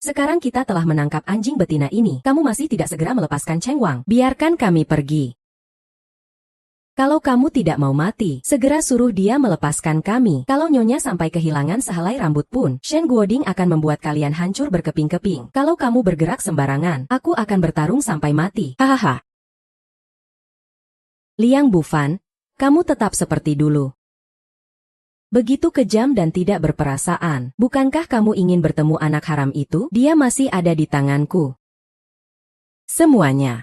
Sekarang kita telah menangkap anjing betina ini. Kamu masih tidak segera melepaskan Cheng Wang. Biarkan kami pergi. Kalau kamu tidak mau mati, segera suruh dia melepaskan kami. Kalau Nyonya sampai kehilangan sehelai rambut pun, Shen Guoding akan membuat kalian hancur berkeping-keping. Kalau kamu bergerak sembarangan, aku akan bertarung sampai mati. Hahaha. Liang Bufan, kamu tetap seperti dulu. Begitu kejam dan tidak berperasaan. Bukankah kamu ingin bertemu anak haram itu? Dia masih ada di tanganku. Semuanya.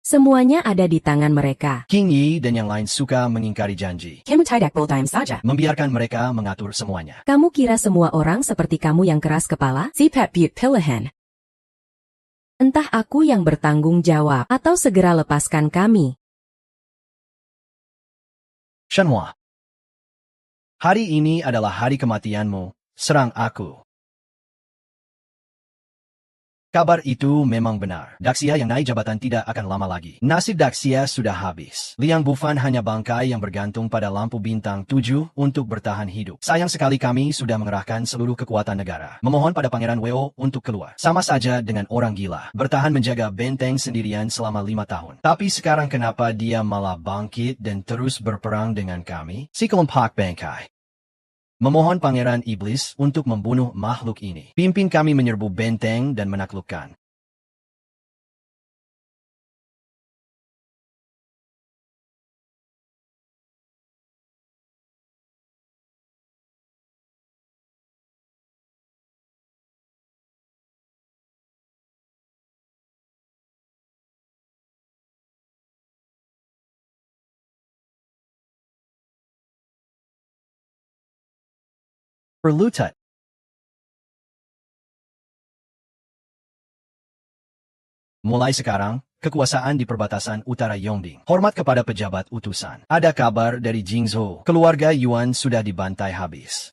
Semuanya ada di tangan mereka. King Yi dan yang lain suka mengingkari janji. Kamu tidak full-time saja. Membiarkan mereka mengatur semuanya. Kamu kira semua orang seperti kamu yang keras kepala? Sifat Butte pilihan. Entah aku yang bertanggung jawab, atau segera lepaskan kami. Shenhua. Hari ini adalah hari kematianmu. Serang aku. Kabar itu memang benar. Daxia yang naik jabatan tidak akan lama lagi. Nasib Daxia sudah habis. Liang Bufan hanya bangkai yang bergantung pada lampu bintang 7 untuk bertahan hidup. Sayang sekali kami sudah mengerahkan seluruh kekuatan negara. Memohon pada Pangeran Weo untuk keluar. Sama saja dengan orang gila. Bertahan menjaga benteng sendirian selama 5 tahun. Tapi sekarang kenapa dia malah bangkit dan terus berperang dengan kami? Si kelompok bangkai. Memohon Pangeran Iblis untuk membunuh makhluk ini. Pimpin kami menyerbu benteng dan menaklukkan. Berlutut. Mulai sekarang, kekuasaan di perbatasan utara Yongding. Hormat kepada pejabat utusan. Ada kabar dari Jingzhou. Keluarga Yuan sudah dibantai habis.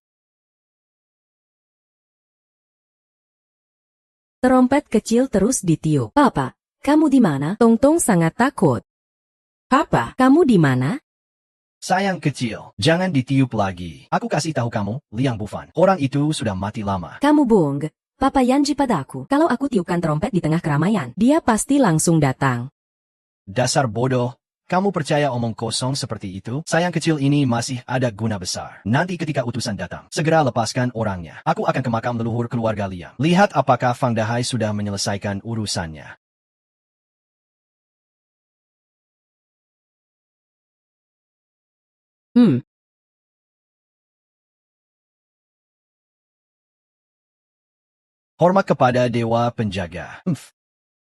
Terompet kecil terus ditiup. Papa, kamu di mana? Tong-tong sangat takut. Papa, kamu di mana? Sayang kecil, jangan ditiup lagi. Aku kasih tahu kamu, Liang Bufan. Orang itu sudah mati lama. Kamu bohong. Papa janji padaku. Kalau aku tiupkan trompet di tengah keramaian, dia pasti langsung datang. Dasar bodoh. Kamu percaya omong kosong seperti itu? Sayang kecil ini masih ada guna besar. Nanti ketika utusan datang, segera lepaskan orangnya. Aku akan ke makam leluhur keluarga Liang. Lihat apakah Fang Dahai sudah menyelesaikan urusannya. Hormat kepada Dewa Penjaga.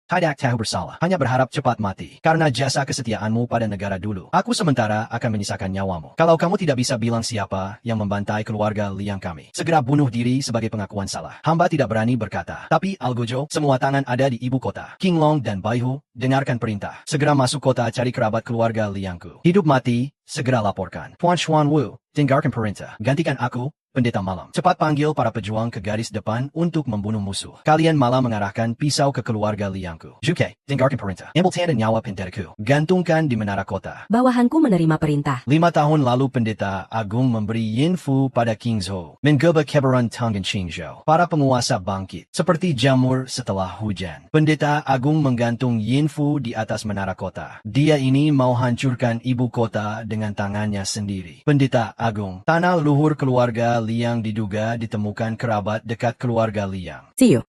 Tidak tahu bersalah. Hanya berharap cepat mati. Karena jasa kesetiaanmu pada negara dulu. Aku sementara akan menyisakan nyawamu. Kalau kamu tidak bisa bilang siapa yang membantai keluarga Liang kami, segera bunuh diri sebagai pengakuan salah. Hamba tidak berani berkata. Tapi Algojo, semua tangan ada di ibu kota. King Long dan Baihu, dengarkan perintah. Segera masuk kota cari kerabat keluarga Liangku. Hidup mati, segera laporkan. Puan Xuan Wu, dengarkan perintah. Gantikan aku, Pendeta Malam. Cepat panggil para pejuang ke garis depan untuk membunuh musuh. Kalian malah mengarahkan pisau ke keluarga Liangku. Juke, dengarkan perintah. Ambil tanda nyawa pendetaku. Gantungkan di menara kota. Bawahanku menerima perintah. 5 tahun lalu Pendeta Agung memberi Yinfu pada King Zhou. Menggeba keberan Tonggan Qingzhou. Para penguasa bangkit. Seperti jamur setelah hujan. Pendeta Agung menggantung Yinfu di atas menara kota. Dia ini mau hancurkan ibu kota dengan tangannya sendiri. Pendeta Agung, tanah luhur keluarga Liang diduga ditemukan kerabat dekat keluarga Liang. See you.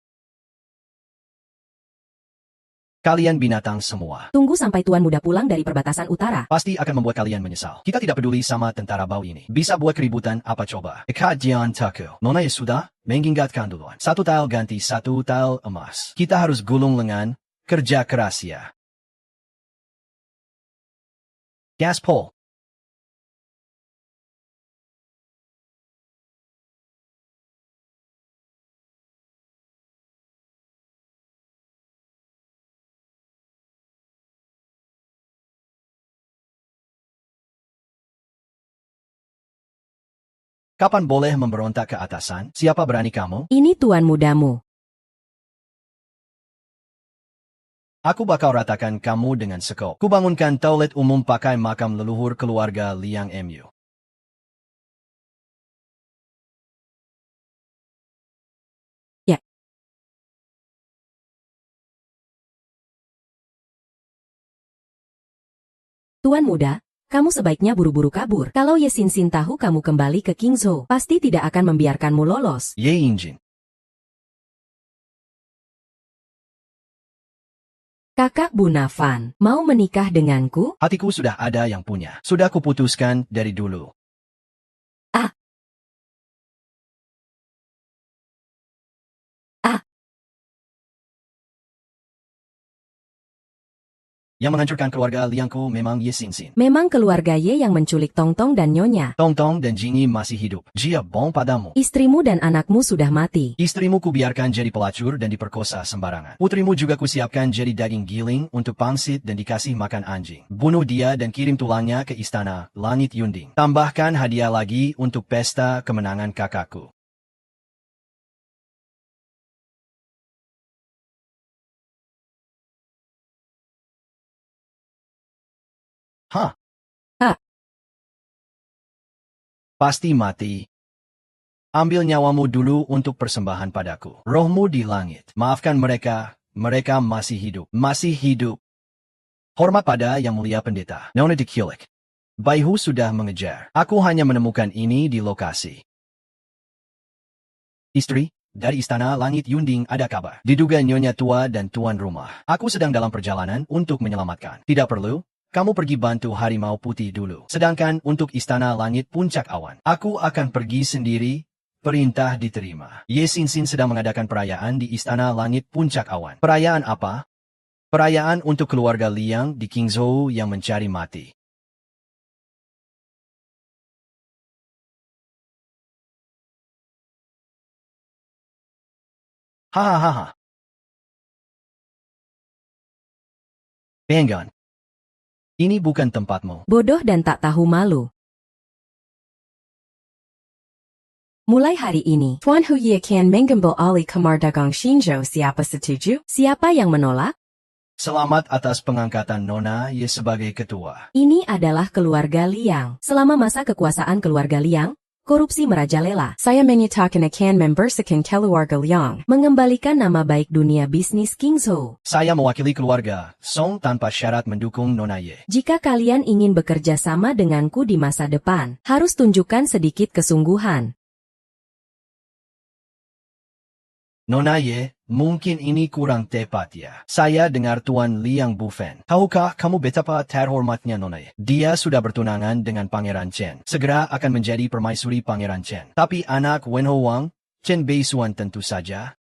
Kalian binatang semua. Tunggu sampai Tuan Muda pulang dari perbatasan utara. Pasti akan membuat kalian menyesal. Kita tidak peduli sama tentara bau ini. Bisa buat keributan apa coba. Ikat Jian Taku. Nona ya sudah, mengingatkan duluan. 1 tile ganti 1 tile emas. Kita harus gulung lengan, kerja keras ya. Gaspol. Kapan boleh memberontak ke atasan? Siapa berani kamu? Ini Tuan Mudamu. Aku bakal ratakan kamu dengan sekop. Kubangunkan toilet umum pakai makam leluhur keluarga Liang Mu. Tuan muda, kamu sebaiknya buru-buru kabur. Kalau Ye Xin tahu kamu kembali ke Qingzhou, pasti tidak akan membiarkanmu lolos. Ye Yingjin. Kakak Bunafan, mau menikah denganku? Hatiku sudah ada yang punya. Sudah kuputuskan dari dulu. Yang menghancurkan keluarga Liangku memang Ye Xin. Memang keluarga Ye yang menculik Tongtong dan Nyonya. Tongtong dan Jingi masih hidup. Jia bong padamu. Istrimu dan anakmu sudah mati. Istrimu kubiarkan jadi pelacur dan diperkosa sembarangan. Putrimu juga kusiapkan jadi daging giling untuk pangsit dan dikasih makan anjing. Bunuh dia dan kirim tulangnya ke istana Langit Yunding. Tambahkan hadiah lagi untuk pesta kemenangan kakakku. Hah? Pasti mati. Ambil nyawamu dulu untuk persembahan padaku. Rohmu di langit. Maafkan mereka, mereka masih hidup. Masih hidup. Hormat pada Yang Mulia Pendeta. Nona diculik. Baihu sudah mengejar. Aku hanya menemukan ini di lokasi. Istri, dari istana Langit Yunding ada kabar. Diduga nyonya tua dan tuan rumah. Aku sedang dalam perjalanan untuk menyelamatkan. Tidak perlu. Kamu pergi bantu Harimau Putih dulu. Sedangkan untuk Istana Langit Puncak Awan, aku akan pergi sendiri. Perintah diterima. Ye Xin sedang mengadakan perayaan di Istana Langit Puncak Awan. Perayaan apa? Perayaan untuk keluarga Liang di Qingzhou yang mencari mati. Hahaha. Penggan. Ini bukan tempatmu. Bodoh dan tak tahu malu. Mulai hari ini, Tuan Hu Ye akan mengambil alih Kamar Dagang Qingzhou. Siapa setuju? Siapa yang menolak? Selamat atas pengangkatan Nona Ye sebagai ketua. Ini adalah keluarga Liang. Selama masa kekuasaan keluarga Liang, korupsi merajalela. Saya menyatakan akan membersihkan keluarga Liang, mengembalikan nama baik dunia bisnis Qingzhou. Saya mewakili keluarga Song tanpa syarat mendukung Nona Ye. Jika kalian ingin bekerja sama denganku di masa depan, harus tunjukkan sedikit kesungguhan. Nona Ye, mungkin ini kurang tepat ya. Saya dengar Tuan Liang Bufen. Tahukah kamu betapa terhormatnya Nona Ye? Dia sudah bertunangan dengan Pangeran Chen. Segera akan menjadi permaisuri Pangeran Chen. Tapi anak Wenho Wang, Chen Beisuan tentu saja.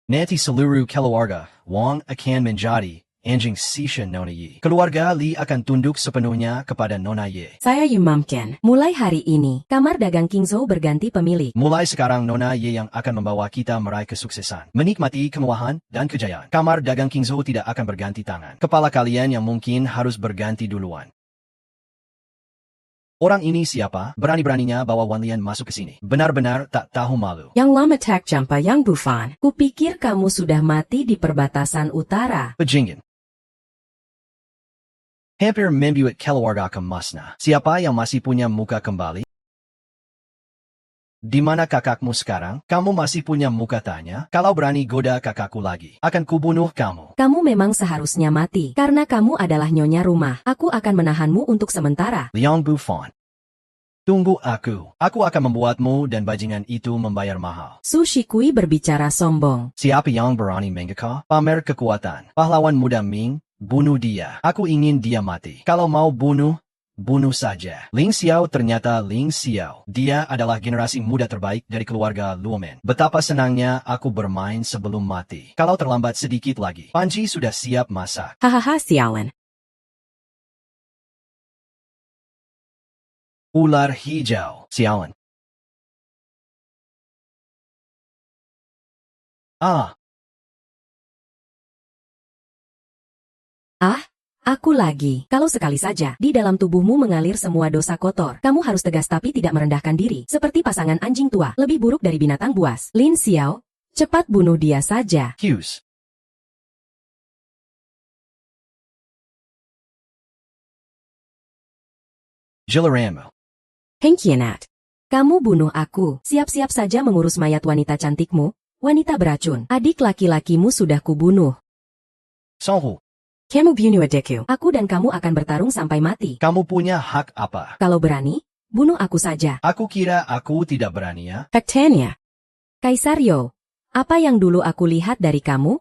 Nanti seluruh keluarga Wang akan menjadi anjing sisha Nona Ye. Keluarga Li akan tunduk sepenuhnya kepada Nona Ye. Saya yumamkan. Mulai hari ini, Kamar Dagang Qingzhou berganti pemilik. Mulai sekarang Nona Ye yang akan membawa kita meraih kesuksesan. Menikmati kemewahan dan kejayaan. Kamar Dagang Qingzhou tidak akan berganti tangan. Kepala kalian yang mungkin harus berganti duluan. Orang ini siapa? Berani-beraninya bawa Wan Lian masuk ke sini. Benar-benar tak tahu malu. Yang lama tak jumpa Yang Bufan. Kupikir kamu sudah mati di perbatasan utara. Pejingin. Hampir membuat keluarga kemasna. Siapa yang masih punya muka kembali? Di mana kakakmu sekarang? Kamu masih punya muka tanya? Kalau berani goda kakakku lagi, akan kubunuh kamu. Kamu memang seharusnya mati, karena kamu adalah nyonya rumah. Aku akan menahanmu untuk sementara. Liang Bufan. Tunggu aku. Aku akan membuatmu dan bajingan itu membayar mahal. Su Shikui berbicara sombong. Siapa yang berani menggeka? Pamer kekuatan. Pahlawan muda Ming, bunuh dia. Aku ingin dia mati. Kalau mau bunuh, bunuh saja. Ling Xiao ternyata Ling Xiao. Dia adalah generasi muda terbaik dari keluarga Luomen. Betapa senangnya aku bermain sebelum mati. Kalau terlambat sedikit lagi, Panji sudah siap masak. Hahaha sialan. Ular hijau. Sialan. Ah. Aku lagi. Kalau sekali saja, di dalam tubuhmu mengalir semua dosa kotor. Kamu harus tegas tapi tidak merendahkan diri. Seperti pasangan anjing tua, lebih buruk dari binatang buas. Lin Xiao, cepat bunuh dia saja. Hughes. Jilaramo. Hengkienat. Kamu bunuh aku. Siap-siap saja mengurus mayat wanita cantikmu. Wanita beracun. Adik laki-lakimu sudah kubunuh. Songhu, Kamu bunuh adikku. Aku dan kamu akan bertarung sampai mati. kamu punya hak apa? Kalau berani, bunuh aku saja. Aku kira aku tidak berani ya. Faktanya. Kaisar Yo, apa yang dulu aku lihat dari kamu?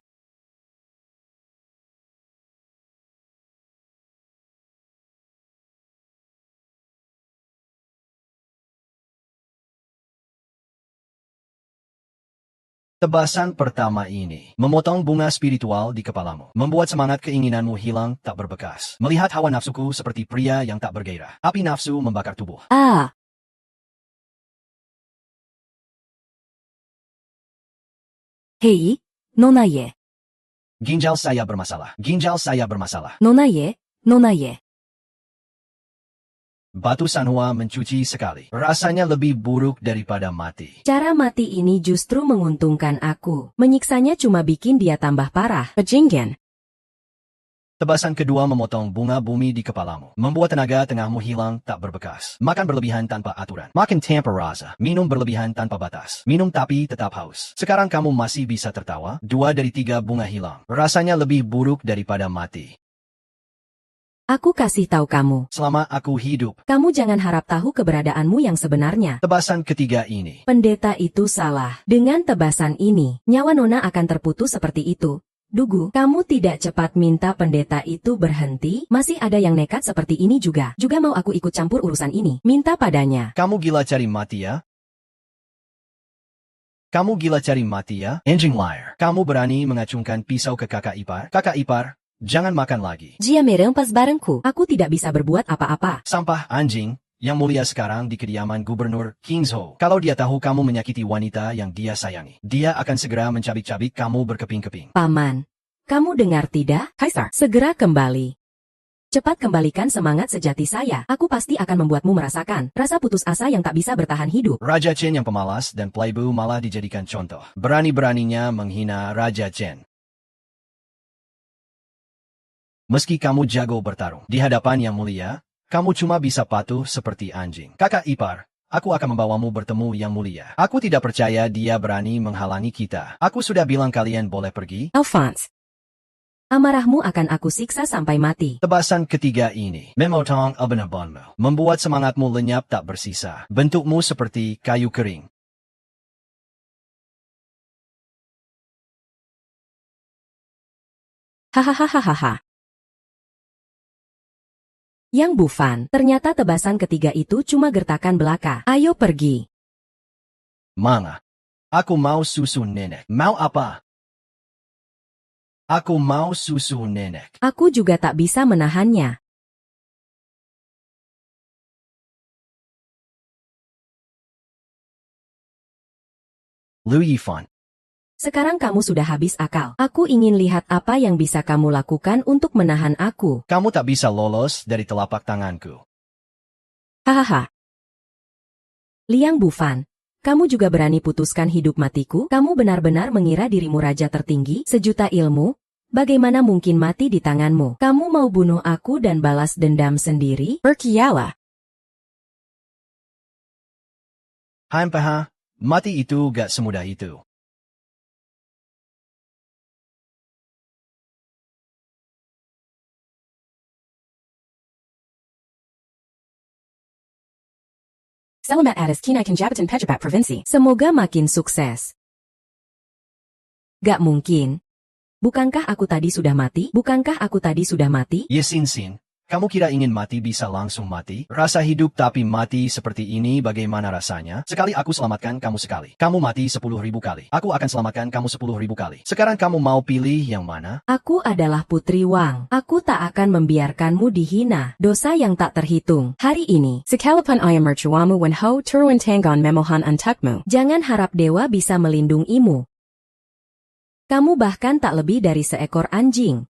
Tebasan pertama ini memotong bunga spiritual di kepalamu, membuat semangat keinginanmu hilang tak berbekas. Melihat hawa nafsuku seperti pria yang tak bergairah. Api nafsu membakar tubuh. Ah, hei, Nona Ye, Ginjal saya bermasalah. Ginjal saya bermasalah. Nona Ye, Nona Ye. Batu Sanhua mencuci sekali. Rasanya lebih buruk daripada mati. Cara mati ini justru menguntungkan aku. Menyiksanya cuma bikin dia tambah parah. Pejinggan. Tebasan kedua memotong bunga bumi di kepalamu, membuat tenaga tengahmu hilang tak berbekas. Makan berlebihan tanpa aturan. Makan tanpa rasa. Minum berlebihan tanpa batas. Minum tapi tetap haus. Sekarang kamu masih bisa tertawa. 2 dari 3 bunga hilang. Rasanya lebih buruk daripada mati. Aku kasih tahu kamu. Selama aku hidup. Kamu jangan harap tahu keberadaanmu yang sebenarnya. Tebasan ketiga ini. Pendeta itu salah. Dengan tebasan ini, nyawa Nona akan terputus seperti itu. Dugu, kamu tidak cepat minta pendeta itu berhenti? Masih ada yang nekat seperti ini juga. Juga mau aku ikut campur urusan ini. Minta padanya. Kamu gila cari mati ya? Kamu gila cari mati ya? Anjing liar. Kamu berani mengacungkan pisau ke kakak ipar? Kakak ipar, jangan makan lagi. Jia merempas barengku. Aku tidak bisa berbuat apa-apa. Sampah anjing. Yang mulia sekarang di kediaman Gubernur Kingsho. Kalau dia tahu kamu menyakiti wanita yang dia sayangi, dia akan segera mencabik-cabik kamu berkeping-keping. Paman, kamu dengar tidak? Kaisar, segera kembali. Cepat kembalikan semangat sejati saya. Aku pasti akan membuatmu merasakan rasa putus asa yang tak bisa bertahan hidup. Raja Chen yang pemalas dan playboy malah dijadikan contoh. Berani-beraninya menghina Raja Chen. Meski kamu jago bertarung di hadapan yang mulia, kamu cuma bisa patuh seperti anjing. Kakak ipar, aku akan membawamu bertemu yang mulia. Aku tidak percaya dia berani menghalangi kita. Aku sudah bilang kalian boleh pergi. Alphonse, amarahmu akan aku siksa sampai mati. Tebasan ketiga ini memotong abenabonmu, membuat semangatmu lenyap tak bersisa. Bentukmu seperti kayu kering. Hahaha. Yang Bufan, ternyata tebasan ketiga itu cuma gertakan belaka. Ayo pergi. Mana? Aku mau susu nenek. Mau apa? Aku mau susu nenek. Aku juga tak bisa menahannya. Lu Yifan. Sekarang kamu sudah habis akal. Aku ingin lihat apa yang bisa kamu lakukan untuk menahan aku. Kamu tak bisa lolos dari telapak tanganku. Hahaha. Liang Bufan, kamu juga berani putuskan hidup matiku? Kamu benar-benar mengira dirimu raja tertinggi? Sejuta ilmu? Bagaimana mungkin mati di tanganmu? Kamu mau bunuh aku dan balas dendam sendiri? Berkialah. Hampaha, mati itu gak semudah itu. Selamat atas kinaikan jabatan pejabat provinsi. Semoga makin sukses. Gak mungkin. Bukankah aku tadi sudah mati? Bukankah aku tadi sudah mati? Yesin, kamu kira ingin mati bisa langsung mati? Rasa hidup tapi mati seperti ini bagaimana rasanya? Sekali aku selamatkan kamu sekali. Kamu mati 10.000 kali. Aku akan selamatkan kamu 10.000 kali. Sekarang kamu mau pilih yang mana? Aku adalah Putri Wang. Aku tak akan membiarkanmu dihina. Dosa yang tak terhitung. Hari ini, sekalipun ayam mercuamu wen ho turun tanggon memohan antakmu. Jangan harap dewa bisa melindungimu. Kamu bahkan tak lebih dari seekor anjing.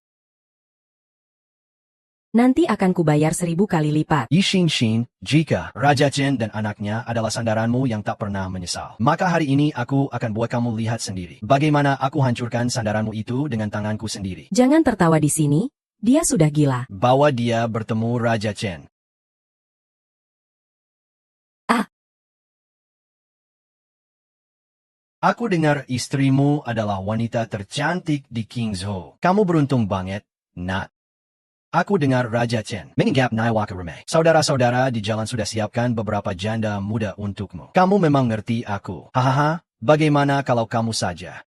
Nanti akan kubayar 1000 kali lipat. Yixin, jika Raja Chen dan anaknya adalah sandaranmu yang tak pernah menyesal, maka hari ini aku akan buat kamu lihat sendiri bagaimana aku hancurkan sandaranmu itu dengan tanganku sendiri. Jangan tertawa di sini, dia sudah gila. Bawa dia bertemu Raja Chen. Aku dengar istrimu adalah wanita tercantik di Kingzhou. Kamu beruntung banget, Nat. Aku dengar Raja Chen menginggap Naiwaka Remeh. Saudara-saudara di jalan sudah siapkan beberapa janda muda untukmu. Kamu memang ngerti aku. Hahaha, bagaimana kalau kamu saja?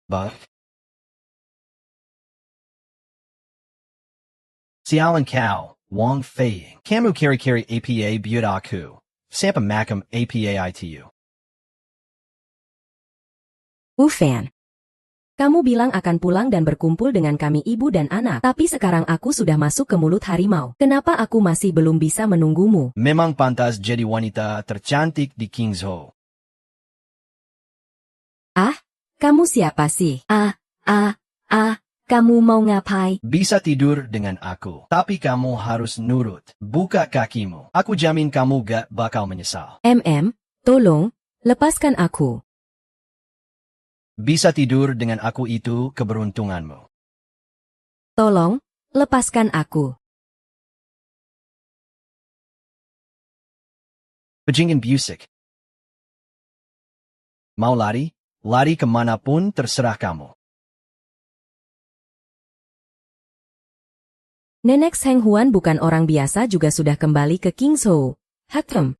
Bah. Sialan kau, Wang Fei. Kamu kiri-kiri APA buat aku. Sampai makam APA itu. Ufan. Kamu bilang akan pulang dan berkumpul dengan kami ibu dan anak, tapi sekarang aku sudah masuk ke mulut harimau. Kenapa aku masih belum bisa menunggumu? Memang pantas jadi wanita tercantik di Kingzhou. Kamu siapa sih? Kamu mau ngapain? Bisa tidur dengan aku, tapi kamu harus nurut. Buka kakimu. Aku jamin kamu gak bakal menyesal. Tolong, lepaskan aku. Bisa tidur dengan aku itu keberuntunganmu. Tolong, lepaskan aku. Bajingan busik. Mau lari? Lari kemanapun terserah kamu. Nenek Seng Huan bukan orang biasa juga sudah kembali ke Kingzhou. Hakem.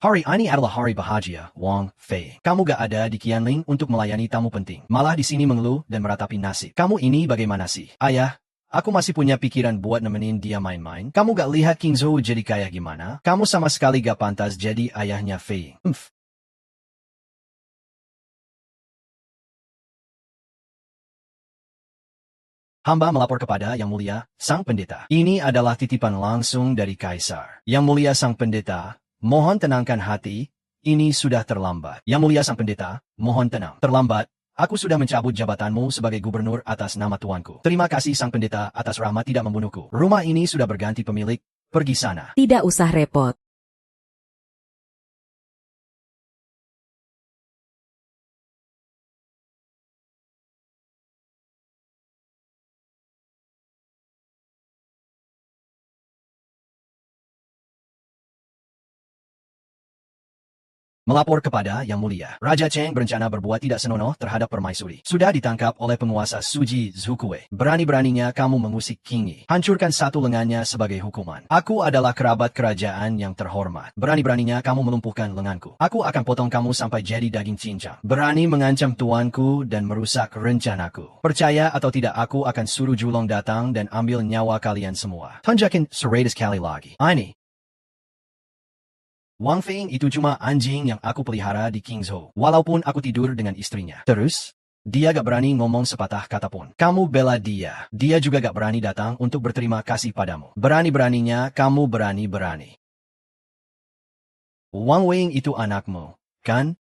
Hari ini adalah hari bahagia, Wang Fei. Kamu gak ada di Qianling untuk melayani tamu penting. Malah di sini mengeluh dan meratapi nasib. Kamu ini bagaimana sih? Ayah, aku masih punya pikiran buat nemenin dia main-main. Kamu gak lihat Kingzhou jadi kayak gimana? Kamu sama sekali gak pantas jadi ayahnya Fei. Hamba melapor kepada Yang Mulia, Sang Pendeta. Ini adalah titipan langsung dari Kaisar. Yang Mulia Sang Pendeta, mohon tenangkan hati, ini sudah terlambat. Yang Mulia Sang Pendeta, mohon tenang. Terlambat, aku sudah mencabut jabatanmu sebagai gubernur atas nama tuanku. Terima kasih Sang Pendeta atas rahmat tidak membunuhku. Rumah ini sudah berganti pemilik, pergi sana. Tidak usah repot. Melapor kepada Yang Mulia. Raja Cheng berencana berbuat tidak senonoh terhadap permaisuri. Sudah ditangkap oleh penguasa Suji Zhukue. Berani-beraninya kamu mengusik King Yi. Hancurkan satu lengannya sebagai hukuman. Aku adalah kerabat kerajaan yang terhormat. Berani-beraninya kamu melumpuhkan lenganku. Aku akan potong kamu sampai jadi daging cincang. Berani mengancam tuanku dan merusak rencanaku. Percaya atau tidak aku akan suruh Julong datang dan ambil nyawa kalian semua. Tunjukin 100 kali lagi. Ini. Wang Fei itu cuma anjing yang aku pelihara di Kingzhou. Walaupun aku tidur dengan istrinya. Terus, dia gak berani ngomong sepatah kata pun. Kamu bela dia. Dia juga gak berani datang untuk berterima kasih padamu. Berani-beraninya kamu berani-berani. Wang Wei itu anakmu, kan?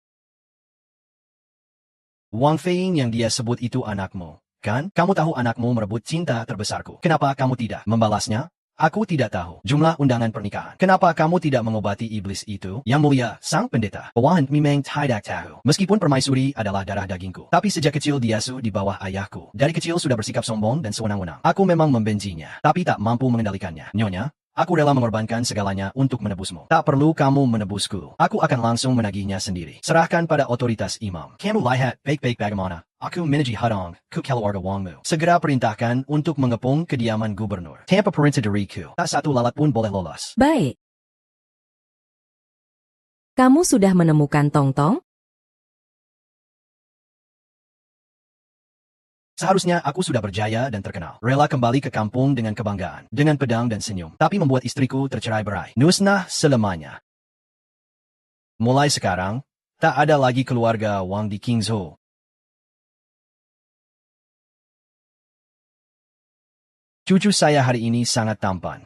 Wang Fei yang dia sebut itu anakmu, kan? Kamu tahu anakmu merebut cinta terbesarku. Kenapa kamu tidak membalasnya? Aku tidak tahu jumlah undangan pernikahan. Kenapa kamu tidak mengobati iblis itu? Yang Mulia, Sang Pendeta, Bawahan memang tidak tahu. Meskipun permaisuri adalah darah dagingku, tapi sejak kecil dia di bawah ayahku. Dari kecil sudah bersikap sombong dan sewenang-wenang. Aku memang membencinya, tapi tak mampu mengendalikannya. Nyonya, aku rela mengorbankan segalanya untuk menebusmu. Tak perlu kamu menebusku. Aku akan langsung menagihnya sendiri. Serahkan pada otoritas imam. Kamu lihat baik-baik bagaimana aku menaji hadong ke keluarga Wangmu. Segera perintahkan untuk mengepung kediaman gubernur. Tanpa perintah dariku, tak satu lalat pun boleh lolos. Baik. Kamu sudah menemukan Tong-Tong? Seharusnya aku sudah berjaya dan terkenal. Rela kembali ke kampung dengan kebanggaan, dengan pedang dan senyum. Tapi membuat istriku tercerai-berai. Musnah selamanya. Mulai sekarang, tak ada lagi keluarga Wang di Kingzhou. Cucu saya hari ini sangat tampan.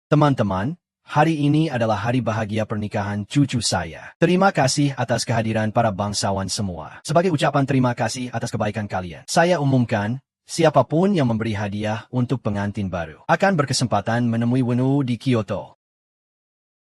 Teman-teman, hari ini adalah hari bahagia pernikahan cucu saya. Terima kasih atas kehadiran para bangsawan semua. Sebagai ucapan terima kasih atas kebaikan kalian, saya umumkan, siapapun yang memberi hadiah untuk pengantin baru akan berkesempatan menemui Wenu di Kyoto.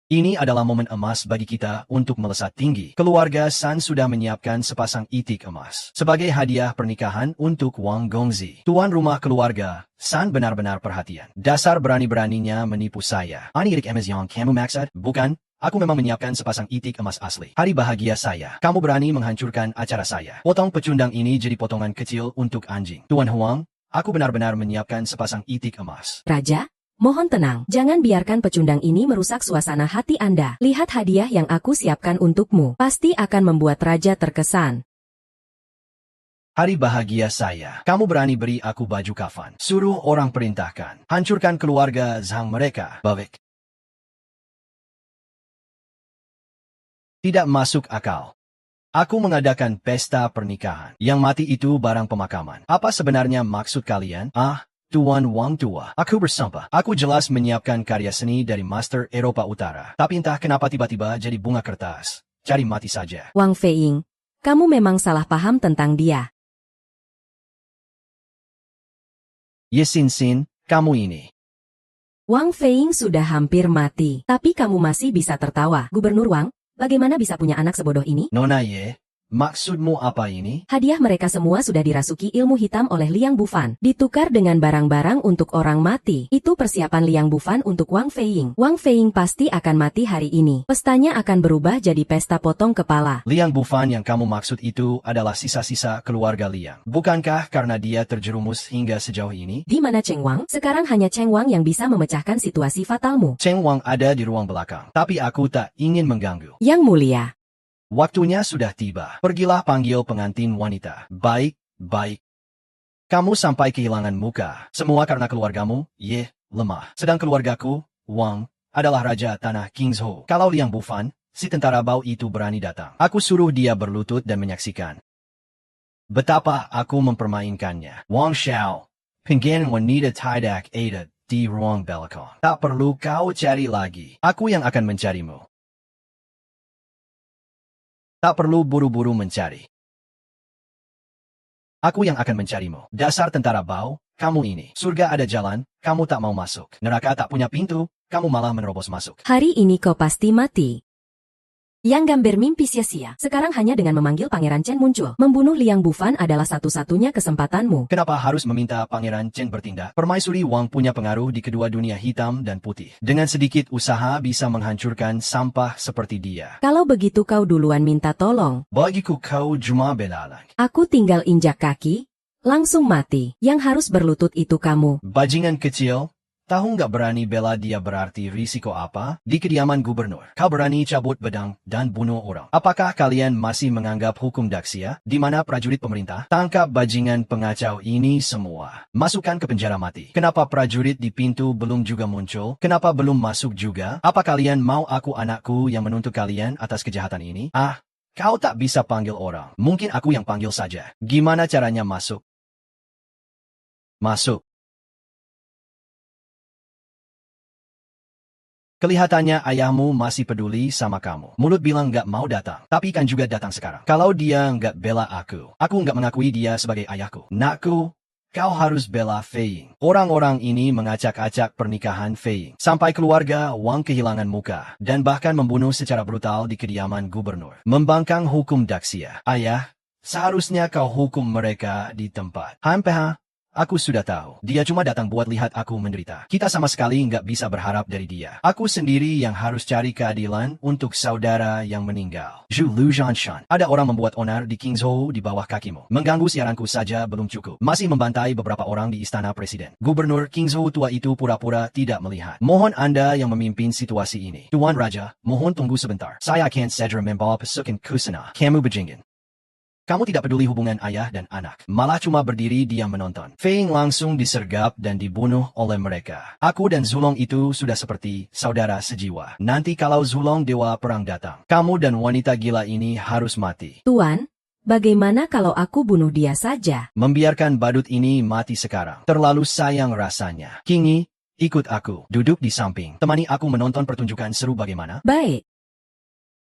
Ini adalah momen emas bagi kita untuk melesat tinggi. Keluarga San sudah menyiapkan sepasang itik emas sebagai hadiah pernikahan untuk Wang Gongzi. Tuan rumah keluarga San benar-benar perhatian. Dasar berani-beraninya menipu saya. Ani itik emas yang kamu maksud? Bukan. Aku memang menyiapkan sepasang itik emas asli. Hari bahagia saya. Kamu berani menghancurkan acara saya. Potong pecundang ini jadi potongan kecil untuk anjing. Tuan Huang, aku benar-benar menyiapkan sepasang itik emas. Raja, mohon tenang. Jangan biarkan pecundang ini merusak suasana hati Anda. Lihat hadiah yang aku siapkan untukmu. Pasti akan membuat Raja terkesan. Hari bahagia saya. Kamu berani beri aku baju kafan. Suruh orang perintahkan. Hancurkan keluarga Zhang mereka. Bavik. Tidak masuk akal. Aku mengadakan pesta pernikahan. Yang mati itu barang pemakaman. Apa sebenarnya maksud kalian? Tuan Wang tua. Aku bersumpah. Aku jelas menyiapkan karya seni dari Master Eropa Utara. Tapi entah kenapa tiba-tiba jadi bunga kertas. Cari mati saja. Wang Feiying, kamu memang salah paham tentang dia. Yesin, kamu ini. Wang Feiying sudah hampir mati, tapi kamu masih bisa tertawa. Gubernur Wang, bagaimana bisa punya anak sebodoh ini? Nona Ye, maksudmu apa ini? Hadiah mereka semua sudah dirasuki ilmu hitam oleh Liang Bufan. Ditukar dengan barang-barang untuk orang mati. Itu persiapan Liang Bufan untuk Wang Feiying. Wang Feiying pasti akan mati hari ini. Pestanya akan berubah jadi pesta potong kepala. Liang Bufan yang kamu maksud itu adalah sisa-sisa keluarga Liang. Bukankah karena dia terjerumus hingga sejauh ini? Di mana Cheng Wang? Sekarang hanya Cheng Wang yang bisa memecahkan situasi fatalmu. Cheng Wang ada di ruang belakang. Tapi aku tak ingin mengganggu. Yang mulia. Waktunya sudah tiba. Pergilah panggil pengantin wanita. Baik. Kamu sampai kehilangan muka. Semua karena keluargamu, Ye, lemah. Sedang keluargaku, Wang, adalah raja tanah Kingzhou. Kalau Liang Bufan, si tentara bau itu berani datang. Aku suruh dia berlutut dan menyaksikan betapa aku mempermainkannya. Wang Xiao, pengen wanita tidak ada di ruang belakang. Tak perlu kau cari lagi. Aku yang akan mencarimu. Tak perlu buru-buru mencari. Aku yang akan mencarimu. Dasar tentara bau, kamu ini. Surga ada jalan, kamu tak mau masuk. Neraka tak punya pintu, kamu malah menerobos masuk. Hari ini kau pasti mati. Yang gambar mimpi sia-sia. Sekarang hanya dengan memanggil Pangeran Chen muncul. Membunuh Liang Bufan adalah satu-satunya kesempatanmu. Kenapa harus meminta Pangeran Chen bertindak? Permaisuri Wang punya pengaruh di kedua dunia hitam dan putih. Dengan sedikit usaha bisa menghancurkan sampah seperti dia. Kalau begitu kau duluan minta tolong. Bagiku kau cuma belalang. Aku tinggal injak kaki, langsung mati. Yang harus berlutut itu kamu. Bajingan kecil. Tahu nggak berani bela dia berarti risiko apa? Di kediaman gubernur, kau berani cabut pedang dan bunuh orang. Apakah kalian masih menganggap hukum Daxia, di mana prajurit pemerintah? Tangkap bajingan pengacau ini semua. Masukkan ke penjara mati. Kenapa prajurit di pintu belum juga muncul? Kenapa belum masuk juga? Apa kalian mau aku anakku yang menuntut kalian atas kejahatan ini? Kau tak bisa panggil orang. Mungkin aku yang panggil saja. Gimana caranya masuk? Masuk. Kelihatannya ayahmu masih peduli sama kamu. Mulut bilang nggak mau datang, tapi kan juga datang sekarang. Kalau dia nggak bela aku nggak mengakui dia sebagai ayahku. Nakku, kau harus bela Feiying. Orang-orang ini mengacak-acak pernikahan Feiying. Sampai keluarga Wang kehilangan muka, dan bahkan membunuh secara brutal di kediaman gubernur. Membangkang hukum Daxia. Ayah, seharusnya kau hukum mereka di tempat. Aku sudah tahu. Dia cuma datang buat lihat aku menderita. Kita sama sekali nggak bisa berharap dari dia. Aku sendiri yang harus cari keadilan untuk saudara yang meninggal. Zhu Lu Zhanshan. Ada orang membuat onar di Kingzhou di bawah kakimu. Mengganggu siaranku saja belum cukup. Masih membantai beberapa orang di istana presiden. Gubernur Kingzhou tua itu pura-pura tidak melihat. Mohon Anda yang memimpin situasi ini. Tuan Raja, mohon tunggu sebentar. Saya akan segera membawa pasukan ke sana. Kamu bajingan. Kamu tidak peduli hubungan ayah dan anak. Malah cuma berdiri diam menonton. Feiying langsung disergap dan dibunuh oleh mereka. Aku dan Zulong itu sudah seperti saudara sejiwa. Nanti kalau Zulong Dewa Perang datang, kamu dan wanita gila ini harus mati. Tuan, bagaimana kalau aku bunuh dia saja? Membiarkan badut ini mati sekarang. Terlalu sayang rasanya. Kingi, ikut aku. Duduk di samping. Temani aku menonton pertunjukan seru bagaimana? Baik.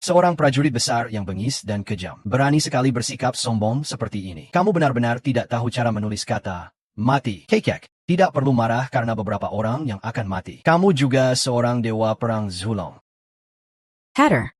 Seorang prajurit besar yang bengis dan kejam. Berani sekali bersikap sombong seperti ini. Kamu benar-benar tidak tahu cara menulis kata mati. Kekek. Tidak perlu marah karena beberapa orang yang akan mati. Kamu juga seorang dewa perang Zulong. Hatter.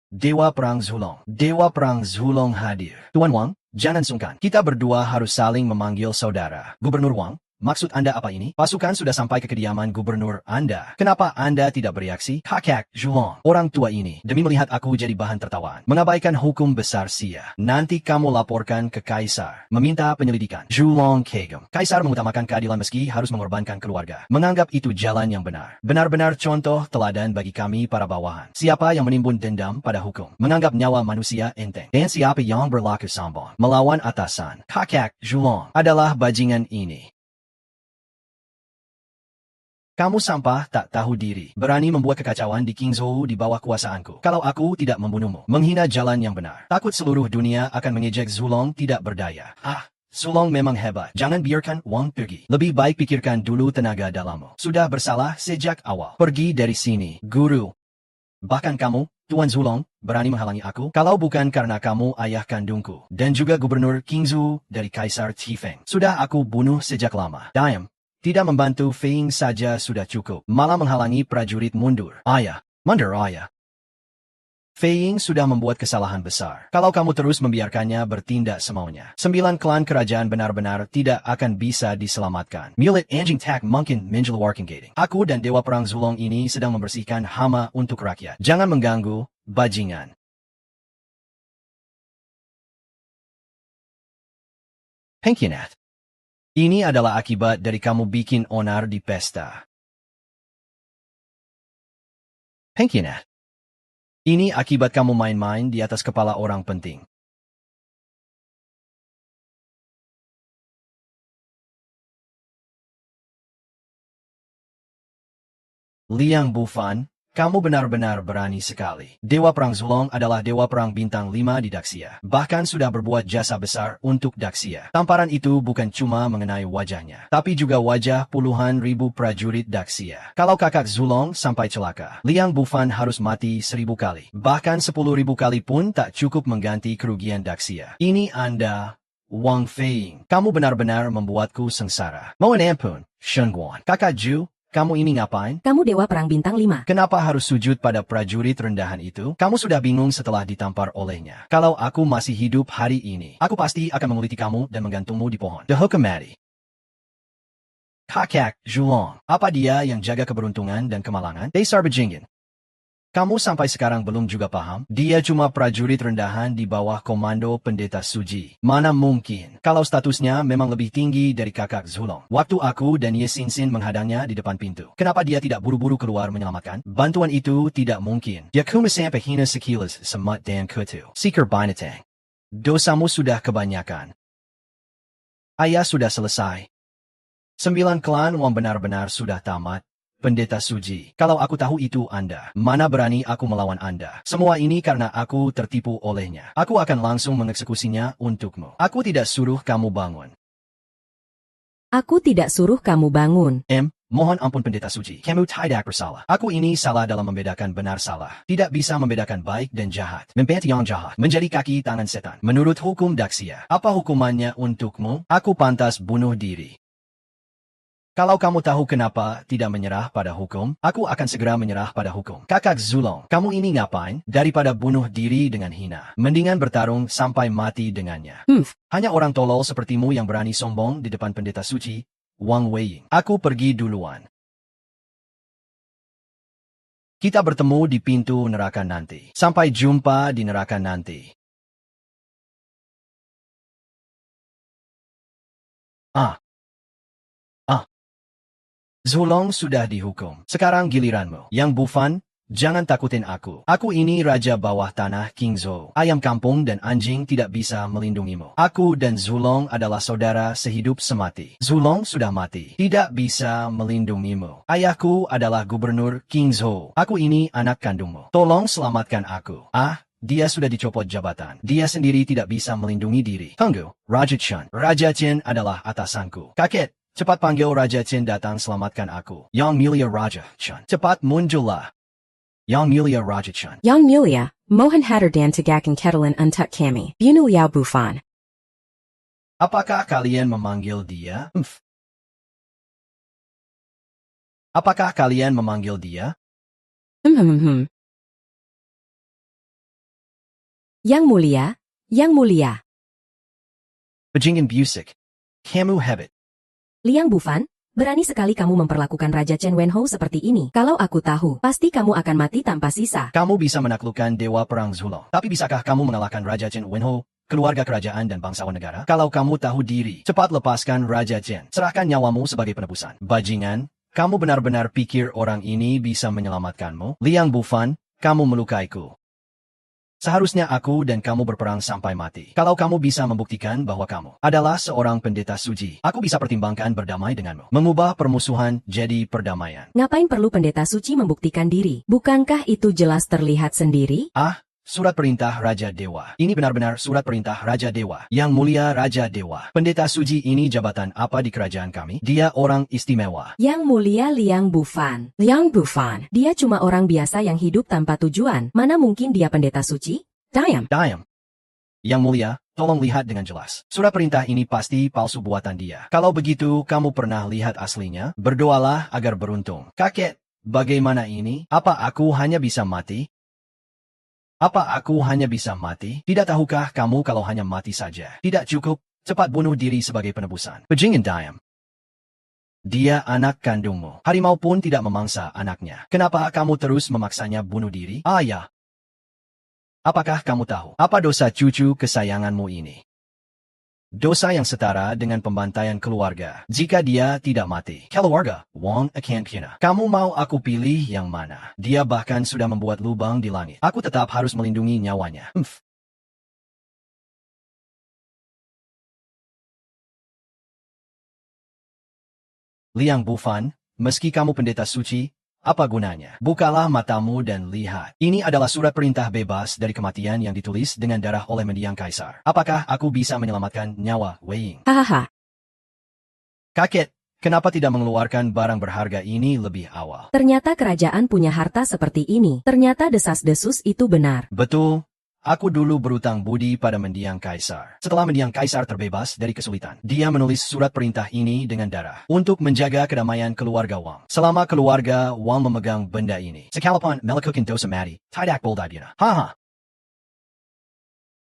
Dewa Perang Zulong. Dewa Perang Zulong hadir. Tuan Wang, jangan sungkan. Kita berdua harus saling memanggil saudara. Gubernur Wang, maksud Anda apa ini? Pasukan sudah sampai ke kediaman gubernur Anda. Kenapa Anda tidak bereaksi? Kakak Zulong. Orang tua ini, demi melihat aku jadi bahan tertawaan, mengabaikan hukum besar sia. Nanti kamu laporkan ke Kaisar. Meminta penyelidikan. Zulong Kegem. Kaisar mengutamakan keadilan meski harus mengorbankan keluarga. Menganggap itu jalan yang benar. Benar-benar contoh teladan bagi kami para bawahan. Siapa yang menimbun dendam pada hukum, menganggap nyawa manusia enteng. Dan siapa yang berlaku sombong, melawan atasan. Kakak Zulong adalah bajingan ini. Kamu sampah tak tahu diri, berani membuat kekacauan di Qingzhou di bawah kuasaanku. Kalau aku tidak membunuhmu, menghina jalan yang benar, takut seluruh dunia akan mengejek Zulong tidak berdaya. Zulong memang hebat, jangan biarkan Wang pergi. Lebih baik pikirkan dulu tenaga dalammu. Sudah bersalah sejak awal. Pergi dari sini, guru. Bahkan kamu, Tuan Zulong, berani menghalangi aku? Kalau bukan karena kamu ayah kandungku, dan juga gubernur Qingzhou dari Kaisar Tifeng, sudah aku bunuh sejak lama. Diam. Tidak membantu Fei saja sudah cukup, malah menghalangi prajurit mundur. Mundur ayah. Fei sudah membuat kesalahan besar. Kalau kamu terus membiarkannya bertindak semaunya, 9 klan kerajaan benar-benar tidak akan bisa diselamatkan. Mulut anjing tak mungkin mengeluarkan gating. Aku dan Dewa Perang Zulong ini sedang membersihkan hama untuk rakyat. Jangan mengganggu, bajingan. Pengkhianat. Ini adalah akibat dari kamu bikin onar di pesta. Pengkhianat. Ini akibat kamu main-main di atas kepala orang penting. Liang Bufan, kamu benar-benar berani sekali. Dewa Perang Zulong adalah Dewa Perang Bintang 5 di Daxia. Bahkan sudah berbuat jasa besar untuk Daxia. Tamparan itu bukan cuma mengenai wajahnya, tapi juga wajah puluhan ribu prajurit Daxia. Kalau kakak Zulong sampai celaka, Liang Bufan harus mati 1000 kali. Bahkan 10.000 kali pun tak cukup mengganti kerugian Daxia. Ini Anda, Wang Fei. Kamu benar-benar membuatku sengsara. Mohon ampun, Shen Guan. Kakak Ju, kamu ini ngapain? Kamu Dewa Perang Bintang 5. Kenapa harus sujud pada prajurit rendahan itu? Kamu sudah bingung setelah ditampar olehnya. Kalau aku masih hidup hari ini, aku pasti akan menguliti kamu dan menggantungmu di pohon. Dihukum mati. Kakak Zulong, apa dia yang jaga keberuntungan dan kemalangan? Dasar bajingan. Kamu sampai sekarang belum juga paham? Dia cuma prajurit rendahan di bawah komando pendeta Suji. Mana mungkin, kalau statusnya memang lebih tinggi dari kakak Zulong. Waktu aku dan Ye Xin menghadangnya di depan pintu, kenapa dia tidak buru-buru keluar menyelamatkan? Bantuan itu tidak mungkin. Dia cuma sampai hina sekilas semat dan kutu. Seeker binatang. Dosamu sudah kebanyakan. Ayah sudah selesai. 9 klan Wang benar-benar sudah tamat. Pendeta Suji, kalau aku tahu itu Anda, mana berani aku melawan Anda. Semua ini karena aku tertipu olehnya. Aku akan langsung mengeksekusinya untukmu. Aku tidak suruh kamu bangun. Aku tidak suruh kamu bangun. Mohon ampun Pendeta Suji, kamu tidak bersalah. Aku ini salah dalam membedakan benar salah. Tidak bisa membedakan baik dan jahat. Membantu yang jahat, menjadi kaki tangan setan. Menurut hukum Daxia, apa hukumannya untukmu? Aku pantas bunuh diri. Kalau kamu tahu kenapa tidak menyerah pada hukum, aku akan segera menyerah pada hukum. Kakak Zulong, kamu ini ngapain? Daripada bunuh diri dengan hina, mendingan bertarung sampai mati dengannya. Hanya orang tolol sepertimu yang berani sombong di depan pendeta suci, Wang Weiying. Aku pergi duluan. Kita bertemu di pintu neraka nanti. Sampai jumpa di neraka nanti. Zulong sudah dihukum. Sekarang giliranmu. Yang Bufan, jangan takutin aku. Aku ini raja bawah tanah Qingzhou. Ayam kampung dan anjing tidak bisa melindungimu. Aku dan Zulong adalah saudara sehidup semati. Zulong sudah mati. Tidak bisa melindungimu. Ayahku adalah gubernur Qingzhou. Aku ini anak kandungmu. Tolong selamatkan aku. Dia sudah dicopot jabatan. Dia sendiri tidak bisa melindungi diri. Tunggu, Raja Chen. Raja Chen adalah atasanku. Kakek, cepat panggil Raja Chen datang selamatkan aku. Yang Mulia Raja Chen. Cepat muncullah. Yang Mulia Raja Chen. Yang Mulia, Mohan Hatter Dan Tagakan Ketelan Untuk Kami. Bunu Liao Bufan. Apakah kalian memanggil dia? Apakah kalian memanggil dia? Hmm. Yang mulia. Bajingan Busik. Kamu hebat. Liang Bufan, berani sekali kamu memperlakukan Raja Chen Wenhou seperti ini. Kalau aku tahu, pasti kamu akan mati tanpa sisa. Kamu bisa menaklukkan Dewa Perang Zulong. Tapi bisakah kamu mengalahkan Raja Chen Wenhou, keluarga kerajaan dan bangsawan negara? Kalau kamu tahu diri, cepat lepaskan Raja Chen. Serahkan nyawamu sebagai penebusan. Bajingan, kamu benar-benar pikir orang ini bisa menyelamatkanmu? Liang Bufan, kamu melukaiku. Seharusnya aku dan kamu berperang sampai mati. Kalau kamu bisa membuktikan bahwa kamu adalah seorang pendeta suci, aku bisa pertimbangkan berdamai denganmu. Mengubah permusuhan jadi perdamaian. Ngapain perlu pendeta suci membuktikan diri? Bukankah itu jelas terlihat sendiri? Surat perintah Raja Dewa. Ini benar-benar surat perintah Raja Dewa. Yang mulia Raja Dewa. Pendeta suci ini jabatan apa di kerajaan kami? Dia orang istimewa. Yang mulia Liang Bufan. Liang Bufan, dia cuma orang biasa yang hidup tanpa tujuan. Mana mungkin dia pendeta suci? Diam. Yang mulia, tolong lihat dengan jelas. Surat perintah ini pasti palsu buatan dia. Kalau begitu, kamu pernah lihat aslinya? Berdoalah agar beruntung. Kakek, bagaimana ini? Apa aku hanya bisa mati? Tidak tahukah kamu kalau hanya mati saja tidak cukup, cepat bunuh diri sebagai penebusan. Bajingan diam. Dia anak kandungmu. Harimau pun tidak memangsa anaknya. Kenapa kamu terus memaksanya bunuh diri? Ya. Apakah kamu tahu apa dosa cucu kesayanganmu ini? Dosa yang setara dengan pembantaian keluarga jika dia tidak mati. Keluarga, Wang akan punah. Kamu mau aku pilih yang mana? Dia bahkan sudah membuat lubang di langit. Aku tetap harus melindungi nyawanya. Liang Bufan, meski kamu pendeta suci, apa gunanya? Bukalah matamu dan lihat. Ini adalah surat perintah bebas dari kematian yang ditulis dengan darah oleh mendiang kaisar. Apakah aku bisa menyelamatkan nyawa Wei Ying? Hahaha. Kakek, kenapa tidak mengeluarkan barang berharga ini lebih awal? Ternyata kerajaan punya harta seperti ini. Ternyata desas-desus itu benar. Betul. Aku dulu berutang budi pada mendiang kaisar. Setelah mendiang kaisar terbebas dari kesulitan, dia menulis surat perintah ini dengan darah untuk menjaga kedamaian keluarga Wang. Selama keluarga Wang memegang benda ini, sekalipun melakukan dosa mati, tidak boleh dibunuh.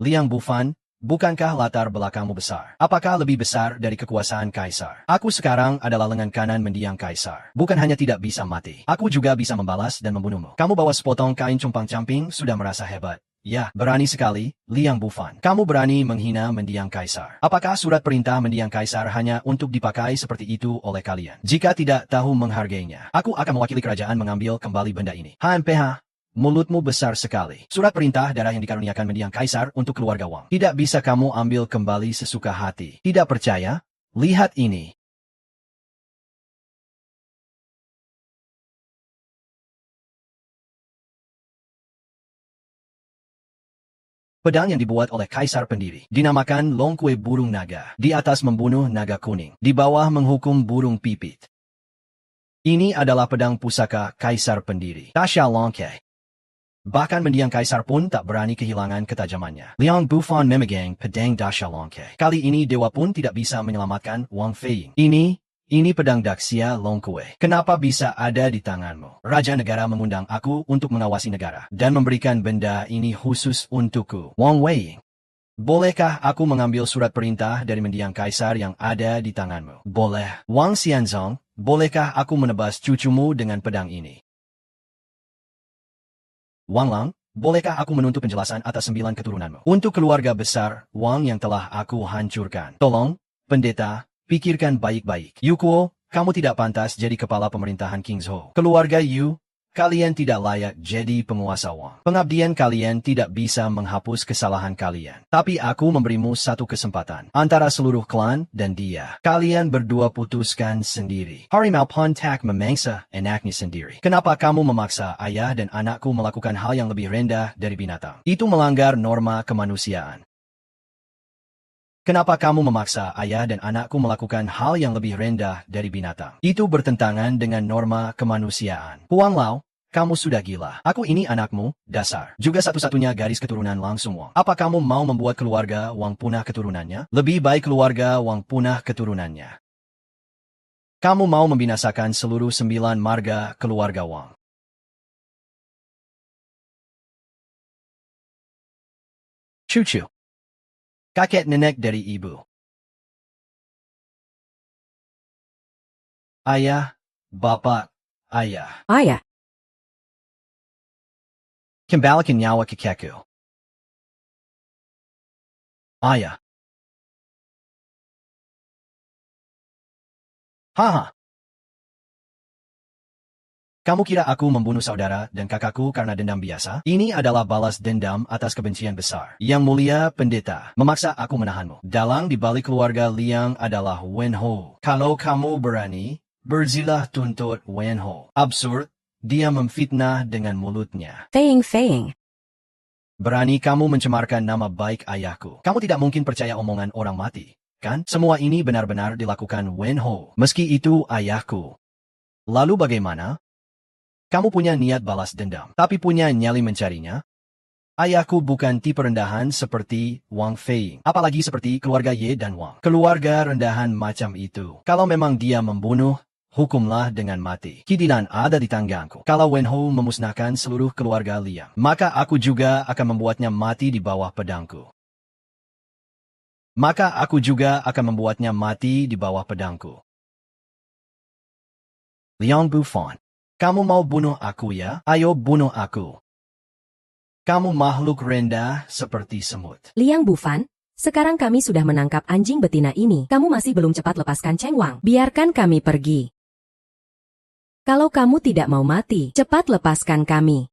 Liang Bufan, bukankah latar belakangmu besar? Apakah lebih besar dari kekuasaan kaisar? Aku sekarang adalah lengan kanan mendiang kaisar. Bukan hanya tidak bisa mati, aku juga bisa membalas dan membunuhmu. Kamu bawa sepotong kain compang-camping sudah merasa hebat. Ya, berani sekali, Liang Bufan. Kamu berani menghina mendiang kaisar. Apakah surat perintah mendiang kaisar hanya untuk dipakai seperti itu oleh kalian? Jika tidak tahu menghargainya, aku akan mewakili kerajaan mengambil kembali benda ini. Mulutmu besar sekali. Surat perintah darah yang dikaruniakan mendiang kaisar untuk keluarga Wang. Tidak bisa kamu ambil kembali sesuka hati. Tidak percaya? Lihat ini. Pedang yang dibuat oleh kaisar pendiri, dinamakan Longkue Burung Naga. Di atas membunuh naga kuning, di bawah menghukum burung pipit. Ini adalah pedang pusaka kaisar pendiri, Dasha Longke. Bahkan mendiang kaisar pun tak berani kehilangan ketajamannya. Liang Bufan memegang pedang Dasha Longke. Kali ini dewa pun tidak bisa menyelamatkan Wang Fei Ying. Ini pedang Daxia Longkue. Kenapa bisa ada di tanganmu? Raja negara mengundang aku untuk mengawasi negara dan memberikan benda ini khusus untukku. Wang Wei Ying. Bolehkah aku mengambil surat perintah dari mendiang kaisar yang ada di tanganmu? Boleh. Wang Xianzong, bolehkah aku menebas cucumu dengan pedang ini? Wang Lang, bolehkah aku menuntut penjelasan atas 9 keturunanmu? Untuk keluarga besar Wang yang telah aku hancurkan. Tolong, pendeta, pikirkan baik-baik. Yu Kuo, kamu tidak pantas jadi kepala pemerintahan Kingzhou. Keluarga Yu, kalian tidak layak jadi penguasa Wang. Pengabdian kalian tidak bisa menghapus kesalahan kalian. Tapi aku memberimu satu kesempatan. Antara seluruh klan dan dia. Kalian berdua putuskan sendiri. Harimau pun tak memangsa anaknya sendiri. Kenapa kamu memaksa ayah dan anakku melakukan hal yang lebih rendah dari binatang? Itu melanggar norma kemanusiaan. Kenapa kamu memaksa ayah dan anakku melakukan hal yang lebih rendah dari binatang? Itu bertentangan dengan norma kemanusiaan. Huang Lao, kamu sudah gila. Aku ini anakmu, dasar. Juga satu-satunya garis keturunan langsung Wang. Apa kamu mau membuat keluarga Wang punah keturunannya? Lebih baik keluarga Wang punah keturunannya. Kamu mau membinasakan seluruh 9 marga keluarga Wang. Cucu. Kakek nenek dari ibu. Ayah, bapak, ayah. Ayah. Kembalikan nyawa kakekku. Ayah. Haha. Kamu kira aku membunuh saudara dan kakakku karena dendam biasa? Ini adalah balas dendam atas kebencian besar. Yang mulia pendeta, memaksa aku menahanmu. Dalang di balik keluarga Liang adalah Wen Ho. Kalau kamu berani, berzilah tuntut Wen Ho. Absurd, dia memfitnah dengan mulutnya. Feng. Berani kamu mencemarkan nama baik ayahku. Kamu tidak mungkin percaya omongan orang mati, kan? Semua ini benar-benar dilakukan Wen Ho. Meski itu ayahku. Lalu bagaimana? Kamu punya niat balas dendam, tapi punya nyali mencarinya? Ayahku bukan tipe rendahan seperti Wang Fei, apalagi seperti keluarga Ye dan Wang. Keluarga rendahan macam itu. Kalau memang dia membunuh, hukumlah dengan mati. Kidilan ada di tanganku. Kalau Wen Ho memusnahkan seluruh keluarga Liang, maka aku juga akan membuatnya mati di bawah pedangku. Liang Bufan. Kamu mau bunuh aku ya? Ayo bunuh aku. Kamu makhluk rendah seperti semut. Liang Bufan, sekarang kami sudah menangkap anjing betina ini. Kamu masih belum cepat lepaskan Cheng Wang. Biarkan kami pergi. Kalau kamu tidak mau mati, cepat lepaskan kami.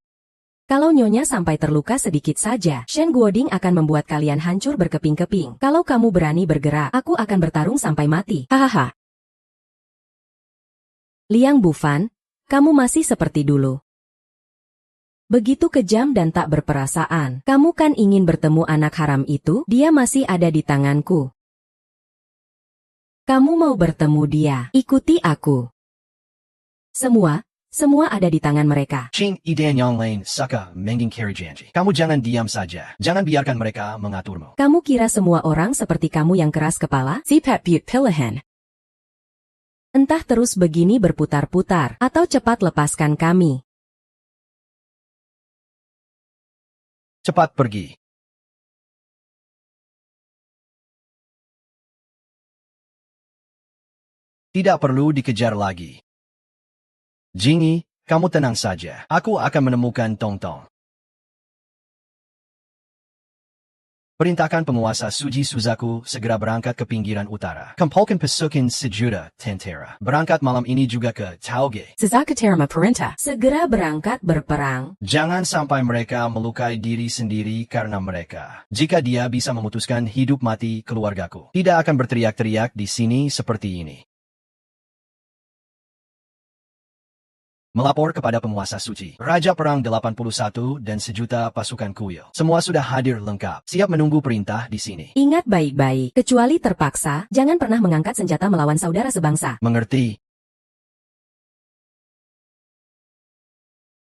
Kalau Nyonya sampai terluka sedikit saja, Shen Guoding akan membuat kalian hancur berkeping-keping. Kalau kamu berani bergerak, aku akan bertarung sampai mati. Hahaha. Liang Bufan, kamu masih seperti dulu. Begitu kejam dan tak berperasaan. Kamu kan ingin bertemu anak haram itu? Dia masih ada di tanganku. Kamu mau bertemu dia? Ikuti aku. Semua ada di tangan mereka. Ching Idan Yang Lain Saka mengingkari janji. Kamu jangan diam saja. Jangan biarkan mereka mengaturmu. Kamu kira semua orang seperti kamu yang keras kepala? Sipat But Pilihan. Entah terus begini berputar-putar, atau cepat lepaskan kami. Cepat pergi. Tidak perlu dikejar lagi. Jingi, kamu tenang saja. Aku akan menemukan Tong Tong. Perintahkan penguasa Suji Suzaku segera berangkat ke pinggiran utara. Kumpulkan pasukan sejuta tentara. Berangkat malam ini juga ke Taoge. Suzakuterma Perintah. Segera berangkat berperang. Jangan sampai mereka melukai diri sendiri karena mereka. Jika dia bisa memutuskan hidup mati keluargaku, tidak akan berteriak-teriak di sini seperti ini. Melapor kepada penguasa suci. Raja Perang 81 dan sejuta pasukan kuil. Semua sudah hadir lengkap. Siap menunggu perintah di sini. Ingat baik-baik, kecuali terpaksa, jangan pernah mengangkat senjata melawan saudara sebangsa. Mengerti?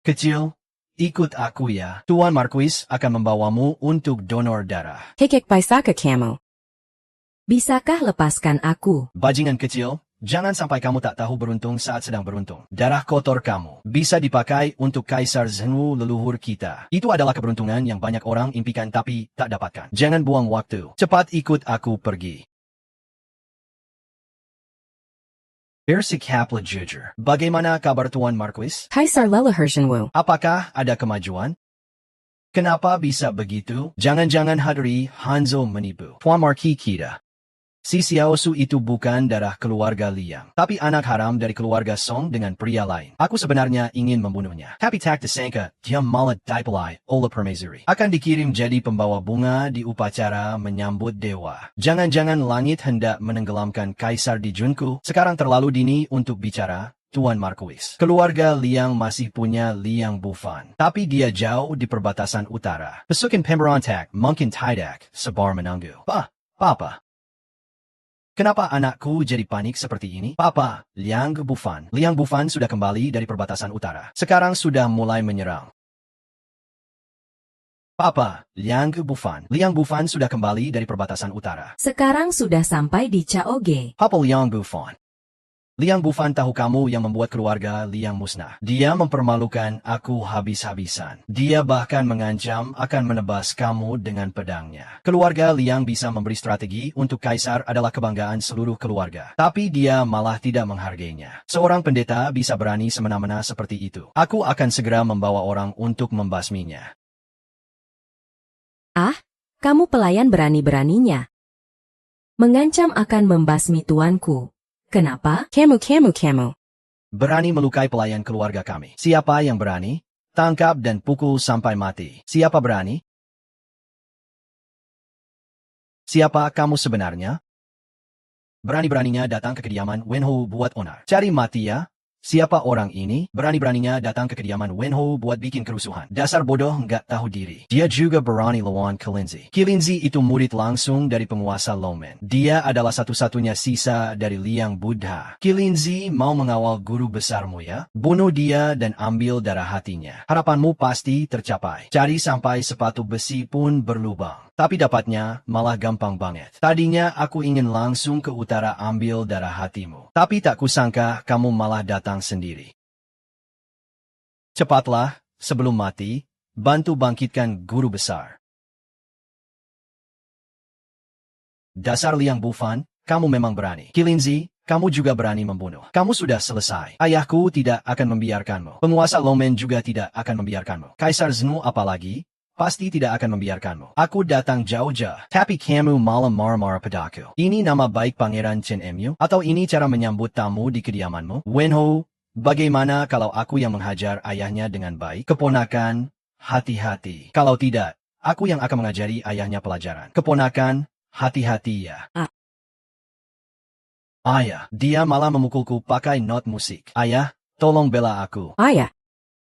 Kecil, ikut aku ya. Tuan Marquis akan membawamu untuk donor darah. Hekek Paisaka Kamu. Bisakah lepaskan aku? Bajingan kecil, jangan sampai kamu tak tahu beruntung saat sedang beruntung. Darah kotor kamu bisa dipakai untuk Kaisar Zhenwu leluhur kita. Itu adalah keberuntungan yang banyak orang impikan tapi tak dapatkan. Jangan buang waktu. Cepat ikut aku pergi. Bersikaplah jujur. Bagaimana kabar Tuan Marquis? Kaisar leluhur Zhenwu. Apakah ada kemajuan? Kenapa bisa begitu? Jangan-jangan Hadri Hanzo menipu. Tuan Marquis kita. Si Xiaosu itu bukan darah keluarga Liang, tapi anak haram dari keluarga Song dengan pria lain. Aku sebenarnya ingin membunuhnya. Tapi tak disangka, dia malah dipelai oleh permaisuri. Akan dikirim jadi pembawa bunga di upacara menyambut dewa. Jangan-jangan langit hendak menenggelamkan Kaisar di Junku. Sekarang terlalu dini untuk bicara, Tuan Marquis. Keluarga Liang masih punya Liang Bufan, tapi dia jauh di perbatasan utara. Pasukan pemberontak mungkin tidak sabar menunggu. Papa. Kenapa anakku jadi panik seperti ini? Papa, Liang Bufan sudah kembali dari perbatasan utara. Sekarang sudah mulai menyerang. Papa, Liang Bufan sudah kembali dari perbatasan utara. Sekarang sudah sampai di Chaoge. Papa Liang Bufan. Liang Bufan tahu kamu yang membuat keluarga Liang musnah. Dia mempermalukan aku habis-habisan. Dia bahkan mengancam akan menebas kamu dengan pedangnya. Keluarga Liang bisa memberi strategi untuk kaisar adalah kebanggaan seluruh keluarga. Tapi dia malah tidak menghargainya. Seorang pendeta bisa berani semena-mena seperti itu. Aku akan segera membawa orang untuk membasminya. Ah, kamu pelayan berani-beraninya. Mengancam akan membasmi tuanku. Kenapa? Kamu. Berani melukai pelayan keluarga kami. Siapa yang berani? Tangkap dan pukul sampai mati. Siapa berani? Siapa kamu sebenarnya? Berani-beraninya datang ke kediaman Wenhou buat onar. Cari mati ya? Siapa orang ini? Berani-beraninya datang ke kediaman Wenhou buat bikin kerusuhan. Dasar bodoh nggak tahu diri. Dia juga berani lawan Kelinzi. Kelinzi itu murid langsung dari penguasa Lomen. Dia adalah satu-satunya sisa dari Liang Buddha. Kelinzi mau mengawal guru besarmu ya? Bunuh dia dan ambil darah hatinya. Harapanmu pasti tercapai. Cari sampai sepatu besi pun berlubang. Tapi dapatnya malah gampang banget. Tadinya aku ingin langsung ke utara ambil darah hatimu. Tapi tak kusangka kamu malah datang sendiri. Cepatlah, sebelum mati, bantu bangkitkan guru besar. Dasar Liang Bufan, kamu memang berani. Kelinzi, kamu juga berani membunuh. Kamu sudah selesai. Ayahku tidak akan membiarkanmu. Penguasa Lomen juga tidak akan membiarkanmu. Kaisar Zenu apalagi? Pasti tidak akan membiarkanmu. Aku datang jauh-jauh. Tapi kamu malah marah-marah padaku. Ini nama baik Pangeran Chen Mu? Atau ini cara menyambut tamu di kediamanmu? Wenhou, bagaimana kalau aku yang menghajar ayahnya dengan baik? Keponakan, hati-hati. Kalau tidak, aku yang akan mengajari ayahnya pelajaran. Keponakan, hati-hati ya. Ayah, dia malah memukulku pakai not musik. Ayah, tolong bela aku. Ayah.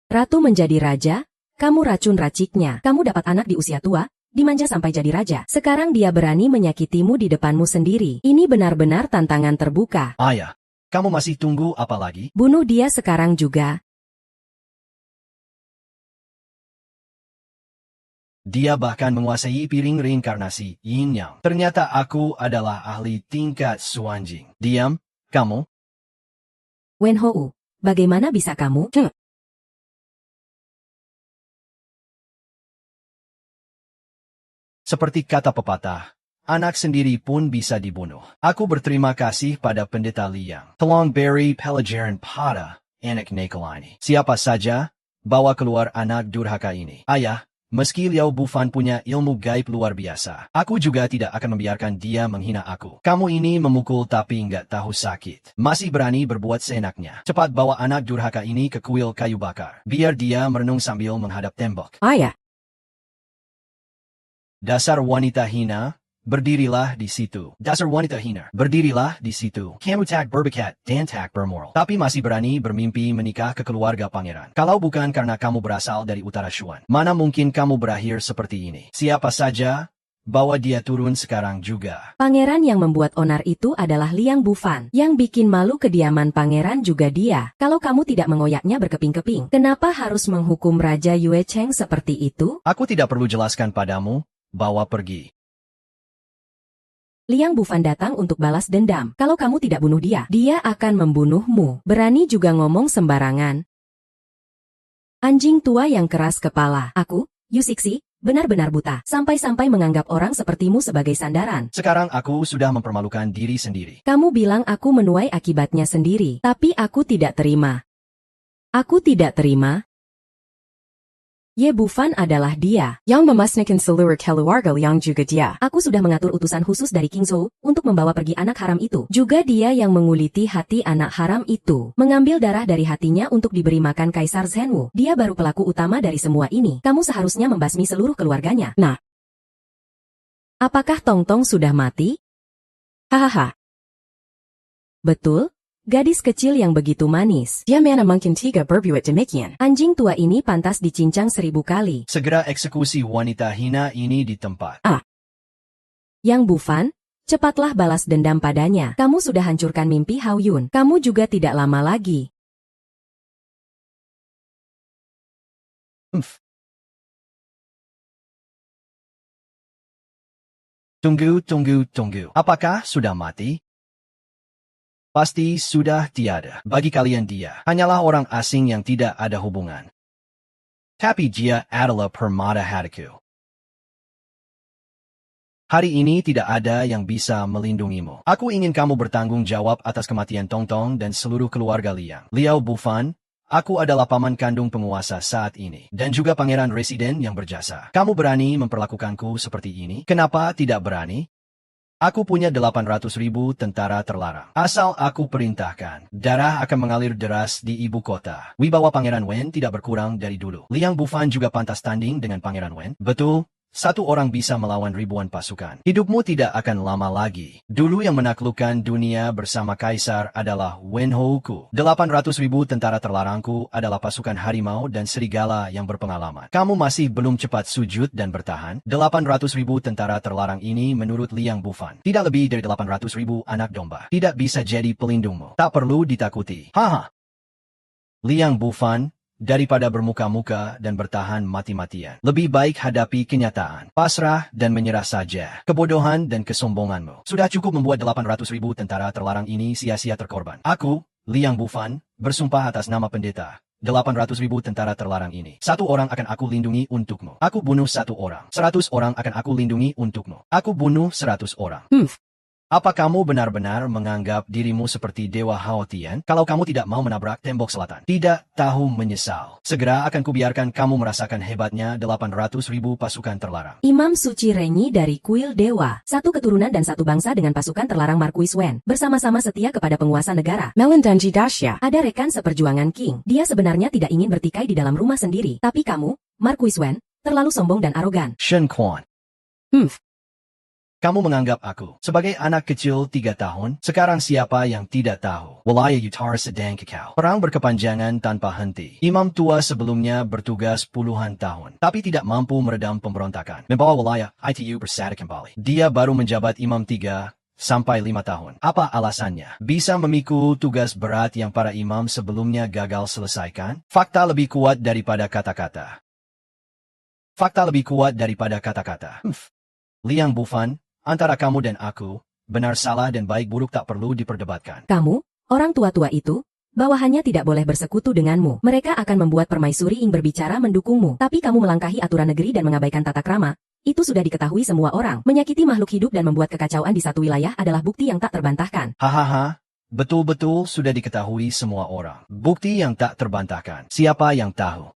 Ratu menjadi raja? Kamu racun raciknya. Kamu dapat anak di usia tua, dimanja sampai jadi raja. Sekarang dia berani menyakitimu di depanmu sendiri. Ini benar-benar tantangan terbuka. Ayah, kamu masih tunggu apa lagi? Bunuh dia sekarang juga. Dia bahkan menguasai piring reinkarnasi Yin Yang. Ternyata aku adalah ahli tingkat Suanjing. Diam, kamu. Wenhou, bagaimana bisa kamu? Seperti kata pepatah, anak sendiri pun bisa dibunuh. Aku berterima kasih pada pendeta Liang. Tolong beri pelajaran pada anak nakal ini. Siapa saja, bawa keluar anak durhaka ini. Ayah, meski Liao Bufan punya ilmu gaib luar biasa, aku juga tidak akan membiarkan dia menghina aku. Kamu ini memukul tapi nggak tahu sakit. Masih berani berbuat seenaknya. Cepat bawa anak durhaka ini ke kuil kayu bakar. Biar dia merenung sambil menghadap tembok. Ayah. Dasar wanita hina, berdirilah di situ. Dasar wanita hina, berdirilah di situ. Kamu tak berbakat dan tak bermoral. Tapi masih berani bermimpi menikah ke keluarga pangeran. Kalau bukan karena kamu berasal dari utara Shuan, mana mungkin kamu berakhir seperti ini? Siapa saja, bawa dia turun sekarang juga. Pangeran yang membuat onar itu adalah Liang Bufan. Yang bikin malu kediaman pangeran juga dia. Kalau kamu tidak mengoyaknya berkeping-keping, kenapa harus menghukum Raja Yue Cheng seperti itu? Aku tidak perlu jelaskan padamu. Bawa pergi. Liang Bufan datang untuk balas dendam. Kalau kamu tidak bunuh dia, dia akan membunuhmu. Berani juga ngomong sembarangan. Anjing tua yang keras kepala. Aku, Yusiksi, benar-benar buta. Sampai-sampai menganggap orang sepertimu sebagai sandaran. Sekarang aku sudah mempermalukan diri sendiri. Kamu bilang aku menuai akibatnya sendiri. Tapi aku tidak terima. Aku tidak terima. Ye Bufan adalah dia yang memasnikan seluruh keluarga Liang juga dia. Aku sudah mengatur utusan khusus dari King Zhou untuk membawa pergi anak haram itu. Juga dia yang menguliti hati anak haram itu. Mengambil darah dari hatinya untuk diberi makan Kaisar Zhenwu. Dia baru pelaku utama dari semua ini. Kamu seharusnya membasmi seluruh keluarganya. Nah, apakah Tong Tong sudah mati? Hahaha. Betul? Gadis kecil yang begitu manis. Dia mana mungkin tiga berbuat demikian. Anjing tua ini pantas dicincang 1000 kali. Segera eksekusi wanita hina ini di tempat. Yang Bufan, cepatlah balas dendam padanya. Kamu sudah hancurkan mimpi Hao Yun. Kamu juga tidak lama lagi. Tunggu. Apakah sudah mati? Pasti sudah tiada. Bagi kalian dia hanyalah orang asing yang tidak ada hubungan. Tapi dia adalah permata hatiku. Hari ini tidak ada yang bisa melindungimu. Aku ingin kamu bertanggung jawab atas kematian Tong Tong dan seluruh keluarga Liang. Liao Bufan, aku adalah paman kandung penguasa saat ini. Dan juga pangeran residen yang berjasa. Kamu berani memperlakukanku seperti ini? Kenapa tidak berani? Aku punya 800.000 tentara terlarang. Asal aku perintahkan, darah akan mengalir deras di ibu kota. Wibawa Pangeran Wen tidak berkurang dari dulu. Liang Bufan juga pantas tanding dengan Pangeran Wen. Betul, satu orang bisa melawan ribuan pasukan. Hidupmu tidak akan lama lagi. Dulu yang menaklukkan dunia bersama Kaisar adalah Wen Houku. 800.000 tentara terlarangku adalah pasukan harimau dan serigala yang berpengalaman. Kamu masih belum cepat sujud dan bertahan? 800.000 tentara terlarang ini menurut Liang Bufan tidak lebih dari 800.000 anak domba. Tidak bisa jadi pelindungmu. Tak perlu ditakuti. Haha. Liang Bufan, daripada bermuka-muka dan bertahan mati-matian, lebih baik hadapi kenyataan, pasrah dan menyerah saja. Kebodohan dan kesombonganmu sudah cukup membuat 800.000 tentara terlarang ini sia-sia terkorban. Aku, Liang Bufan, bersumpah atas nama pendeta. 800.000 tentara terlarang ini. Satu orang akan aku lindungi untukmu. Aku bunuh satu orang. 100 orang akan aku lindungi untukmu. Aku bunuh 100 orang. Apa kamu benar-benar menganggap dirimu seperti Dewa Hao Tian? Kalau kamu tidak mau menabrak tembok selatan, tidak tahu menyesal. Segera akan kubiarkan kamu merasakan hebatnya 800.000 pasukan terlarang. Imam Suci Renyi dari Kuil Dewa, satu keturunan dan satu bangsa dengan pasukan terlarang Marquis Wen, bersama-sama setia kepada penguasa negara. Melendanji Dasya, ada rekan seperjuangan King. Dia sebenarnya tidak ingin bertikai di dalam rumah sendiri. Tapi kamu, Marquis Wen, terlalu sombong dan arogan. Shen Quan. Kamu menganggap aku sebagai anak kecil 3 tahun? Sekarang siapa yang tidak tahu? Wilayah Utara sedang kekal. Perang berkepanjangan tanpa henti. Imam tua sebelumnya bertugas puluhan tahun, tapi tidak mampu meredam pemberontakan. Membawa wilayah ITU bersatu kembali. Dia baru menjabat imam 3 sampai 5 tahun. Apa alasannya? Bisa memikul tugas berat yang para imam sebelumnya gagal selesaikan? Fakta lebih kuat daripada kata-kata. Fakta lebih kuat daripada kata-kata. Liang Bufan, antara kamu dan aku, benar salah dan baik buruk tak perlu diperdebatkan. Kamu, orang tua-tua itu, bawahannya tidak boleh bersekutu denganmu. Mereka akan membuat permaisuri yang berbicara mendukungmu. Tapi kamu melangkahi aturan negeri dan mengabaikan tata krama. Itu sudah diketahui semua orang. Menyakiti makhluk hidup dan membuat kekacauan di satu wilayah adalah bukti yang tak terbantahkan. Hahaha, betul-betul sudah diketahui semua orang. Bukti yang tak terbantahkan. Siapa yang tahu?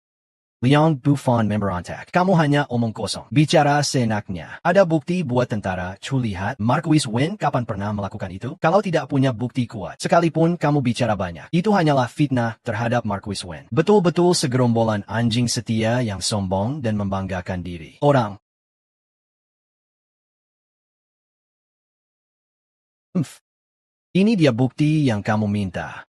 Liang Bufan memberontak. Kamu hanya omong kosong. Bicara seenaknya. Ada bukti buat tentara. Lihat, Marquis Wen kapan pernah melakukan itu? Kalau tidak punya bukti kuat, sekalipun kamu bicara banyak, itu hanyalah fitnah terhadap Marquis Wen. Betul-betul segerombolan anjing setia yang sombong dan membanggakan diri. Orang. Ini dia bukti yang kamu minta.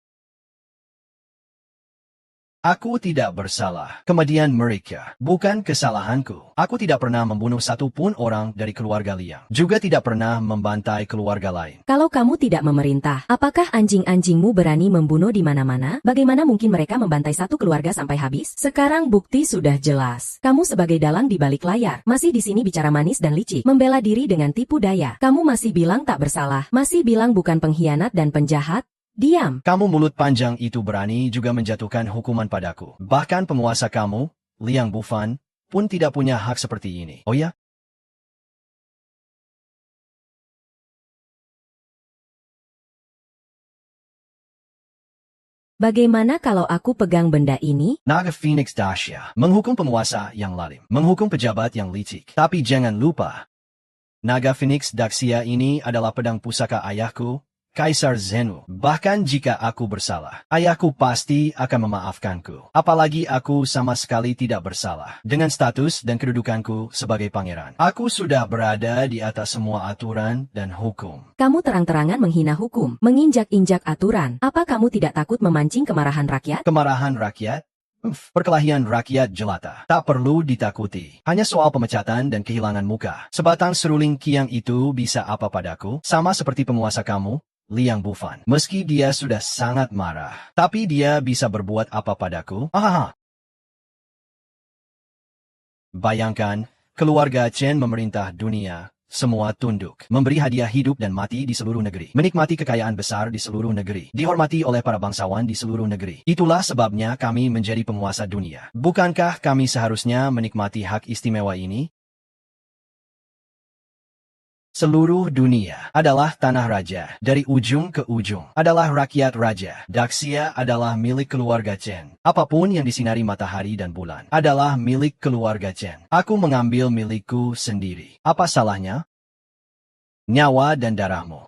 Aku tidak bersalah. Kemudian mereka, bukan kesalahanku. Aku tidak pernah membunuh satu pun orang dari keluarga Liang. Juga tidak pernah membantai keluarga lain. Kalau kamu tidak memerintah, apakah anjing-anjingmu berani membunuh di mana-mana? Bagaimana mungkin mereka membantai satu keluarga sampai habis? Sekarang bukti sudah jelas. Kamu sebagai dalang di balik layar, masih di sini bicara manis dan licik, membela diri dengan tipu daya. Kamu masih bilang tak bersalah, masih bilang bukan pengkhianat dan penjahat. Diam. Kamu mulut panjang itu berani juga menjatuhkan hukuman padaku. Bahkan penguasa kamu, Liang Bufan, pun tidak punya hak seperti ini. Oh ya? Bagaimana kalau aku pegang benda ini? Naga Phoenix Dasya menghukum penguasa yang lalim, menghukum pejabat yang licik. Tapi jangan lupa, Naga Phoenix Daxia ini adalah pedang pusaka ayahku, Kaisar Zenu. Bahkan jika aku bersalah, ayahku pasti akan memaafkanku. Apalagi aku sama sekali tidak bersalah. Dengan status dan kedudukanku sebagai pangeran, aku sudah berada di atas semua aturan dan hukum. Kamu terang-terangan menghina hukum, menginjak-injak aturan. Apa kamu tidak takut memancing kemarahan rakyat? Kemarahan rakyat? Perkelahian rakyat jelata. Tak perlu ditakuti. Hanya soal pemecatan dan kehilangan muka. Sebatang seruling kiang itu bisa apa padaku? Sama seperti penguasa kamu, Liang Bufan. Meski dia sudah sangat marah, tapi dia bisa berbuat apa padaku? Bayangkan, keluarga Chen memerintah dunia, semua tunduk, memberi hadiah hidup dan mati di seluruh negeri, menikmati kekayaan besar di seluruh negeri, dihormati oleh para bangsawan di seluruh negeri. Itulah sebabnya kami menjadi penguasa dunia. Bukankah kami seharusnya menikmati hak istimewa ini? Seluruh dunia adalah tanah raja, dari ujung ke ujung adalah rakyat raja. Daxia adalah milik keluarga Chen. Apapun yang disinari matahari dan bulan adalah milik keluarga Chen. Aku mengambil milikku sendiri. Apa salahnya? Nyawa dan darahmu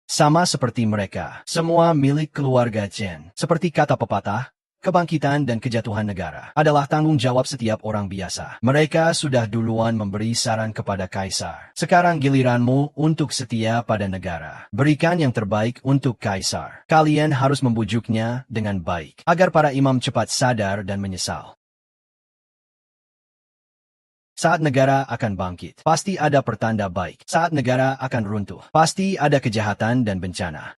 sama seperti mereka, semua milik keluarga Chen. Seperti kata pepatah, kebangkitan dan kejatuhan negara adalah tanggung jawab setiap orang biasa. Mereka sudah duluan memberi saran kepada kaisar. Sekarang giliranmu untuk setia pada negara. Berikan yang terbaik untuk kaisar. Kalian harus membujuknya dengan baik, agar para imam cepat sadar dan menyesal. Saat negara akan bangkit, pasti ada pertanda baik. Saat negara akan runtuh, pasti ada kejahatan dan bencana.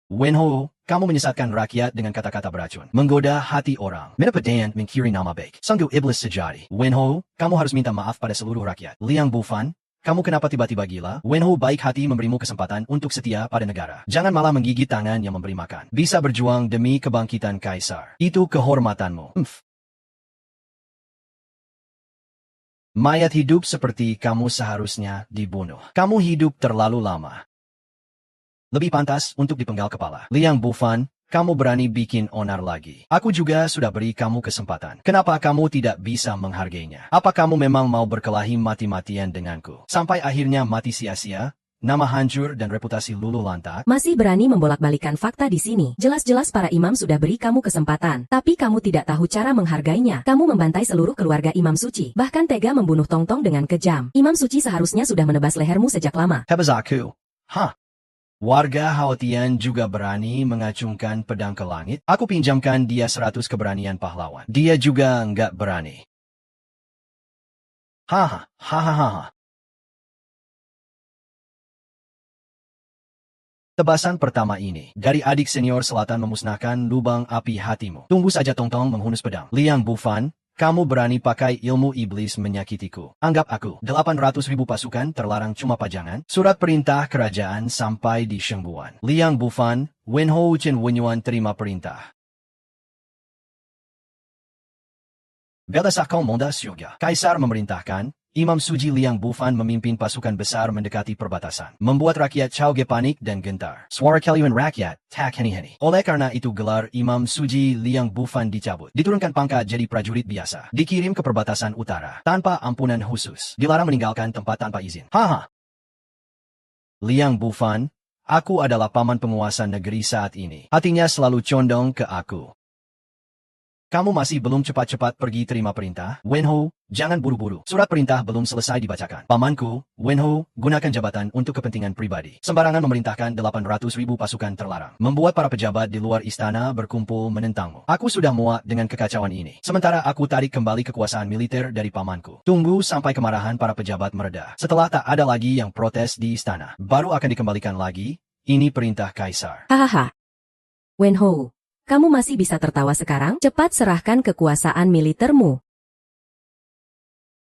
Wenhou, kamu menyesatkan rakyat dengan kata-kata beracun, menggoda hati orang, menepedayaan mengkiri nama baik, sanggu iblis sejati. Wenhou, kamu harus minta maaf pada seluruh rakyat. Liang Bufan, kamu kenapa tiba-tiba gila? Wenhou baik hati memberimu kesempatan untuk setia pada negara. Jangan malah menggigit tangan yang memberi makan. Bisa berjuang demi kebangkitan kaisar. Itu kehormatanmu. Mayat hidup seperti kamu seharusnya dibunuh. Kamu hidup terlalu lama. Lebih pantas untuk dipenggal kepala. Liang Bufan, kamu berani bikin onar lagi. Aku juga sudah beri kamu kesempatan. Kenapa kamu tidak bisa menghargainya? Apa kamu memang mau berkelahi mati-matian denganku? Sampai akhirnya mati sia-sia, nama hancur dan reputasi luluh lantak? Masih berani membolak-balikan fakta di sini. Jelas-jelas para imam sudah beri kamu kesempatan. Tapi kamu tidak tahu cara menghargainya. Kamu membantai seluruh keluarga imam suci. Bahkan tega membunuh Tongtong dengan kejam. Imam suci seharusnya sudah menebas lehermu sejak lama. Hebas aku. Hah? Warga Haotian juga berani mengacungkan pedang ke langit. Aku pinjamkan dia 100 keberanian pahlawan. Dia juga enggak berani. Haha, hahaha. Tebasan pertama ini, dari adik senior selatan memusnahkan lubang api hatimu. Tunggu saja Tongtong menghunus pedang. Liang Bufan, kamu berani pakai ilmu iblis menyakitiku. Anggap aku, 800.000 pasukan terlarang cuma pajangan. Surat perintah kerajaan sampai di Shengbuan. Liang Bufan, Wenhou Chen Wenyuan terima perintah. Belasakau Monda Syurga. Kaisar memerintahkan, Imam Suji Liang Bufan memimpin pasukan besar mendekati perbatasan, membuat rakyat Chaoge panik dan gentar. Suara keliuan rakyat, tak heni-heni. Oleh karena itu gelar Imam Suji Liang Bufan dicabut, diturunkan pangkat jadi prajurit biasa, dikirim ke perbatasan utara, tanpa ampunan khusus, dilarang meninggalkan tempat tanpa izin. Haha. Liang Bufan, aku adalah paman penguasa negeri saat ini. Hatinya selalu condong ke aku. Kamu masih belum cepat-cepat pergi terima perintah? Wenhou, jangan buru-buru. Surat perintah belum selesai dibacakan. Pamanku, Wenhou, gunakan jabatan untuk kepentingan pribadi. Sembarangan memerintahkan 800.000 pasukan terlarang. Membuat para pejabat di luar istana berkumpul menentangmu. Aku sudah muak dengan kekacauan ini. Sementara aku tarik kembali kekuasaan militer dari pamanku. Tunggu sampai kemarahan para pejabat mereda. Setelah tak ada lagi yang protes di istana, baru akan dikembalikan lagi. Ini perintah kaisar. Hahaha. Wenhou, kamu masih bisa tertawa sekarang? Cepat serahkan kekuasaan militermu.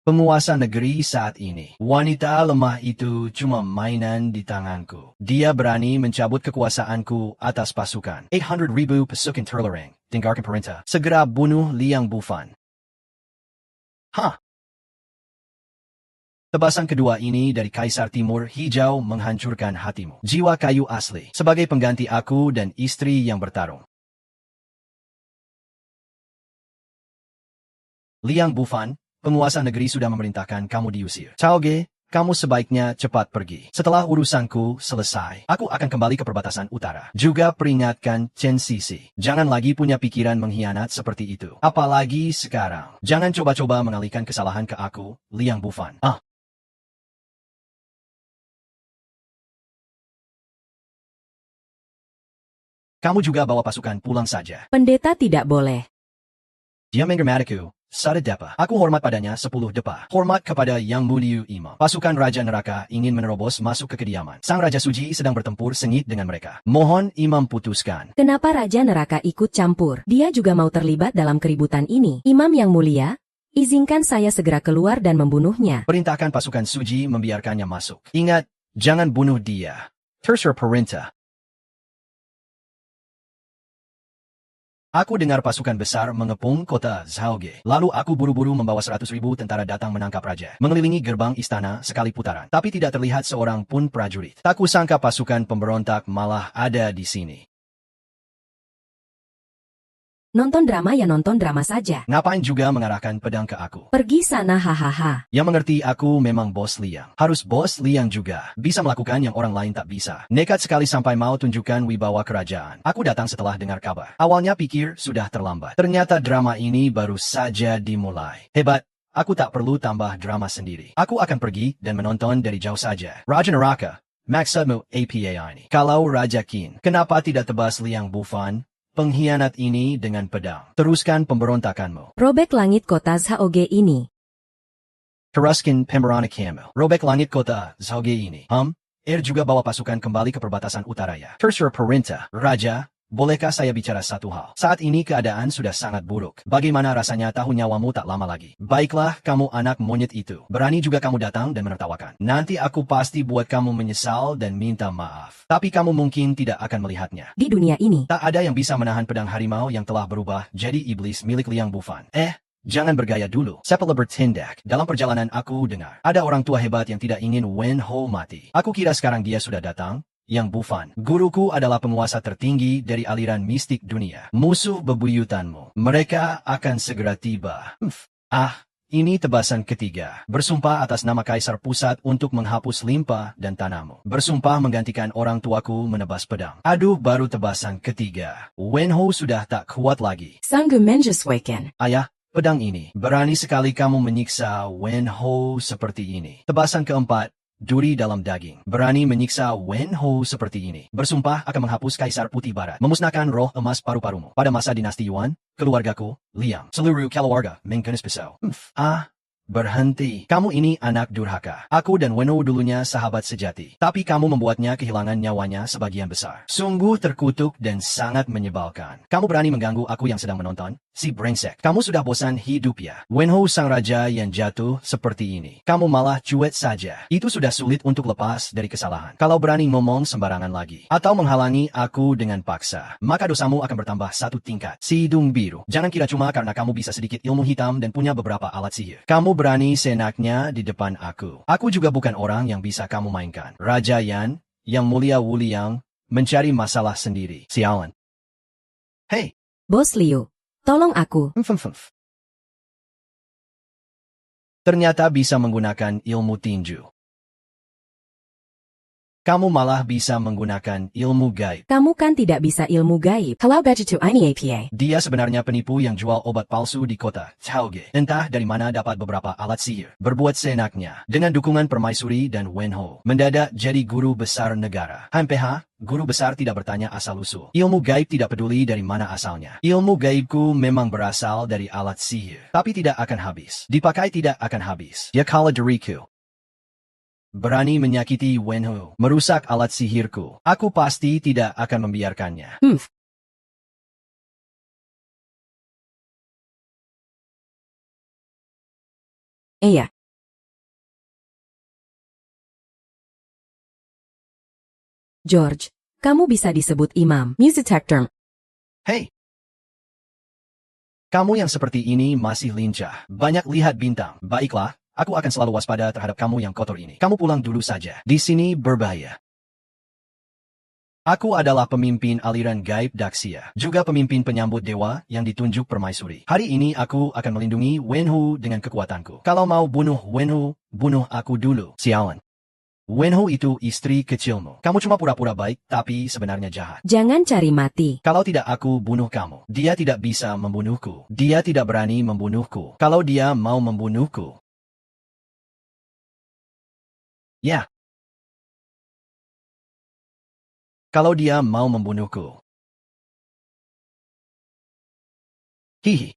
Penguasa negeri saat ini. Wanita lemah itu cuma mainan di tanganku. Dia berani mencabut kekuasaanku atas pasukan. 800.000 pasukan terlarang. Dengarkan perintah. Segera bunuh Liang Bufan. Hah? Tebasan kedua ini dari Kaisar Timur Hijau menghancurkan hatimu. Jiwa kayu asli. Sebagai pengganti aku dan istri yang bertarung. Liang Bufan, penguasa negeri sudah memerintahkan kamu diusir. Chaoge, kamu sebaiknya cepat pergi. Setelah urusanku selesai, aku akan kembali ke perbatasan utara. Juga peringatkan Chen Sisi, jangan lagi punya pikiran mengkhianat seperti itu. Apalagi sekarang. Jangan coba-coba mengalihkan kesalahan ke aku, Liang Bufan. Kamu juga bawa pasukan pulang saja. Pendeta tidak boleh. Dia menggermatiku. 1 depa. Aku hormat padanya 10 depa. Hormat kepada Yang Mulia Imam. Pasukan Raja Neraka ingin menerobos masuk ke kediaman. Sang Raja Suji sedang bertempur sengit dengan mereka. Mohon Imam putuskan. Kenapa Raja Neraka ikut campur? Dia juga mau terlibat dalam keributan ini. Imam yang mulia, izinkan saya segera keluar dan membunuhnya. Perintahkan pasukan Suji membiarkannya masuk. Ingat, jangan bunuh dia. Terser perintah. Aku dengar pasukan besar mengepung kota Zhaoge. Lalu aku buru-buru membawa 100.000 tentara datang menangkap raja. Mengelilingi gerbang istana sekali putaran. Tapi tidak terlihat seorang pun prajurit. Tak kusangka pasukan pemberontak malah ada di sini. Nonton drama ya nonton drama saja. Ngapain juga mengarahkan pedang ke aku? Pergi sana hahaha. Yang mengerti aku memang Bos Liang. Harus Bos Liang juga. Bisa melakukan yang orang lain tak bisa. Nekat sekali sampai mau tunjukkan wibawa kerajaan. Aku datang setelah dengar kabar. Awalnya pikir sudah terlambat. Ternyata drama ini baru saja dimulai. Hebat. Aku tak perlu tambah drama sendiri. Aku akan pergi dan menonton dari jauh saja. Raja Neraka, maksudmu apa ini? Kalau Raja Qin, kenapa tidak tebas Liang Bufan? Pengkhianat ini dengan pedang. Teruskan pemberontakanmu. Robek langit kota Zhaoge ini. Teruskan pemberontakanmu. Robek langit kota Zhaoge ini. Juga bawa pasukan kembali ke perbatasan utara ya. Terser perintah. Raja, bolehkah saya bicara satu hal? Saat ini keadaan sudah sangat buruk. Bagaimana rasanya tahu nyawamu tak lama lagi? Baiklah, kamu anak monyet itu. Berani juga kamu datang dan menertawakan. Nanti aku pasti buat kamu menyesal dan minta maaf. Tapi kamu mungkin tidak akan melihatnya. Di dunia ini, Tak ada yang bisa menahan pedang harimau yang telah berubah jadi iblis milik Liang Bufan. Jangan bergaya dulu. Setelah bertindak, dalam perjalanan aku dengar, ada orang tua hebat yang tidak ingin Wen Ho mati. Aku kira sekarang dia sudah datang. Yang Bufan, guruku adalah penguasa tertinggi dari aliran mistik dunia. Musuh bebuyutanmu. Mereka akan segera tiba. Ini tebasan ketiga. Bersumpah atas nama Kaisar Pusat untuk menghapus limpa dan tanahmu. Bersumpah menggantikan orang tuaku menebas pedang. Aduh, baru tebasan ketiga. Wen Ho sudah tak kuat lagi. Sanggu menyesuaikan. Ayah, pedang ini. Berani sekali kamu menyiksa Wen Ho seperti ini. Tebasan keempat. Duri dalam daging. Berani menyiksa Wen Ho seperti ini. Bersumpah akan menghapus Kaisar Putih Barat. Memusnahkan roh emas paru-parumu. Pada masa dinasti Yuan, keluargaku, Liang, seluruh keluarga, mengkenis pisau. Berhenti. Kamu ini anak durhaka. Aku dan Wen Ho dulunya sahabat sejati. Tapi kamu membuatnya kehilangan nyawanya sebagian besar. Sungguh terkutuk dan sangat menyebalkan. Kamu berani mengganggu aku yang sedang menonton? Si brengsek. Kamu sudah bosan hidup ya? Wen Ho sang raja yang jatuh seperti ini. Kamu malah cuek saja. Itu sudah sulit untuk lepas dari kesalahan. Kalau berani ngomong sembarangan lagi. Atau menghalangi aku dengan paksa. Maka dosamu akan bertambah 1 tingkat. Si hidung biru. Jangan kira cuma karena kamu bisa sedikit ilmu hitam dan punya beberapa alat sihir. Kamu berani senaknya di depan aku. Aku juga bukan orang yang bisa kamu mainkan. Raja Yan, yang mulia Wu Liang, mencari masalah sendiri. Sialan. Hei. Bos Liu, tolong aku. Ternyata bisa menggunakan ilmu tinju. Kamu malah bisa menggunakan ilmu gaib. Kamu kan tidak bisa ilmu gaib. Kalau begitu ini apa? Dia sebenarnya penipu yang jual obat palsu di kota Zhaoge. Entah dari mana dapat beberapa alat sihir. Berbuat seenaknya. Dengan dukungan permaisuri dan Wen Ho. Mendadak jadi guru besar negara. Guru besar tidak bertanya asal-usul. Ilmu gaib tidak peduli dari mana asalnya. Ilmu gaibku memang berasal dari alat sihir. Tapi tidak akan habis. Dipakai tidak akan habis. Ya kala diriku. Berani menyakiti Wen Ho, merusak alat sihirku. Aku pasti tidak akan membiarkannya. Iya. George, kamu bisa disebut imam. Music term. Hei! Kamu yang seperti ini masih lincah. Banyak lihat bintang. Baiklah. Aku akan selalu waspada terhadap kamu yang kotor ini. Kamu pulang dulu saja. Di sini berbahaya. Aku adalah pemimpin aliran gaib Daxia. Juga pemimpin penyambut dewa yang ditunjuk permaisuri. Hari ini aku akan melindungi Wen Ho dengan kekuatanku. Kalau mau bunuh Wen Ho, bunuh aku dulu. Sialan. Wen Ho itu istri kecilmu. Kamu cuma pura-pura baik, tapi sebenarnya jahat. Jangan cari mati. Kalau tidak aku bunuh kamu. Dia tidak bisa membunuhku. Dia tidak berani membunuhku. Kalau dia mau membunuhku, ya. Kalau dia mau membunuhku. Hihi.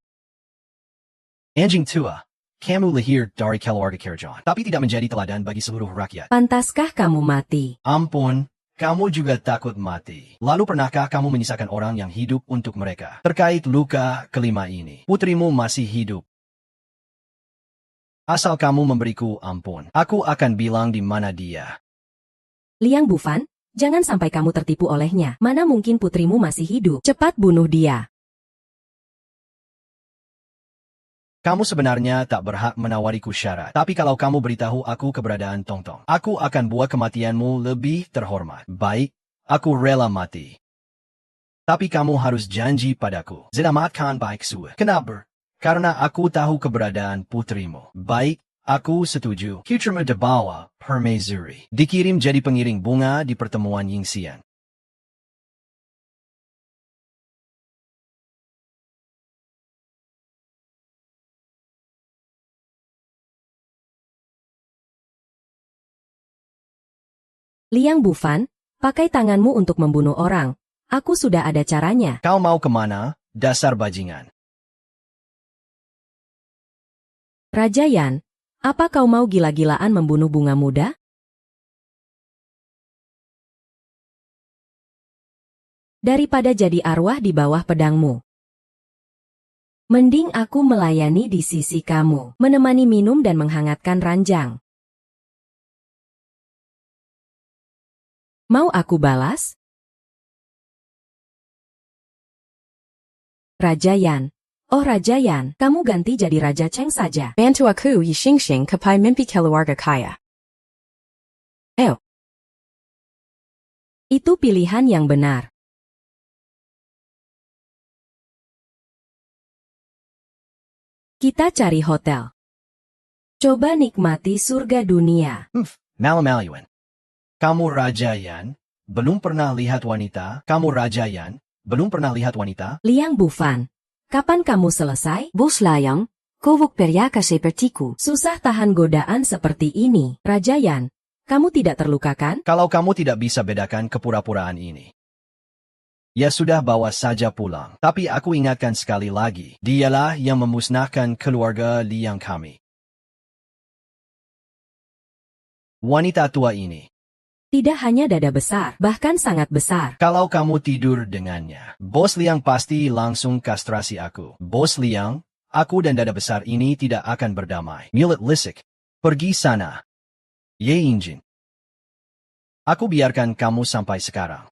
Anjing tua. Kamu lahir dari keluarga kerajaan, tapi tidak menjadi teladan bagi seluruh rakyat. Pantaskah kamu mati? Ampun, kamu juga takut mati. Lalu pernahkah kamu menyisakan orang yang hidup untuk mereka? Terkait luka kelima ini, putrimu masih hidup. Asal kamu memberiku ampun, aku akan bilang di mana dia. Liang Bufan, jangan sampai kamu tertipu olehnya. Mana mungkin putrimu masih hidup? Cepat bunuh dia. Kamu sebenarnya tak berhak menawariku syarat. Tapi kalau kamu beritahu aku keberadaan Tongtong, aku akan buat kematianmu lebih terhormat. Baik, aku rela mati. Tapi kamu harus janji padaku. Selamatkan baik suwe. Kenapa? Karena aku tahu keberadaan putrimu. Baik, aku setuju. Kitrima dibawa permaisuri. Dikirim jadi pengiring bunga di pertemuan Yingxian. Liang Bufan, pakai tanganmu untuk membunuh orang. Aku sudah ada caranya. Kau mau kemana, dasar bajingan? Raja Yan, apa kau mau gila-gilaan membunuh bunga muda? Daripada jadi arwah di bawah pedangmu. Mending aku melayani di sisi kamu, menemani minum dan menghangatkan ranjang. Mau aku balas? Raja Yan. Oh Raja Yan, kamu ganti jadi Raja Cheng saja. Bantu aku Yixingxing kapai mimpi keluarga kaya. Itu pilihan yang benar. Kita cari hotel. Coba nikmati surga dunia. Malam-maluan. Kamu Raja Yan, belum pernah lihat wanita? Kamu Raja Yan, belum pernah lihat wanita? Liang Bufan, kapan kamu selesai? Bos Layang, kovok periaka sepertiku. Susah tahan godaan seperti ini. Raja Yan, kamu tidak terluka kan? Kalau kamu tidak bisa bedakan kepura-puraan ini, ya sudah bawa saja pulang. Tapi aku ingatkan sekali lagi, dialah yang memusnahkan keluarga Liang kami. Wanita tua ini. Tidak hanya dada besar, bahkan sangat besar. Kalau kamu tidur dengannya, Bos Liang pasti langsung kastrasi aku. Bos Liang, aku dan dada besar ini tidak akan berdamai. Mulut lisik. Pergi sana. Ye Injin. Aku biarkan kamu sampai sekarang.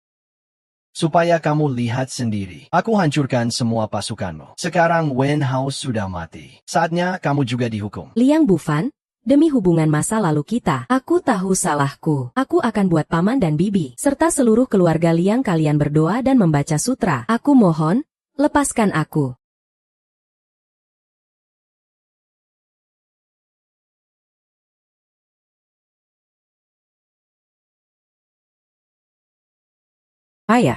Supaya kamu lihat sendiri. Aku hancurkan semua pasukanmu. Sekarang Wen Hao sudah mati. Saatnya kamu juga dihukum. Liang Bufan, demi hubungan masa lalu kita, aku tahu salahku. Aku akan buat paman dan bibi, serta seluruh keluarga Liang kalian berdoa dan membaca sutra. Aku mohon, lepaskan aku. Ayah.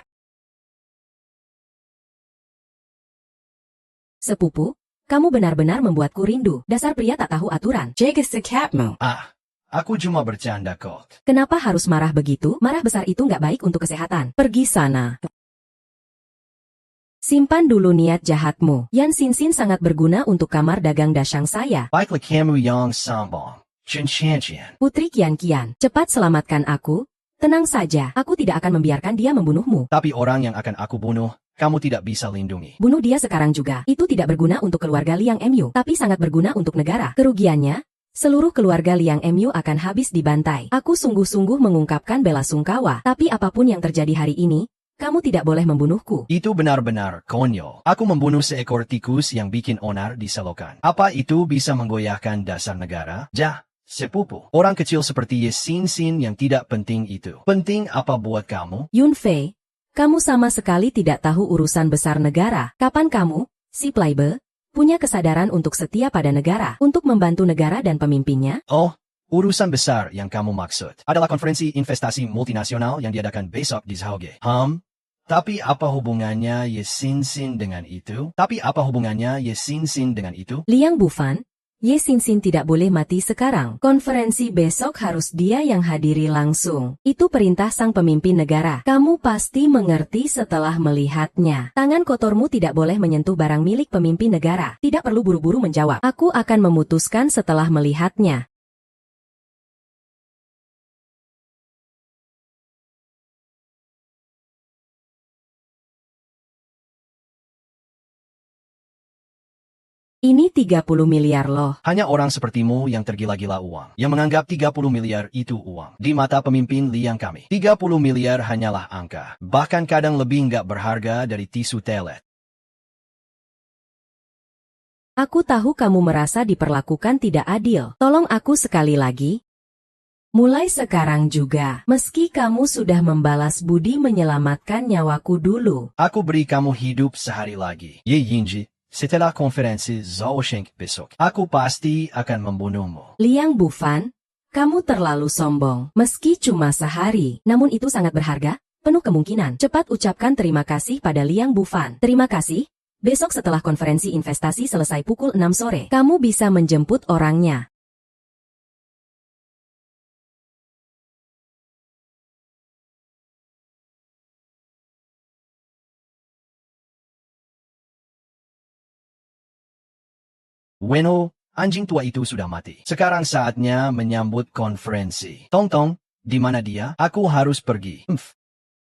Sepupu, kamu benar-benar membuatku rindu. Dasar pria tak tahu aturan. Jaga sekapmu. Aku cuma bercanda kok. Kenapa harus marah begitu? Marah besar itu nggak baik untuk kesehatan. Pergi sana. Simpan dulu niat jahatmu. Yan Xinxin sangat berguna untuk kamar dagang dasyang saya. Baiklah kamu yang sombong. Chen. Putri Kian, cepat selamatkan aku. Tenang saja, aku tidak akan membiarkan dia membunuhmu. Tapi orang yang akan aku bunuh, kamu tidak bisa lindungi. Bunuh dia sekarang juga. Itu tidak berguna untuk keluarga Liang Mu, tapi sangat berguna untuk negara. Kerugiannya, seluruh keluarga Liang Mu akan habis dibantai. Aku sungguh-sungguh mengungkapkan bela sungkawa. Tapi apapun yang terjadi hari ini, kamu tidak boleh membunuhku. Itu benar-benar konyol. Aku membunuh seekor tikus yang bikin onar di selokan. Apa itu bisa menggoyahkan dasar negara? Sepupu. Orang kecil seperti Ye Xinxin yang tidak penting itu. Penting apa buat kamu? Yun Fei, kamu sama sekali tidak tahu urusan besar negara. Kapan kamu, si Playbe, punya kesadaran untuk setia pada negara, untuk membantu negara dan pemimpinnya? Oh, urusan besar yang kamu maksud adalah konferensi investasi multinasional yang diadakan besok di Zhaoge. Tapi apa hubungannya Ye Xinxin dengan itu? Liang Bufan, Ye Xinxin tidak boleh mati sekarang. Konferensi besok harus dia yang hadiri langsung. Itu perintah sang pemimpin negara. Kamu pasti mengerti setelah melihatnya. Tangan kotormu tidak boleh menyentuh barang milik pemimpin negara. Tidak perlu buru-buru menjawab. Aku akan memutuskan setelah melihatnya. Ini 30 miliar loh. Hanya orang sepertimu yang tergila-gila uang, yang menganggap 30 miliar itu uang. Di mata pemimpin liang kami, 30 miliar hanyalah angka. Bahkan kadang lebih nggak berharga dari tisu toilet. Aku tahu kamu merasa diperlakukan tidak adil. Tolong aku sekali lagi. Mulai sekarang juga, meski kamu sudah membalas budi menyelamatkan nyawaku dulu. Aku beri kamu hidup sehari lagi. Ye Yinji. Setelah konferensi Zhaosheng besok, aku pasti akan membunuhmu. Liang Bufan, kamu terlalu sombong. Meski cuma sehari, namun itu sangat berharga, penuh kemungkinan. Cepat ucapkan terima kasih pada Liang Bufan. Terima kasih. Besok setelah konferensi investasi selesai pukul 6 sore, kamu bisa menjemput orangnya. Wenho, anjing tua itu sudah mati. Sekarang saatnya menyambut konferensi. Tong-tong, di mana dia? Aku harus pergi.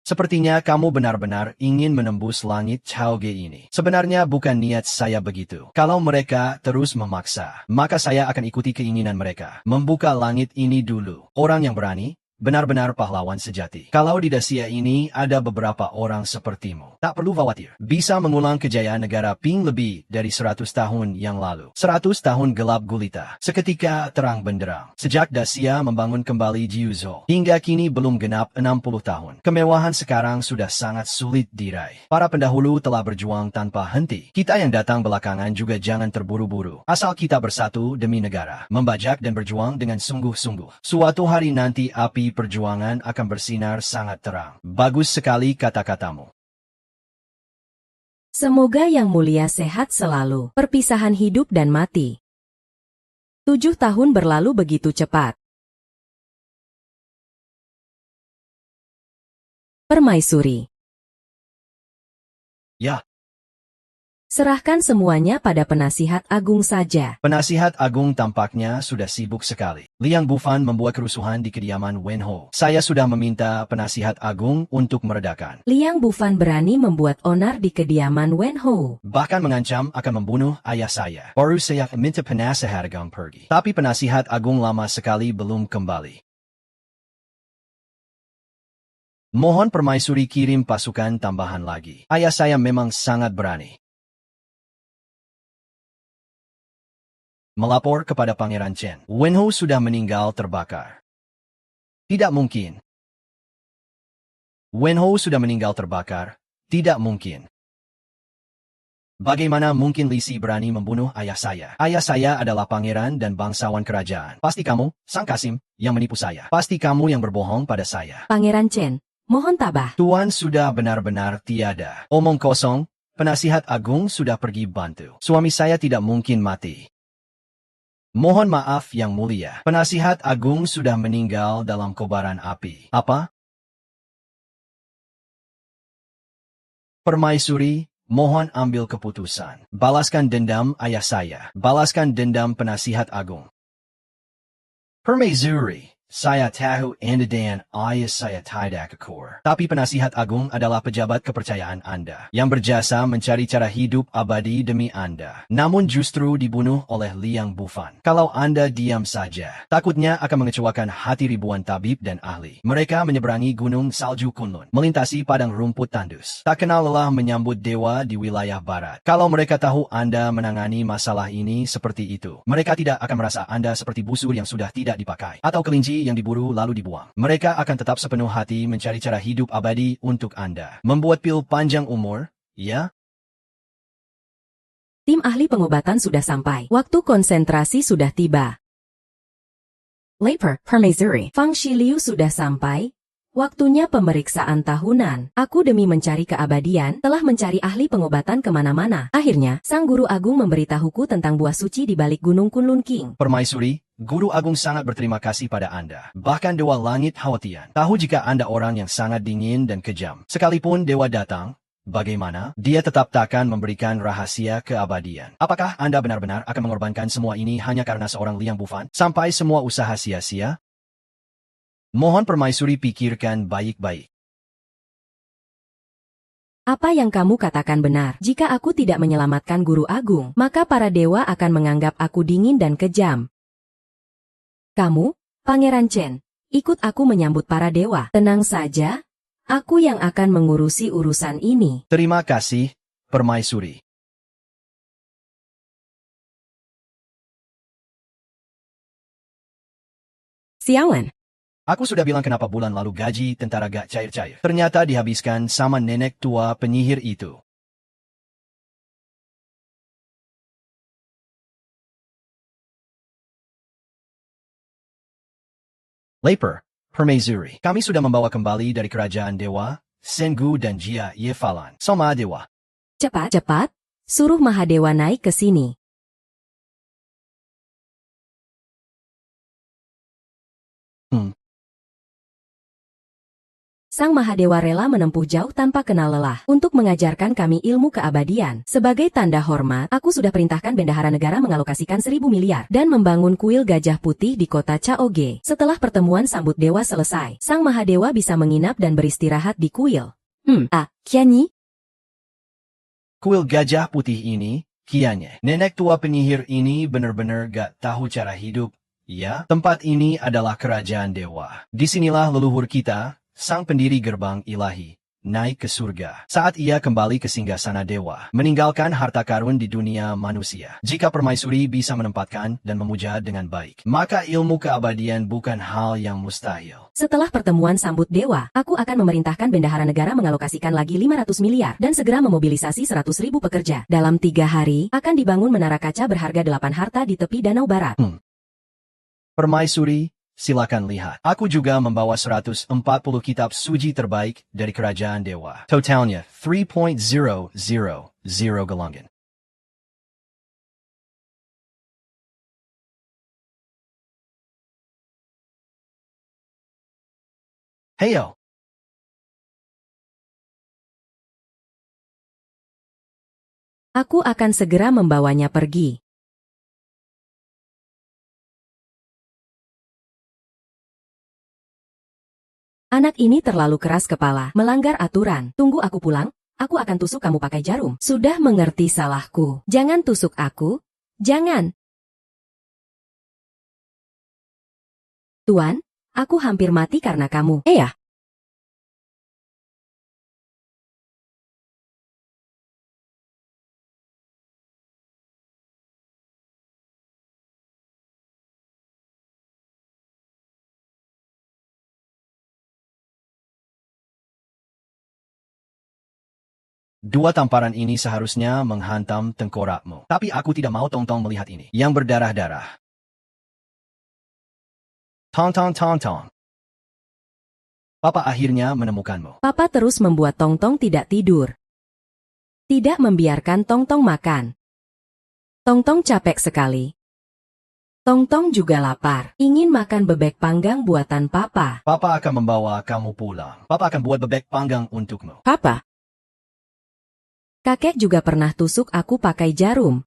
Sepertinya kamu benar-benar ingin menembus langit Chaoge ini. Sebenarnya bukan niat saya begitu. Kalau mereka terus memaksa, maka saya akan ikuti keinginan mereka. Membuka langit ini dulu. Orang yang berani, benar-benar pahlawan sejati. Kalau di Dacia ini ada beberapa orang sepertimu, tak perlu khawatir. Bisa mengulang kejayaan negara Ping lebih dari 100 tahun yang lalu. 100 tahun gelap gulita, seketika terang benderang. Sejak Dacia membangun kembali Jiuzhou, hingga kini belum genap 60 tahun. Kemewahan sekarang sudah sangat sulit diraih. Para pendahulu telah berjuang tanpa henti. Kita yang datang belakangan juga jangan terburu-buru. Asal kita bersatu demi negara, membajak dan berjuang dengan sungguh-sungguh. Suatu hari nanti api perjuangan akan bersinar sangat terang. Bagus sekali kata-katamu. Semoga Yang Mulia sehat selalu. Perpisahan hidup dan mati. 7 tahun berlalu begitu cepat. Permaisuri. Ya. Serahkan semuanya pada penasihat agung saja. Penasihat agung tampaknya sudah sibuk sekali. Liang Bufan membuat kerusuhan di kediaman Wenho. Saya sudah meminta penasihat agung untuk meredakan. Liang Bufan berani membuat onar di kediaman Wenho. Bahkan mengancam akan membunuh ayah saya. Baru saya minta penasihat agung pergi. Tapi penasihat agung lama sekali belum kembali. Mohon permaisuri kirim pasukan tambahan lagi. Ayah saya memang sangat berani. Melapor kepada Pangeran Chen. Wenho sudah meninggal terbakar. Tidak mungkin. Wenho sudah meninggal terbakar. Tidak mungkin. Bagaimana mungkin Li Si berani membunuh ayah saya? Ayah saya adalah pangeran dan bangsawan kerajaan. Pasti kamu, Sang Kasim, yang menipu saya. Pasti kamu yang berbohong pada saya. Pangeran Chen, mohon tabah. Tuan sudah benar-benar tiada. Omong kosong, penasihat agung sudah pergi bantu. Suami saya tidak mungkin mati. Mohon maaf Yang Mulia, penasihat agung sudah meninggal dalam kobaran api. Apa? Permaisuri, mohon ambil keputusan. Balaskan dendam ayah saya. Balaskan dendam penasihat agung. Permaisuri, saya tahu Anda dan ayah saya tidak akur. Tapi penasihat agung adalah pejabat kepercayaan Anda, yang berjasa mencari cara hidup abadi demi Anda. Namun justru dibunuh oleh Liang Bufan. Kalau Anda diam saja, takutnya akan mengecewakan hati ribuan tabib dan ahli. Mereka menyeberangi gunung salju Kunlun, melintasi padang rumput tandus. Tak kenal lelah menyambut dewa di wilayah barat. Kalau mereka tahu Anda menangani masalah ini seperti itu, mereka tidak akan merasa Anda seperti busur yang sudah tidak dipakai, atau kelinci yang diburu lalu dibuang. Mereka akan tetap sepenuh hati mencari cara hidup abadi untuk Anda. Membuat pil panjang umur, ya? Tim ahli pengobatan sudah sampai. Waktu konsentrasi sudah tiba. Lapor, Permaisuri. Fang Shiliu sudah sampai. Waktunya pemeriksaan tahunan. Aku demi mencari keabadian, telah mencari ahli pengobatan kemana-mana. Akhirnya, sang guru agung memberitahuku tentang buah suci di balik gunung Kunlun King. Permaisuri, Guru Agung sangat berterima kasih pada Anda. Bahkan Dewa Langit Hawatian tahu jika Anda orang yang sangat dingin dan kejam. Sekalipun Dewa datang, bagaimana? Dia tetap takkan memberikan rahasia keabadian. Apakah Anda benar-benar akan mengorbankan semua ini hanya karena seorang Liang Bufan? Sampai semua usaha sia-sia? Mohon Permaisuri pikirkan baik-baik. Apa yang kamu katakan benar. Jika aku tidak menyelamatkan guru agung, maka para dewa akan menganggap aku dingin dan kejam. Kamu, Pangeran Chen, ikut aku menyambut para dewa. Tenang saja, aku yang akan mengurusi urusan ini. Terima kasih, Permaisuri. Sialan. Aku sudah bilang kenapa bulan lalu gaji tentara gak cair-cair. Ternyata dihabiskan sama nenek tua penyihir itu. Lapar, Permaisuri. Kami sudah membawa kembali dari kerajaan dewa, Sengu dan Jia Yefalan. Sama dewa. Cepat, suruh Mahadewa naik ke sini. Sang Mahadewa rela menempuh jauh tanpa kenal lelah untuk mengajarkan kami ilmu keabadian. Sebagai tanda hormat, aku sudah perintahkan bendahara negara mengalokasikan 1.000 miliar dan membangun kuil gajah putih di kota Chaoge. Setelah pertemuan sambut dewa selesai, Sang Mahadewa bisa menginap dan beristirahat di kuil. Kiani? Kuil gajah putih ini, kianya. Nenek tua penyihir ini benar-benar gak tahu cara hidup. Ya, tempat ini adalah kerajaan dewa. Disinilah leluhur kita, sang pendiri gerbang ilahi, naik ke surga. Saat ia kembali ke singgasana dewa, meninggalkan harta karun di dunia manusia. Jika Permaisuri bisa menempatkan dan memuja dengan baik, maka ilmu keabadian bukan hal yang mustahil. Setelah pertemuan sambut dewa, aku akan memerintahkan bendahara negara mengalokasikan lagi 500 miliar dan segera memobilisasi 100.000 pekerja. Dalam 3 hari, akan dibangun menara kaca berharga 8 harta di tepi danau barat. Permaisuri, silakan lihat. Aku juga membawa 140 kitab suci terbaik dari kerajaan dewa. Totalnya 3.000 gelongan. Heyo! Aku akan segera membawanya pergi. Anak ini terlalu keras kepala, melanggar aturan. Tunggu aku pulang, aku akan tusuk kamu pakai jarum. Sudah mengerti salahku. Jangan tusuk aku. Jangan. Tuan, aku hampir mati karena kamu. Iya. Dua tamparan ini seharusnya menghantam tengkorakmu. Tapi aku tidak mau Tong-Tong melihat ini. Yang berdarah-darah. Tong-Tong. Papa akhirnya menemukanmu. Papa terus membuat Tong-Tong tidak tidur. Tidak membiarkan Tong-Tong makan. Tong-Tong capek sekali. Tong-Tong juga lapar. Ingin makan bebek panggang buatan Papa. Papa akan membawa kamu pulang. Papa akan buat bebek panggang untukmu. Papa. Kakek juga pernah tusuk aku pakai jarum.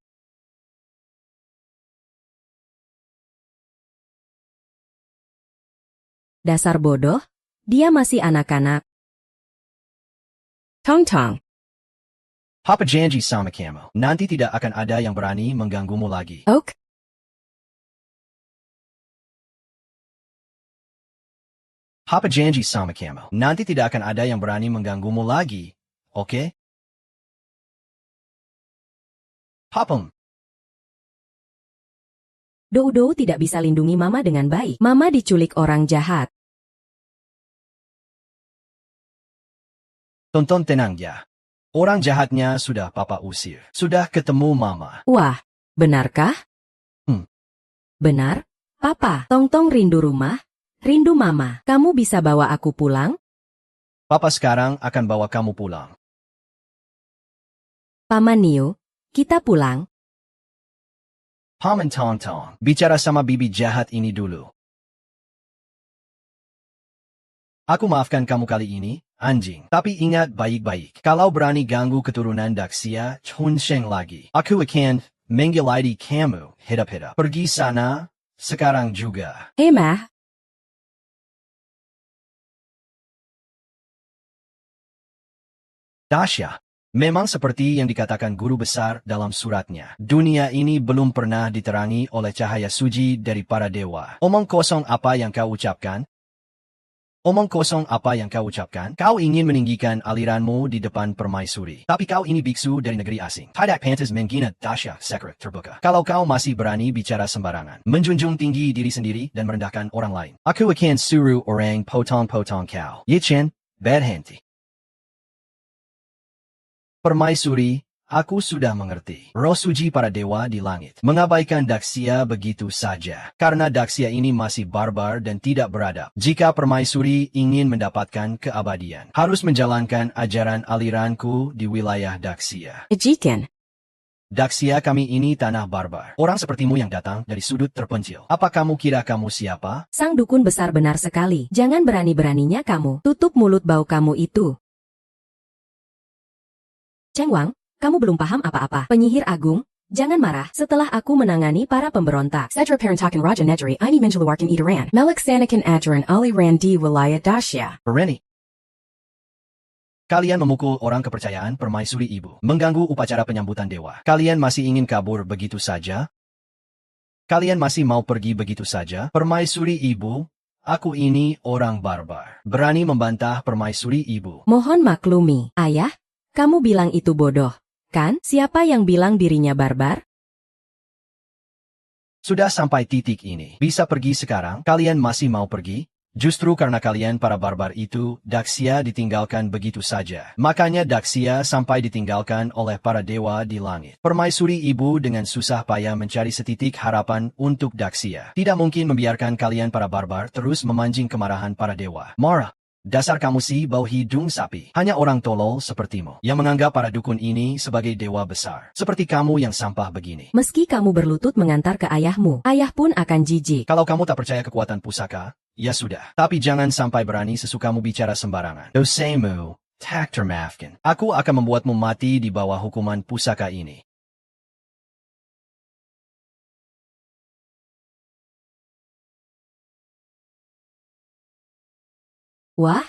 Dasar bodoh, dia masih anak-anak. Tong-Tong. Papa janji sama kamu. Nanti tidak akan ada yang berani mengganggumu lagi. Oak. Papa janji sama kamu. Nanti tidak akan ada yang berani mengganggumu lagi. Oke? Papam. Dodo tidak bisa lindungi Mama dengan baik. Mama diculik orang jahat. Tonton tenang ya. Orang jahatnya sudah Papa usir. Sudah ketemu Mama. Wah, benarkah? Hmm. Benar, Papa. Tong-Tong rindu rumah, Rindu Mama. Kamu bisa bawa aku pulang? Papa sekarang akan bawa kamu pulang. Paman Nio, kita pulang. Paman Tong Tong, bicara sama bibi jahat ini dulu. Aku maafkan kamu kali ini, anjing. Tapi ingat baik-baik. Kalau berani ganggu keturunan Daxia, Chunsheng lagi. Aku akan menggiladi kamu, hidup-hidup. Pergi sana, sekarang juga. Hei Mah, Dasya, memang seperti yang dikatakan guru besar dalam suratnya. Dunia ini belum pernah diterangi oleh cahaya suci dari para dewa. Omong kosong apa yang kau ucapkan? Omong kosong apa yang kau ucapkan? Kau ingin meninggikan aliranmu di depan permaisuri. Tapi kau ini biksu dari negeri asing. Tidak pantas menghina Dasya sekret terbuka. Kalau kau masih berani bicara sembarangan, menjunjung tinggi diri sendiri dan merendahkan orang lain, aku akan suruh orang potong-potong kau. Ye Chen, bad henti. Permaisuri, aku sudah mengerti. Roh suci para dewa di langit mengabaikan Daxia begitu saja. Karena Daxia ini masih barbar dan tidak beradab. Jika permaisuri ingin mendapatkan keabadian, harus menjalankan ajaran aliranku di wilayah Daxia. Jikan. Daxia kami ini tanah barbar. Orang sepertimu yang datang dari sudut terpencil. Apa kamu kira kamu siapa? sang dukun besar benar sekali. Jangan berani-beraninya kamu. Tutup mulut bau kamu itu. Cheng Wang, kamu belum paham apa-apa. Penyihir Agung, jangan marah. Setelah aku menangani para pemberontak, Sedra Parantakan Raja Nedri Ini Menjeluarkan Idaran. Meliksanakan Ajaran Aliran di Wilayah Dasya. Berani. Kalian memukul orang kepercayaan permaisuri ibu. Mengganggu upacara penyambutan dewa. Kalian masih ingin kabur begitu saja? Kalian masih mau pergi begitu saja? Permaisuri ibu, aku ini orang barbar. Berani membantah permaisuri ibu. mohon maklumi. Ayah, kamu bilang itu bodoh, kan? Siapa yang bilang dirinya barbar? Sudah sampai titik ini. Bisa pergi sekarang? Kalian masih mau pergi? Justru karena kalian para barbar itu, Daxia ditinggalkan begitu saja. Makanya Daxia sampai ditinggalkan oleh para dewa di langit. Permaisuri ibu dengan susah payah mencari setitik harapan untuk Daxia. Tidak mungkin membiarkan kalian para barbar terus memancing kemarahan para dewa. Marah. Dasar kamu sih bau hidung sapi. Hanya orang tolol sepertimu yang menganggap para dukun ini sebagai dewa besar. Seperti kamu yang sampah begini. Meski kamu berlutut mengantar ke ayahmu, ayah pun akan jijik. Kalau kamu tak percaya kekuatan pusaka, ya sudah. Tapi jangan sampai berani sesukamu bicara sembarangan. Dosemu, tak termaafkan. Aku akan membuatmu mati di bawah hukuman pusaka ini. Wah,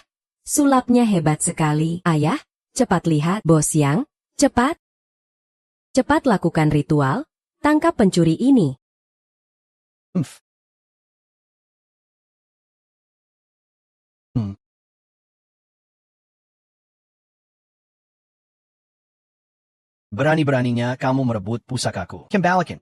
sulapnya hebat sekali. Ayah, cepat lihat. Bos Yang, cepat. Cepat lakukan ritual, tangkap pencuri ini. Umph. Berani-beraninya kamu merebut pusakaku. Kembalikan.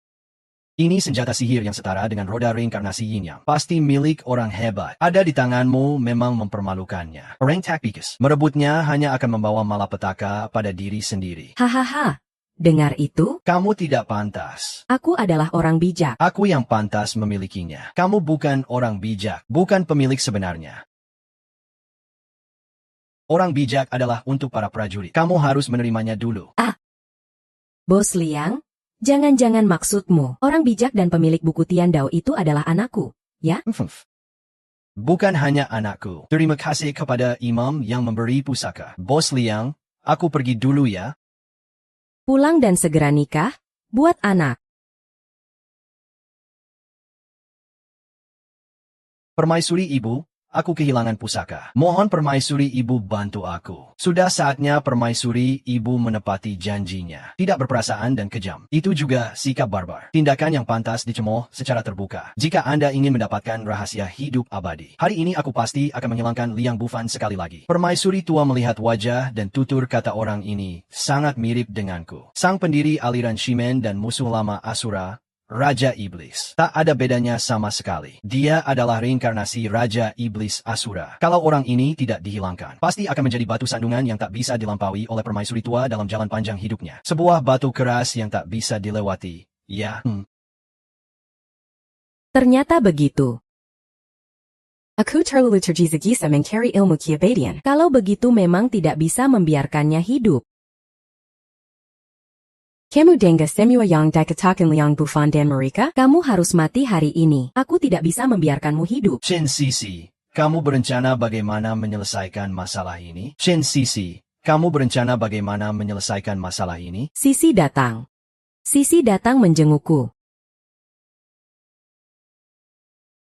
Ini senjata sihir yang setara dengan roda reinkarnasi Yin Yang. Pasti milik orang hebat. Ada di tanganmu memang mempermalukannya. Orang tak pikes. Merebutnya hanya akan membawa malapetaka pada diri sendiri. Hahaha, dengar itu? Kamu tidak pantas. Aku adalah orang bijak. Aku yang pantas memilikinya. Kamu bukan orang bijak, bukan pemilik sebenarnya. Orang bijak adalah untuk para prajurit. Kamu harus menerimanya dulu. Bos Liang, jangan-jangan maksudmu, orang bijak dan pemilik buku Tian Dao itu adalah anakku, ya? Bukan hanya anakku. Terima kasih kepada imam yang memberi pusaka. Bos Liang, aku pergi dulu ya. Pulang dan segera nikah, buat anak. Permaisuri ibu, aku kehilangan pusaka. Mohon permaisuri ibu bantu aku. Sudah saatnya permaisuri ibu menepati janjinya. Tidak berperasaan dan kejam. Itu juga sikap barbar. Tindakan yang pantas dicemooh secara terbuka. Jika Anda ingin mendapatkan rahasia hidup abadi, hari ini aku pasti akan menghilangkan Liang Bufan sekali lagi. Permaisuri tua melihat wajah dan tutur kata orang ini sangat mirip denganku. Sang pendiri aliran Shimen dan musuh lama Asura, Raja Iblis. Tak ada bedanya sama sekali. Dia adalah reinkarnasi Raja Iblis Asura. Kalau orang ini tidak dihilangkan, pasti akan menjadi batu sandungan yang tak bisa dilampaui oleh permaisuri tua dalam jalan panjang hidupnya. Sebuah batu keras yang tak bisa dilewati. Ya, Ternyata begitu. Aku terlalu tergisa-gisa mencari ilmu keabadian. Kalau begitu memang tidak bisa membiarkannya hidup. Kamu dengar semua yang dikatakan Liang Bufan dan mereka? Kamu harus mati hari ini. Aku tidak bisa membiarkanmu hidup. Chen Sisi, kamu berencana bagaimana menyelesaikan masalah ini? Chen Sisi, kamu berencana bagaimana menyelesaikan masalah ini? Sisi datang. Sisi datang menjengukku.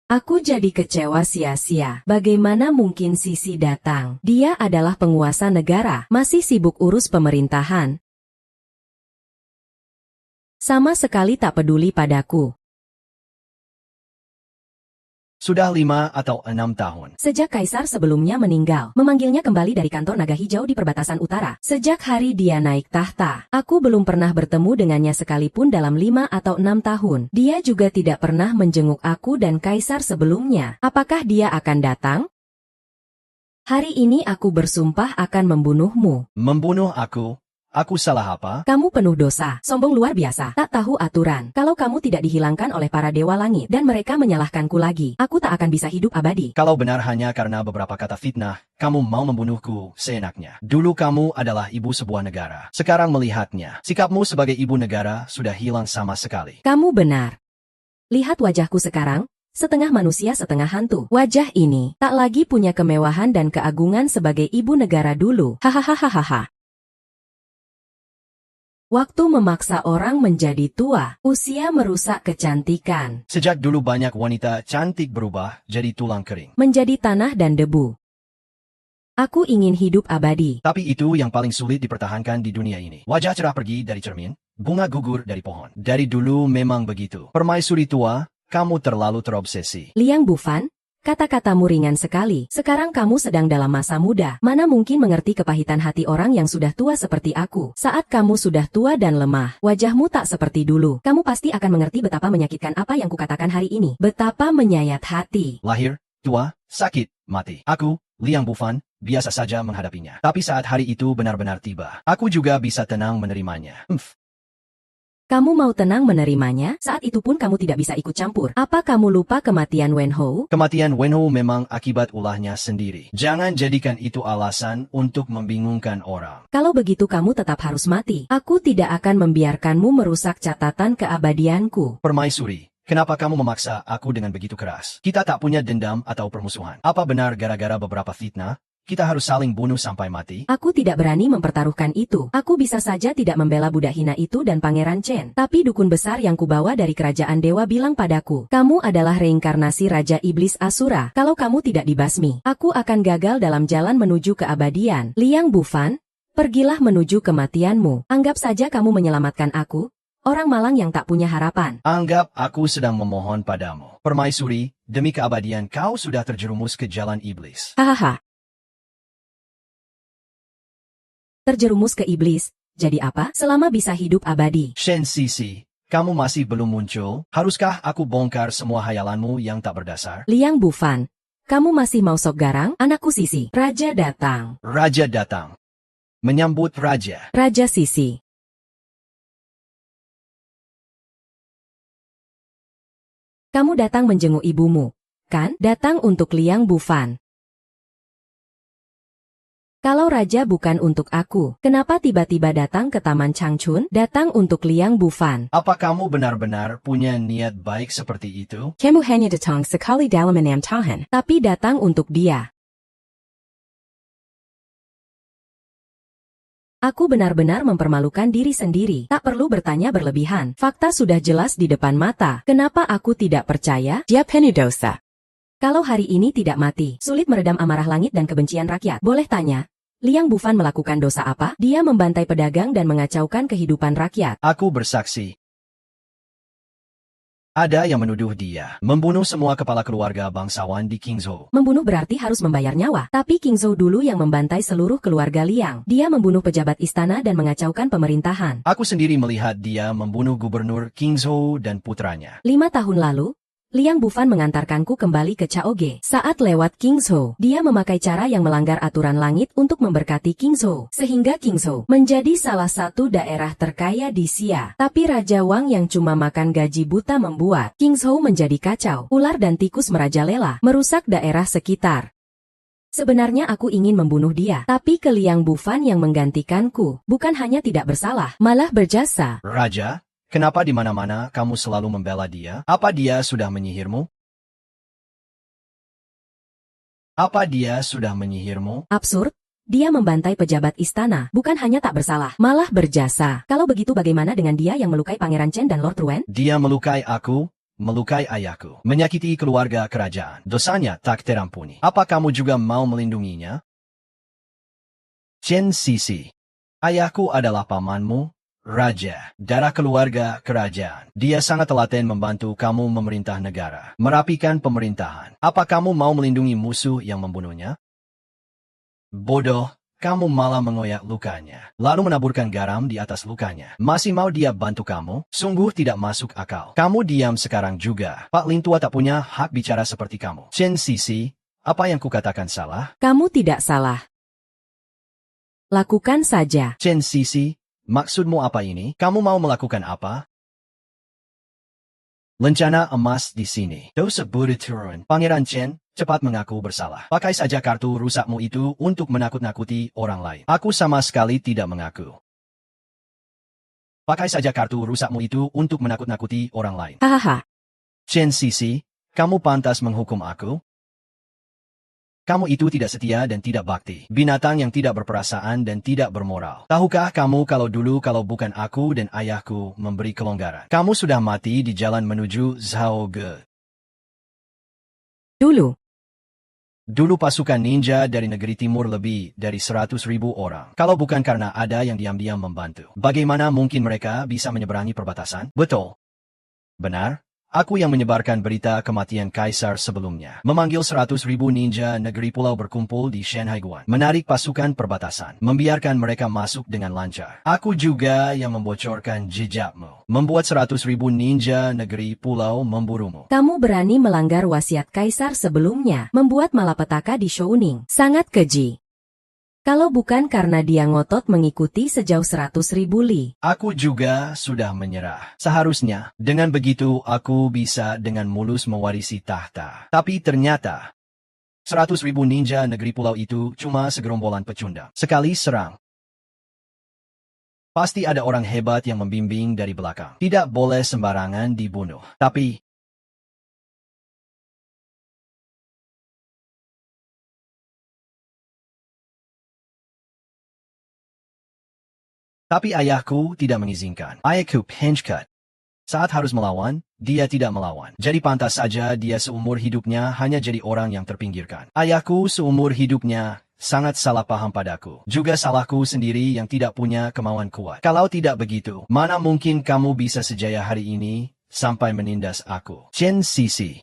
Aku jadi kecewa sia-sia. Bagaimana mungkin Sisi datang? Dia adalah penguasa negara, masih sibuk urus pemerintahan. Sama sekali tak peduli padaku. Sudah 5 atau 6 tahun. Sejak kaisar sebelumnya meninggal, memanggilnya kembali dari kantor naga hijau di perbatasan utara. Sejak hari dia naik tahta, aku belum pernah bertemu dengannya sekalipun dalam 5 atau 6 tahun. Dia juga tidak pernah menjenguk aku dan kaisar sebelumnya. Apakah dia akan datang? Hari ini aku bersumpah akan membunuhmu. Membunuh aku? Aku salah apa? Kamu penuh dosa, sombong luar biasa, tak tahu aturan. Kalau kamu tidak dihilangkan oleh para dewa langit dan mereka menyalahkanku lagi, aku tak akan bisa hidup abadi. Kalau benar hanya karena beberapa kata fitnah, kamu mau membunuhku seenaknya. Dulu kamu adalah ibu sebuah negara. Sekarang melihatnya, sikapmu sebagai ibu negara sudah hilang sama sekali. Kamu benar. Lihat wajahku sekarang, setengah manusia setengah hantu. Wajah ini tak lagi punya kemewahan dan keagungan sebagai ibu negara dulu. Hahaha. Waktu memaksa orang menjadi tua, usia merusak kecantikan, Sejak dulu banyak wanita cantik berubah jadi tulang kering. menjadi tanah dan debu. Aku ingin hidup abadi. Tapi itu yang paling sulit dipertahankan di dunia ini. Wajah cerah pergi dari cermin, bunga gugur dari pohon. Dari dulu memang begitu. Permaisuri tua, kamu terlalu terobsesi. Liang Bufan, kata-katamu ringan sekali. Sekarang kamu sedang dalam masa muda. Mana mungkin mengerti kepahitan hati orang yang sudah tua seperti aku. Saat kamu sudah tua dan lemah, wajahmu tak seperti dulu. Kamu pasti akan mengerti betapa menyakitkan apa yang kukatakan hari ini. Betapa menyayat hati. Lahir, tua, sakit, mati. Aku, Liang Bufan, biasa saja menghadapinya. Tapi saat hari itu benar-benar tiba, aku juga bisa tenang menerimanya. Kamu mau tenang menerimanya? Saat itu pun kamu tidak bisa ikut campur. Apa kamu lupa kematian Wenhou? Kematian Wenhou memang akibat ulahnya sendiri. Jangan jadikan itu alasan untuk membingungkan orang. Kalau begitu kamu tetap harus mati. Aku tidak akan membiarkanmu merusak catatan keabadianku. Permaisuri, kenapa kamu memaksa aku dengan begitu keras? Kita tak punya dendam atau permusuhan. Apa benar gara-gara beberapa fitnah, kita harus saling bunuh sampai mati? Aku tidak berani mempertaruhkan itu. Aku bisa saja tidak membela budak hina itu dan Pangeran Chen. Tapi dukun besar yang kubawa dari kerajaan dewa bilang padaku, kamu adalah reinkarnasi Raja Iblis Asura. Kalau kamu tidak dibasmi, aku akan gagal dalam jalan menuju keabadian. Liang Bufan, pergilah menuju kematianmu. Anggap saja kamu menyelamatkan aku, orang malang yang tak punya harapan. Anggap aku sedang memohon padamu. Permaisuri, demi keabadian kau sudah terjerumus ke jalan iblis. Hahaha. Terjerumus ke iblis, jadi apa? Selama bisa hidup abadi. Shen Sisi, kamu masih belum muncul? Haruskah aku bongkar semua hayalanmu yang tak berdasar? Liang Bufan, kamu masih mau sok garang? Anakku Sisi, Raja datang. Raja datang. Menyambut Raja. Raja Sisi. Kamu datang menjenguk ibumu, kan? Datang untuk Liang Bufan. Kalau raja bukan untuk aku, kenapa tiba-tiba datang ke Taman Changchun? Datang untuk Liang Bufan. Apa kamu benar-benar punya niat baik seperti itu? Kamu hanya datang sekali dalam 6 tahun. Tapi datang untuk dia. Aku benar-benar mempermalukan diri sendiri. Tak perlu bertanya berlebihan. Fakta sudah jelas di depan mata. Kenapa aku tidak percaya? Dia penuh dosa. Kalau hari ini tidak mati, sulit meredam amarah langit dan kebencian rakyat. Boleh tanya, Liang Bufan melakukan dosa apa? Dia membantai pedagang dan mengacaukan kehidupan rakyat. Aku bersaksi. Ada yang menuduh dia membunuh semua kepala keluarga bangsawan di Qingzhou. Membunuh berarti harus membayar nyawa. Tapi Qingzhou dulu yang membantai seluruh keluarga Liang. Dia membunuh pejabat istana dan mengacaukan pemerintahan. Aku sendiri melihat dia membunuh gubernur Qingzhou dan putranya. 5 tahun lalu, Liang Bufan mengantarkanku kembali ke Chaoge. Saat lewat Kingzhou, dia memakai cara yang melanggar aturan langit untuk memberkati Kingzhou, sehingga Kingzhou menjadi salah satu daerah terkaya di Xia. Tapi Raja Wang yang cuma makan gaji buta membuat Kingzhou menjadi kacau. Ular dan tikus merajalela, merusak daerah sekitar. Sebenarnya aku ingin membunuh dia, tapi ke Liang Bufan yang menggantikanku, bukan hanya tidak bersalah, malah berjasa. Raja, kenapa di mana-mana kamu selalu membela dia? Apa dia sudah menyihirmu? Apa dia sudah menyihirmu? Absurd. Dia membantai pejabat istana, bukan hanya tak bersalah, malah berjasa. Kalau begitu bagaimana dengan dia yang melukai Pangeran Chen dan Lord Ruen? Dia melukai aku, melukai ayahku, menyakiti keluarga kerajaan. Dosanya tak terampuni. Apa kamu juga mau melindunginya? Chen Sisi, ayahku adalah pamanmu, Raja, darah keluarga kerajaan. Dia sangat telaten membantu kamu memerintah negara, merapikan pemerintahan. Apa kamu mau melindungi musuh yang membunuhnya? Bodoh, kamu malah mengoyak lukanya, lalu menaburkan garam di atas lukanya. Masih mau dia bantu kamu? Sungguh tidak masuk akal. Kamu diam sekarang juga. Pak Lin tua tak punya hak bicara seperti kamu. Chen Sisi, apa yang kukatakan salah? Kamu tidak salah. Lakukan saja. Chen Sisi, maksudmu apa ini? Kamu mau melakukan apa? Lencana emas di sini. Dosa Buddha turun. Pangeran Chen, cepat mengaku bersalah. Pakai saja kartu rusakmu itu untuk menakut-nakuti orang lain. Aku sama sekali tidak mengaku. Pakai saja kartu rusakmu itu untuk menakut-nakuti orang lain. Hahaha. Chen Sisi, kamu pantas menghukum aku? Kamu itu tidak setia dan tidak bakti. Binatang yang tidak berperasaan dan tidak bermoral. Tahukah kamu kalau bukan aku dan ayahku memberi kelonggaran, kamu sudah mati di jalan menuju Zhaoge. Dulu pasukan ninja dari negeri timur lebih dari 100.000 orang. Kalau bukan karena ada yang diam-diam membantu, bagaimana mungkin mereka bisa menyeberangi perbatasan? Betul. Benar. Aku yang menyebarkan berita kematian kaisar sebelumnya. Memanggil 100.000 ninja negeri pulau berkumpul di Shanhaiguan. Menarik pasukan perbatasan. Membiarkan mereka masuk dengan lancar. Aku juga yang membocorkan jejakmu. Membuat 100.000 ninja negeri pulau memburumu. Kamu berani melanggar wasiat kaisar sebelumnya, membuat malapetaka di Shouning. Sangat keji. Kalau bukan karena dia ngotot mengikuti sejauh 100.000 li. Aku juga sudah menyerah. Seharusnya, dengan begitu aku bisa dengan mulus mewarisi tahta. Tapi ternyata, 100.000 ninja negeri pulau itu cuma segerombolan pecundang. Sekali serang, pasti ada orang hebat yang membimbing dari belakang. Tidak boleh sembarangan dibunuh. Tapi ayahku tidak mengizinkan. Ayahku penchkat. Saat harus melawan, dia tidak melawan. Jadi pantas saja dia seumur hidupnya hanya jadi orang yang terpinggirkan. Ayahku seumur hidupnya sangat salah paham padaku. Juga salahku sendiri yang tidak punya kemauan kuat. Kalau tidak begitu, mana mungkin kamu bisa sejaya hari ini sampai menindas aku. Chen Sisi.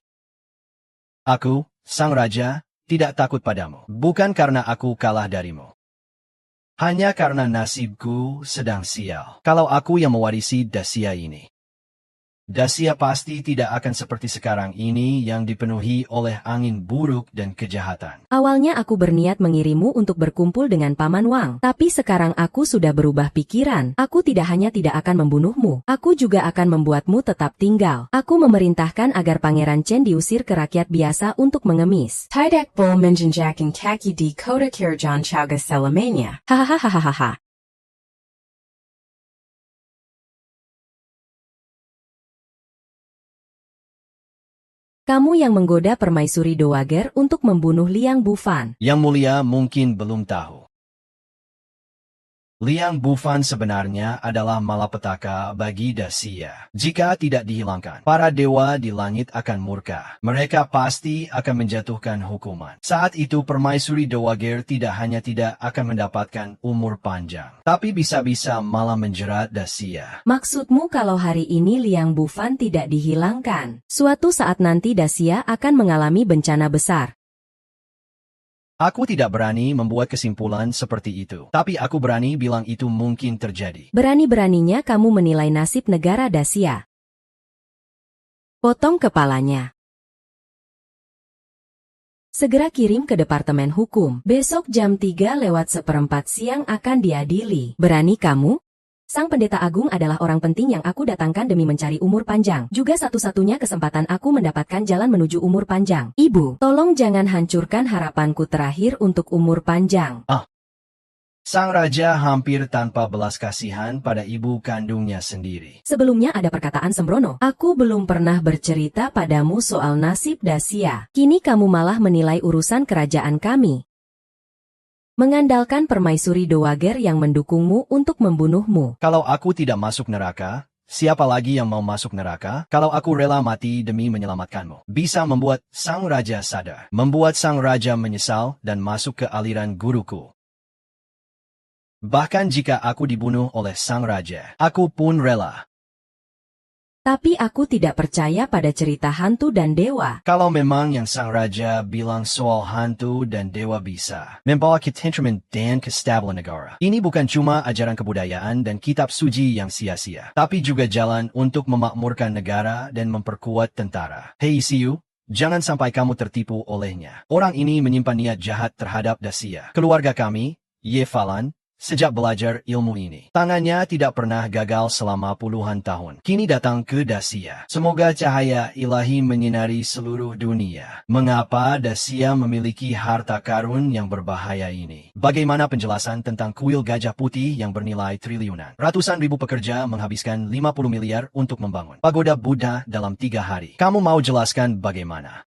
Aku, sang raja, tidak takut padamu. Bukan karena aku kalah darimu. Hanya karena nasibku sedang sial. Kalau aku yang mewarisi Dacia ini, Dacia pasti tidak akan seperti sekarang ini yang dipenuhi oleh angin buruk dan kejahatan. Awalnya aku berniat mengirimmu untuk berkumpul dengan Paman Wang, tapi sekarang aku sudah berubah pikiran. Aku tidak hanya tidak akan membunuhmu, aku juga akan membuatmu tetap tinggal. Aku memerintahkan agar Pangeran Chen diusir ke rakyat biasa untuk mengemis. Tidak boleh menjejaki kaki di kota Kirjan Chauga selamanya. Hahaha. Kamu yang menggoda Permaisuri Dowager untuk membunuh Liang Bufan. Yang mulia mungkin belum tahu. Liang Bufan sebenarnya adalah malapetaka bagi Dacia. Jika tidak dihilangkan, para dewa di langit akan murka. Mereka pasti akan menjatuhkan hukuman. Saat itu Permaisuri Dowager tidak hanya tidak akan mendapatkan umur panjang, tapi bisa-bisa malah menjerat Dacia. Maksudmu kalau hari ini Liang Bufan tidak dihilangkan, suatu saat nanti Dacia akan mengalami bencana besar. Aku tidak berani membuat kesimpulan seperti itu, tapi aku berani bilang itu mungkin terjadi. Berani-beraninya kamu menilai nasib negara Dacia. Potong kepalanya. Segera kirim ke Departemen Hukum. Besok jam 3:04 siang akan diadili. Berani kamu? Sang pendeta agung adalah orang penting yang aku datangkan demi mencari umur panjang. Juga satu-satunya kesempatan aku mendapatkan jalan menuju umur panjang. Ibu, tolong jangan hancurkan harapanku terakhir untuk umur panjang. Sang raja hampir tanpa belas kasihan pada ibu kandungnya sendiri. Sebelumnya ada perkataan sembrono. Aku belum pernah bercerita padamu soal nasib Dacia. Kini kamu malah menilai urusan kerajaan kami. Mengandalkan permaisuri Dowager yang mendukungmu untuk membunuhmu. Kalau aku tidak masuk neraka, siapa lagi yang mau masuk neraka? Kalau aku rela mati demi menyelamatkanmu, bisa membuat sang raja sadar, membuat sang raja menyesal dan masuk ke aliran guruku. Bahkan jika aku dibunuh oleh sang raja, aku pun rela. Tapi aku tidak percaya pada cerita hantu dan dewa. Kalau memang yang sang raja bilang soal hantu dan dewa bisa membawa ketentraman dan kestabilan negara. Ini bukan cuma ajaran kebudayaan dan kitab suci yang sia-sia, tapi juga jalan untuk memakmurkan negara dan memperkuat tentara. Hei Siu, jangan sampai kamu tertipu olehnya. Orang ini menyimpan niat jahat terhadap Dacia, keluarga kami, Ye Falan. Sejak belajar ilmu ini, tangannya tidak pernah gagal selama puluhan tahun. Kini datang ke Dacia. Semoga cahaya ilahi menyinari seluruh dunia. Mengapa Dacia memiliki harta karun yang berbahaya ini? Bagaimana penjelasan tentang kuil gajah putih yang bernilai triliunan? Ratusan ribu pekerja menghabiskan 50 miliar untuk membangun pagoda Buddha dalam 3 hari. Kamu mau jelaskan bagaimana?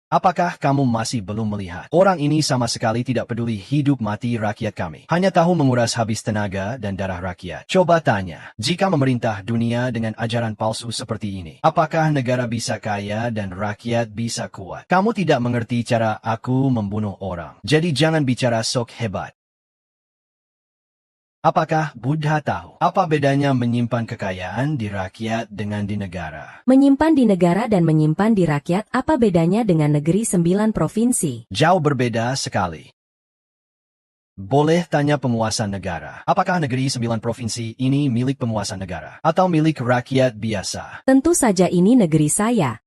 Apakah kamu masih belum melihat? Orang ini sama sekali tidak peduli hidup mati rakyat kami. Hanya tahu menguras habis tenaga dan darah rakyat. Coba tanya, jika memerintah dunia dengan ajaran palsu seperti ini, apakah negara bisa kaya dan rakyat bisa kuat? Kamu tidak mengerti cara aku membunuh orang. Jadi jangan bicara sok hebat. Apakah Buddha tahu apa bedanya menyimpan kekayaan di rakyat dengan di negara? Menyimpan di negara dan menyimpan di rakyat, apa bedanya dengan negeri 9 provinsi? Jauh berbeda sekali. Boleh tanya penguasa negara, apakah negeri 9 provinsi ini milik penguasa negara atau milik rakyat biasa? Tentu saja ini negeri saya.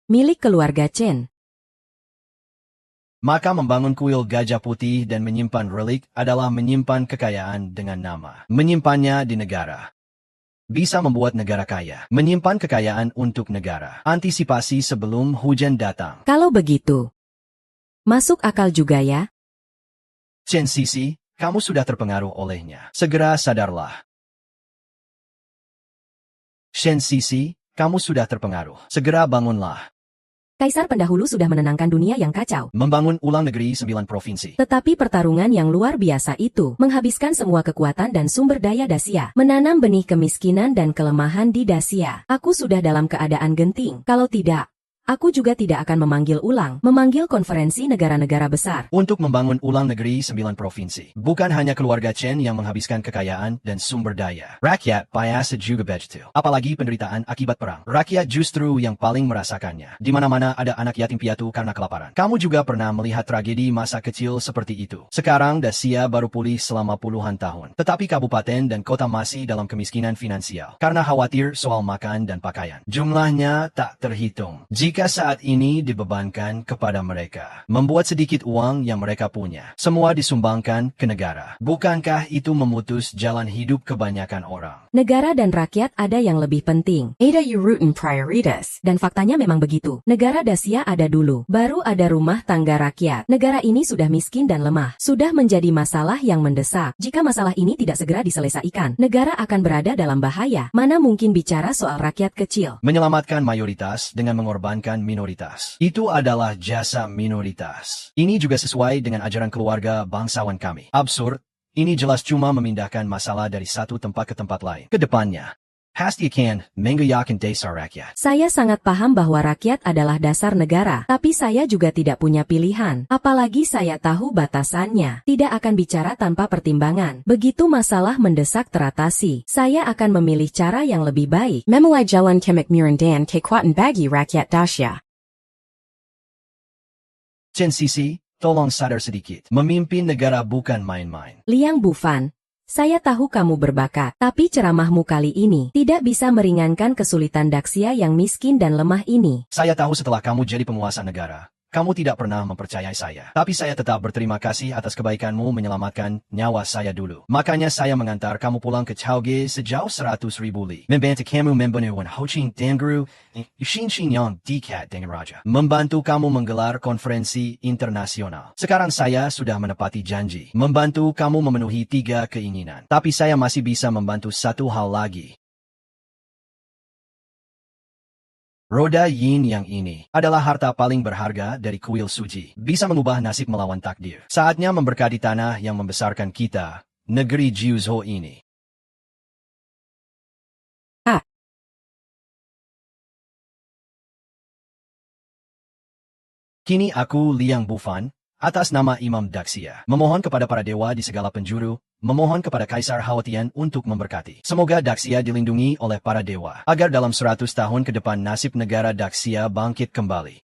Milik keluarga Chen. Maka membangun kuil gajah putih dan menyimpan relik adalah menyimpan kekayaan dengan nama. Menyimpannya di negara. Bisa membuat negara kaya. Menyimpan kekayaan untuk negara. Antisipasi sebelum hujan datang. Kalau begitu, masuk akal juga ya? Chen Sisi, kamu sudah terpengaruh olehnya. Segera sadarlah. Shen Sisi, kamu sudah terpengaruh. Segera bangunlah. Kaisar pendahulu sudah menenangkan dunia yang kacau. Membangun ulang negeri 9 provinsi. Tetapi pertarungan yang luar biasa itu menghabiskan semua kekuatan dan sumber daya Dacia. Menanam benih kemiskinan dan kelemahan di Dacia. Aku sudah dalam keadaan genting. Kalau tidak, aku juga tidak akan memanggil konferensi negara-negara besar. Untuk membangun ulang negeri 9 provinsi. Bukan hanya keluarga Chen yang menghabiskan kekayaan dan sumber daya. Rakyat biasa juga begitu. Apalagi penderitaan akibat perang. Rakyat justru yang paling merasakannya. Di mana-mana ada anak yatim piatu karena kelaparan. Kamu juga pernah melihat tragedi masa kecil seperti itu. Sekarang Dacia baru pulih selama puluhan tahun. Tetapi kabupaten dan kota masih dalam kemiskinan finansial. Karena khawatir soal makan dan pakaian. Jumlahnya tak terhitung. Jika saat ini dibebankan kepada mereka, membuat sedikit uang yang mereka punya, semua disumbangkan ke negara. Bukankah itu memutus jalan hidup kebanyakan orang? Negara dan rakyat ada yang lebih penting. Ada urutan prioritas. Dan faktanya memang begitu. Negara Dacia ada dulu, baru ada rumah tangga rakyat. Negara ini sudah miskin dan lemah. Sudah menjadi masalah yang mendesak. Jika masalah ini tidak segera diselesaikan, negara akan berada dalam bahaya. Mana mungkin bicara soal rakyat kecil? Menyelamatkan mayoritas dengan mengorbankan minoritas. Itu adalah jasa minoritas. Ini juga sesuai dengan ajaran keluarga bangsawan kami. Absurd, ini jelas cuma memindahkan masalah dari satu tempat ke tempat lain. Kedepannya, Hastiakan menggoyahkan dasar rakyat. Saya sangat paham bahwa rakyat adalah dasar negara, tapi saya juga tidak punya pilihan. Apalagi saya tahu batasannya. Tidak akan bicara tanpa pertimbangan. Begitu masalah mendesak teratasi, saya akan memilih cara yang lebih baik. Memulai jalan kemakmuran dan kekuatan bagi rakyat Dacia. Chen Sisi, tolong sadar sedikit. Memimpin negara bukan main-main. Liang Bufan, Saya tahu kamu berbakat, tapi ceramahmu kali ini tidak bisa meringankan kesulitan Daxia yang miskin dan lemah ini. Saya tahu setelah kamu jadi penguasa negara, kamu tidak pernah mempercayai saya. Tapi saya tetap berterima kasih atas kebaikanmu menyelamatkan nyawa saya dulu. Makanya saya mengantar kamu pulang ke Chauge sejauh 100.000 li. Membantu kamu membunuh Wan Hoqing dan Guru, Yushin Yang Dikat dengan Raja. Membantu kamu menggelar konferensi internasional. Sekarang saya sudah menepati janji. Membantu kamu memenuhi 3 keinginan. Tapi saya masih bisa membantu satu hal lagi. Roda yin yang ini adalah harta paling berharga dari kuil suci. Bisa mengubah nasib melawan takdir. Saatnya memberkati tanah yang membesarkan kita, negeri Jiuzhou ini. Kini aku Liang Bufan, atas nama Imam Daxia, memohon kepada para dewa di segala penjuru, memohon kepada Kaisar Haotian untuk memberkati. Semoga Daxia dilindungi oleh para dewa, agar dalam 100 tahun ke depan nasib negara Daxia bangkit kembali.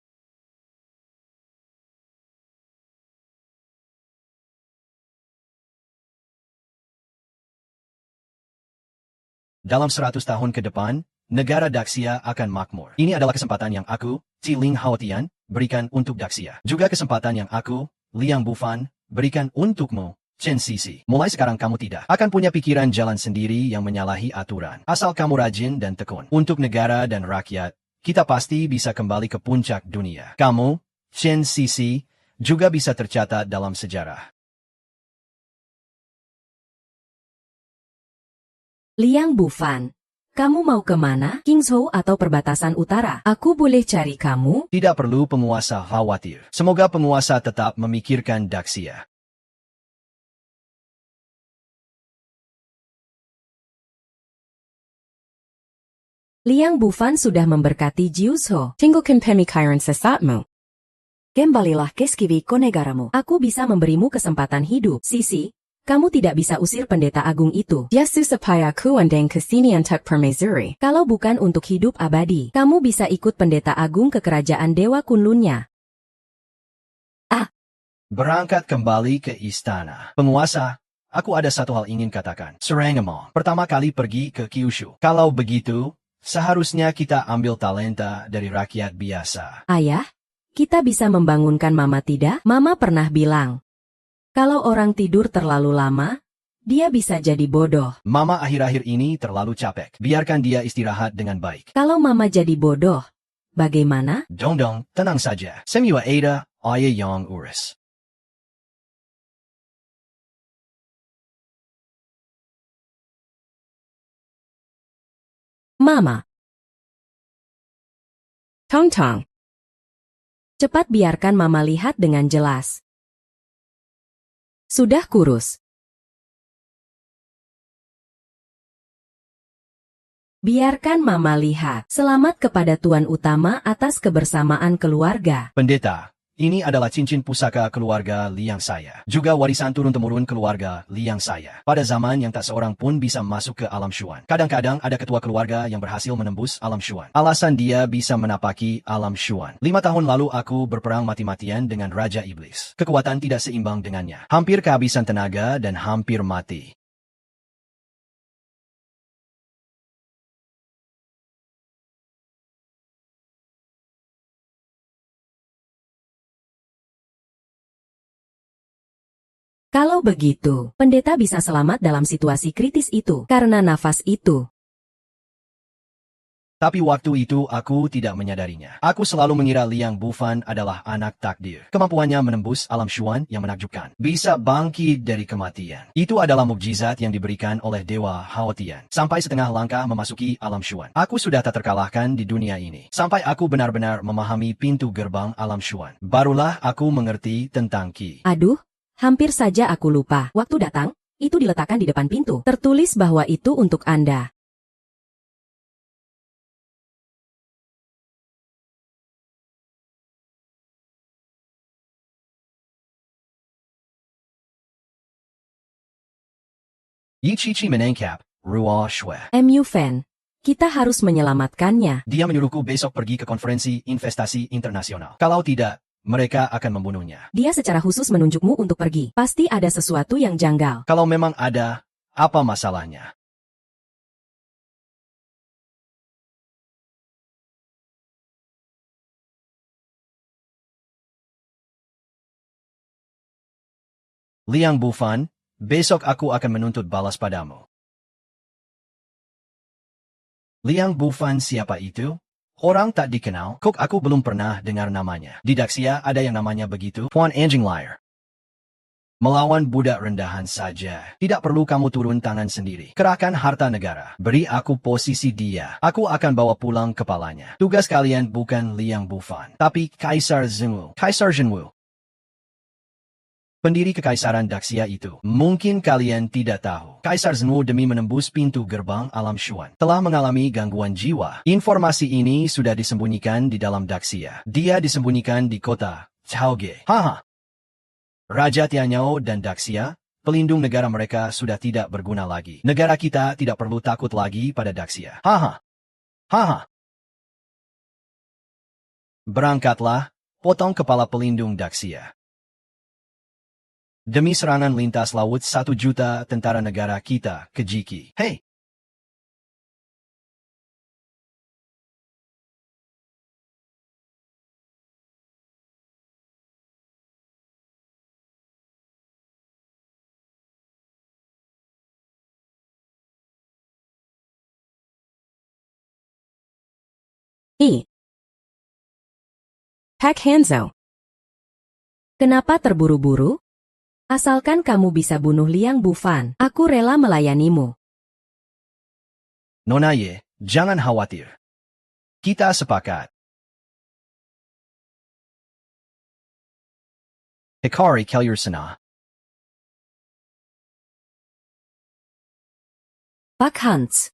Dalam 100 tahun ke depan, negara Daxia akan makmur. Ini adalah kesempatan yang aku, Ling Haotian, berikan untuk Daxia. Juga kesempatan yang aku, Liang Bufan, berikan untukmu, Chen Sisi. Mulai sekarang kamu tidak akan punya pikiran jalan sendiri yang menyalahi aturan. Asal kamu rajin dan tekun. Untuk negara dan rakyat, kita pasti bisa kembali ke puncak dunia. Kamu, Chen Sisi, juga bisa tercatat dalam sejarah. Liang Bufan, kamu mau kemana? Qingzhou atau perbatasan utara? Aku boleh cari kamu? Tidak perlu penguasa khawatir. Semoga penguasa tetap memikirkan Daxia. Liang Bufan sudah memberkati Jiuzhou. Tinggalkan pemikiran sesatmu. Kembalilah ke Skiwiko negaramu. Aku bisa memberimu kesempatan hidup. Sisi, kamu tidak bisa usir pendeta agung itu. Yesus supaya aku undang ke sini untuk permaisuri. Kalau bukan untuk hidup abadi, kamu bisa ikut pendeta agung ke kerajaan Dewa Kunlunnya. Berangkat kembali ke istana. Penguasa, aku ada satu hal ingin katakan. Serangamo, pertama kali pergi ke Kyushu. Kalau begitu, seharusnya kita ambil talenta dari rakyat biasa. Ayah, kita bisa membangunkan Mama tidak? Mama pernah bilang, kalau orang tidur terlalu lama, dia bisa jadi bodoh. Mama akhir-akhir ini terlalu capek. Biarkan dia istirahat dengan baik. Kalau Mama jadi bodoh, bagaimana? Dong, tenang saja. Semua ada, ayah yang urus. Mama, Tong. cepat biarkan Mama lihat dengan jelas. Sudah kurus. Biarkan Mama lihat. Selamat kepada Tuan Utama atas kebersamaan keluarga. Pendeta, ini adalah cincin pusaka keluarga Liang saya. Juga warisan turun-temurun keluarga Liang saya. Pada zaman yang tak seorang pun bisa masuk ke alam Shuan. Kadang-kadang ada ketua keluarga yang berhasil menembus alam Shuan. Alasan dia bisa menapaki alam Shuan. 5 tahun lalu aku berperang mati-matian dengan Raja Iblis. Kekuatan tidak seimbang dengannya. Hampir kehabisan tenaga dan hampir mati. Kalau begitu, pendeta bisa selamat dalam situasi kritis itu karena nafas itu. Tapi waktu itu aku tidak menyadarinya. Aku selalu mengira Liang Bufan adalah anak takdir. Kemampuannya menembus alam Shuan yang menakjubkan. Bisa bangkit dari kematian. Itu adalah mukjizat yang diberikan oleh Dewa Haotian. Sampai setengah langkah memasuki alam Shuan. Aku sudah tak terkalahkan di dunia ini. Sampai aku benar-benar memahami pintu gerbang alam Shuan. Barulah aku mengerti tentang Qi. Aduh, hampir saja aku lupa. Waktu datang, itu diletakkan di depan pintu. Tertulis bahwa itu untuk Anda. Yichi menangkap Ruo Shui. MU Fan, kita harus menyelamatkannya. Dia menyuruhku besok pergi ke konferensi investasi internasional. Kalau tidak, mereka akan membunuhnya. Dia secara khusus menunjukmu untuk pergi. Pasti ada sesuatu yang janggal. Kalau memang ada, Apa masalahnya? Liang Bufan, besok aku akan menuntut balas padamu. Liang Bufan siapa itu? Orang tak dikenal, kok aku belum pernah dengar namanya. Di Daxia ada yang namanya begitu, Puan Anjing Liar. Melawan budak rendahan saja. Tidak perlu kamu turun tangan sendiri. Kerahkan harta negara. Beri aku posisi dia. Aku akan bawa pulang kepalanya. Tugas kalian bukan Liang Bufan, tapi Kaisar Zhenwu. Kaisar Zhenwu, pendiri kekaisaran Daxia itu. Mungkin kalian tidak tahu. Kaisar Zhenwu demi menembus pintu gerbang alam Xuan telah mengalami gangguan jiwa. Informasi ini sudah disembunyikan di dalam Daxia. Dia disembunyikan di kota Chaoge. Haha. Raja Tianyao dan Daxia, pelindung negara mereka sudah tidak berguna lagi. Negara kita tidak perlu takut lagi pada Daxia. Haha. Haha. Berangkatlah, potong kepala pelindung Daxia. Demi serangan lintas laut 1 juta tentara negara kita ke Jiki. Hei! Pak Hanzo. Kenapa terburu-buru? Asalkan kamu bisa bunuh Liang Bufan, aku rela melayanimu. Nona Ye, jangan khawatir. Kita sepakat. Hikari Kelyer Sana. Pak Hans.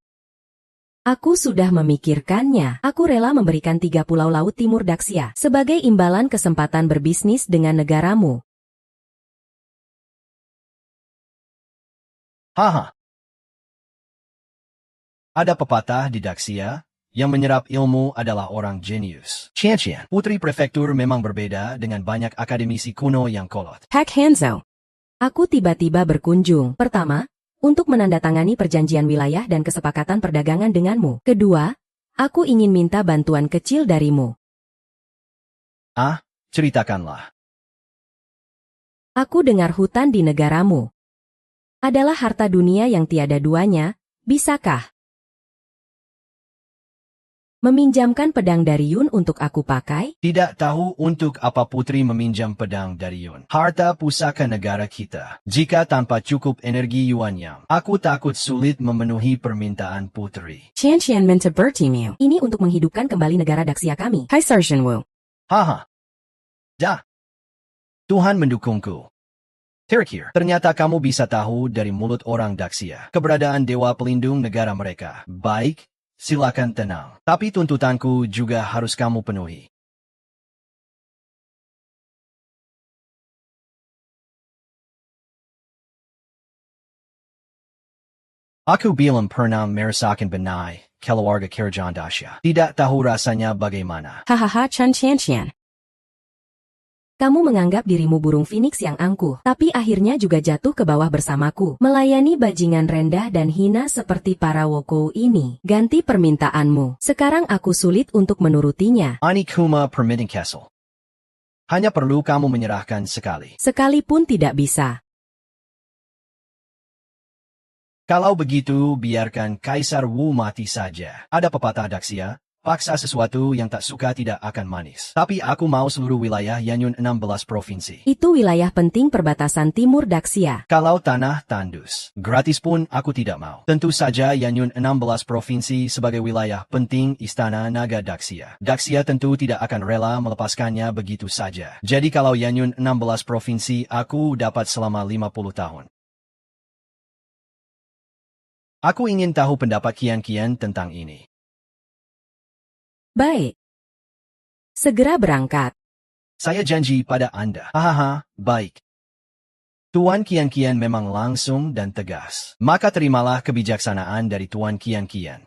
Aku sudah memikirkannya. Aku rela memberikan 3 pulau laut timur Daxia sebagai imbalan kesempatan berbisnis dengan negaramu. Haha. Ada pepatah di Daxia, yang menyerap ilmu adalah orang jenius. Qianqian, putri prefektur memang berbeda dengan banyak akademisi kuno yang kolot. Pak Hanzo. Aku tiba-tiba berkunjung. Pertama, untuk menandatangani perjanjian wilayah dan kesepakatan perdagangan denganmu. Kedua, aku ingin minta bantuan kecil darimu. Ah, ceritakanlah. Aku dengar hutan di negaramu adalah harta dunia yang tiada duanya, bisakah meminjamkan pedang dari Yun untuk aku pakai? Tidak tahu untuk apa putri meminjam pedang dari Yun. Harta pusaka negara kita. Jika tanpa cukup energi Yuan Yang, aku takut sulit memenuhi permintaan putri. Qianqian minta bertemu. Ini untuk menghidupkan kembali negara Daxia kami. Kaisar Zhenwu. Haha. Dah. Tuhan mendukungku. Terakhir, ternyata kamu bisa tahu dari mulut orang Daxia keberadaan dewa pelindung negara mereka. Baik, silakan tenang. Tapi tuntutanku juga harus kamu penuhi. Aku belum pernah merasakan benai, keluarga Kerajaan Daxia. Tidak tahu rasanya bagaimana. Hahaha Chen Qianqian. Kamu menganggap dirimu burung phoenix yang angkuh, tapi akhirnya juga jatuh ke bawah bersamaku. Melayani bajingan rendah dan hina seperti para woko ini. Ganti permintaanmu. Sekarang aku sulit untuk menurutinya. Ani Kuma Permitting Castle. Hanya perlu kamu menyerahkan sekali. Sekalipun tidak bisa. Kalau begitu, biarkan Kaisar Wu mati saja. Ada pepatah Daxia, paksa sesuatu yang tak suka tidak akan manis. Tapi aku mau seluruh wilayah Yanyun 16 provinsi. Itu wilayah penting perbatasan timur Daxia. Kalau tanah tandus, gratis pun aku tidak mau. Tentu saja Yanyun 16 provinsi sebagai wilayah penting istana naga Daxia. Daxia tentu tidak akan rela melepaskannya begitu saja. Jadi kalau Yanyun 16 provinsi aku dapat selama 50 tahun. Aku ingin tahu pendapat Kian-Kian tentang ini. Baik. Segera berangkat. Saya janji pada Anda. Hahaha, baik. Tuan Kian-Kian memang langsung dan tegas. Maka terimalah kebijaksanaan dari Tuan Kian-Kian.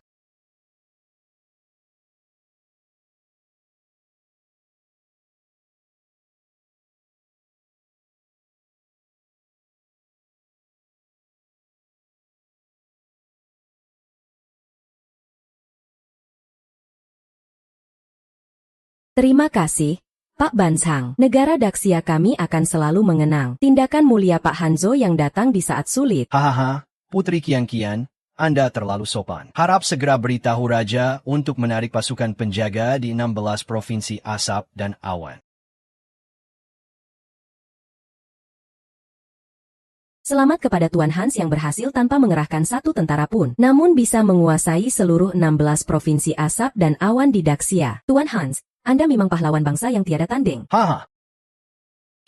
Terima kasih, Pak Bansang. Negara Daxia kami akan selalu mengenang tindakan mulia Pak Hanzo yang datang di saat sulit. Hahaha, Putri Kian, Anda terlalu sopan. Harap segera beritahu Raja untuk menarik pasukan penjaga di 16 provinsi asap dan awan. Selamat kepada Tuan Hans yang berhasil tanpa mengerahkan satu tentara pun, namun bisa menguasai seluruh 16 provinsi asap dan awan di Daxia. Tuan Hans, Anda memang pahlawan bangsa yang tiada tanding. Haha.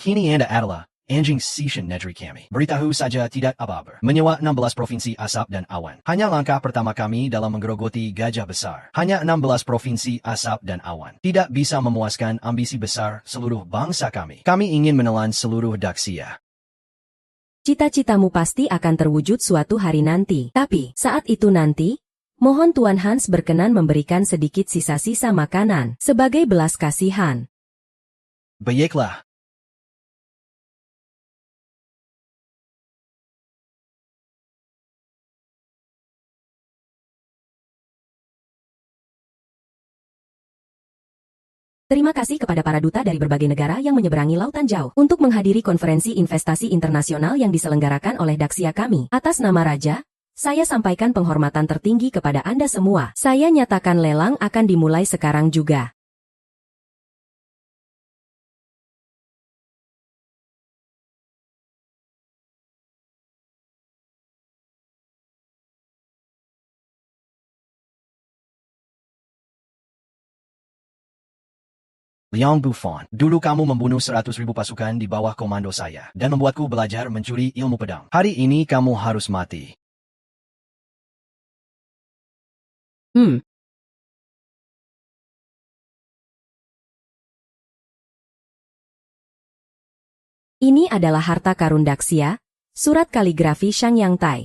Kini Anda adalah anjing Sishin Negeri kami. Beritahu saja tidak apa-apa. Menyewa 16 provinsi asap dan awan. Hanya langkah pertama kami dalam menggerogoti gajah besar. Hanya 16 provinsi asap dan awan. Tidak bisa memuaskan ambisi besar seluruh bangsa kami. Kami ingin menelan seluruh Daxia. Cita-citamu pasti akan terwujud suatu hari nanti. Tapi, saat itu nanti, mohon Tuan Hans berkenan memberikan sedikit sisa-sisa makanan sebagai belas kasihan. Baiklah. Terima kasih kepada para duta dari berbagai negara yang menyeberangi lautan jauh untuk menghadiri konferensi investasi internasional yang diselenggarakan oleh Daxia kami. Atas nama Raja, saya sampaikan penghormatan tertinggi kepada Anda semua. Saya nyatakan lelang akan dimulai sekarang juga. Liang Buffon, dulu kamu membunuh 100.000 pasukan di bawah komando saya dan membuatku belajar mencuri ilmu pedang. Hari ini kamu harus mati. Ini adalah harta karun Daxia, surat kaligrafi Shang Yang Tai.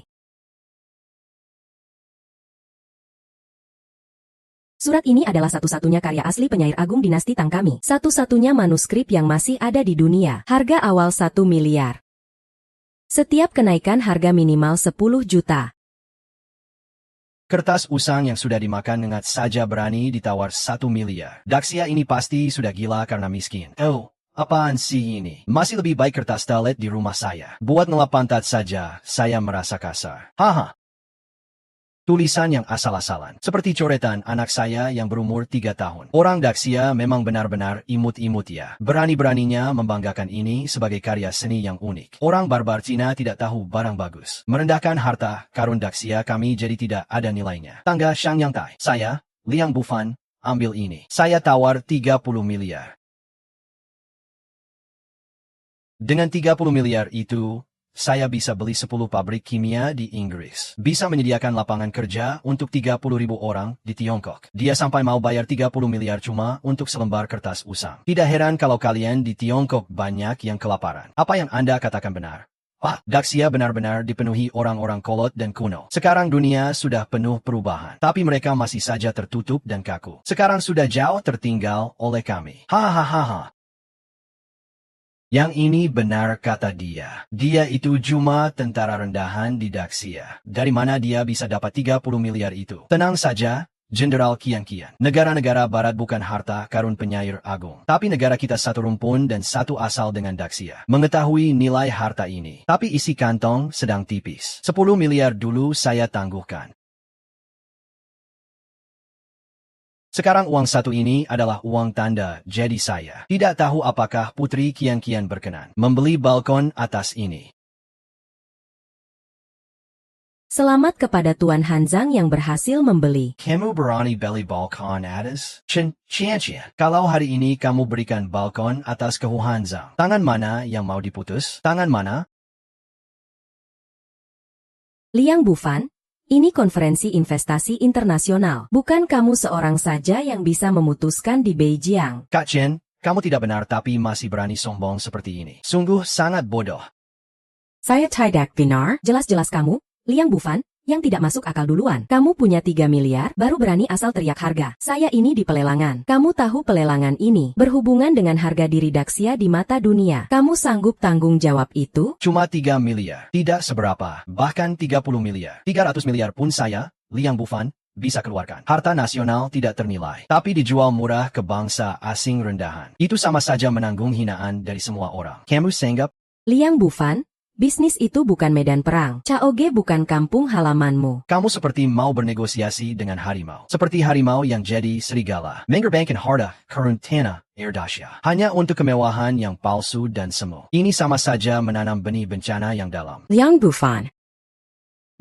Surat ini adalah satu-satunya karya asli penyair agung dinasti Tang kami. Satu-satunya manuskrip yang masih ada di dunia. Harga awal 1 miliar. Setiap kenaikan harga minimal 10 juta. Kertas usang yang sudah dimakan nengat saja berani ditawar 1 miliar. Daxia ini pasti sudah gila karena miskin. Oh, apaan sih ini? Masih lebih baik kertas talet di rumah saya. Buat ngelap pantat saja, saya merasa kasar. Haha. Tulisan yang asal-asalan, seperti coretan anak saya yang berumur 3 tahun. Orang Daxia memang benar-benar imut-imut ya. Berani-beraninya membanggakan ini sebagai karya seni yang unik. Orang barbar Cina tidak tahu barang bagus. Merendahkan harta karun Daxia kami jadi tidak ada nilainya. Tangga Shang Yang Tai. Saya, Liang Buffon, ambil ini. Saya tawar 30 miliar. Dengan 30 miliar itu, saya bisa beli 10 pabrik kimia di Inggris. Bisa menyediakan lapangan kerja untuk 30.000 orang di Tiongkok. Dia sampai mau bayar 30 miliar cuma untuk selembar kertas usang. Tidak heran kalau kalian di Tiongkok banyak yang kelaparan. Apa yang Anda katakan benar? Wah, Daxia benar-benar dipenuhi orang-orang kolot dan kuno. Sekarang dunia sudah penuh perubahan. Tapi mereka masih saja tertutup dan kaku. Sekarang sudah jauh tertinggal oleh kami. Hahaha. Yang ini benar kata dia. Dia itu cuma tentara rendahan di Daxia. Dari mana dia bisa dapat 30 miliar itu? Tenang saja, Jenderal Kian. Negara-negara barat bukan harta karun penyair agung. Tapi negara kita satu rumpun dan satu asal dengan Daxia. Mengetahui nilai harta ini. Tapi isi kantong sedang tipis. 10 miliar dulu saya tangguhkan. Sekarang uang satu ini adalah uang tanda, jadi saya tidak tahu apakah Putri Kian berkenan membeli balkon atas ini. Selamat kepada Tuan Hanzang yang berhasil membeli. Kamu berani beli balkon atas? Cian. Kalau hari ini kamu berikan balkon atas ke Hanzang, tangan mana yang mau diputus? Tangan mana? Liang Buffon, ini konferensi investasi internasional. Bukan kamu seorang saja yang bisa memutuskan di Beijing. Kak Chen, kamu tidak benar tapi masih berani sombong seperti ini. Sungguh sangat bodoh. Saya tidak benar. Jelas-jelas kamu, Liang Buffon, yang tidak masuk akal duluan. Kamu punya 3 miliar, baru berani asal teriak harga. Saya ini di pelelangan. Kamu tahu pelelangan ini berhubungan dengan harga diri Daxia di mata dunia. Kamu sanggup tanggung jawab itu? Cuma 3 miliar. Tidak seberapa. Bahkan 30 miliar. 300 miliar pun saya, Liang Buffon, bisa keluarkan. Harta nasional tidak ternilai, tapi dijual murah ke bangsa asing rendahan. Itu sama saja menanggung hinaan dari semua orang. Kamu senggap? Liang Bufan, bisnis itu bukan medan perang. Caoge bukan kampung halamanmu. Kamu seperti mau bernegosiasi dengan harimau. Seperti harimau yang jadi serigala. Mengorbankan harta, karun tanah, air dahsyat. Hanya untuk kemewahan yang palsu dan semu. Ini sama saja menanam benih bencana yang dalam. Liang Bufan.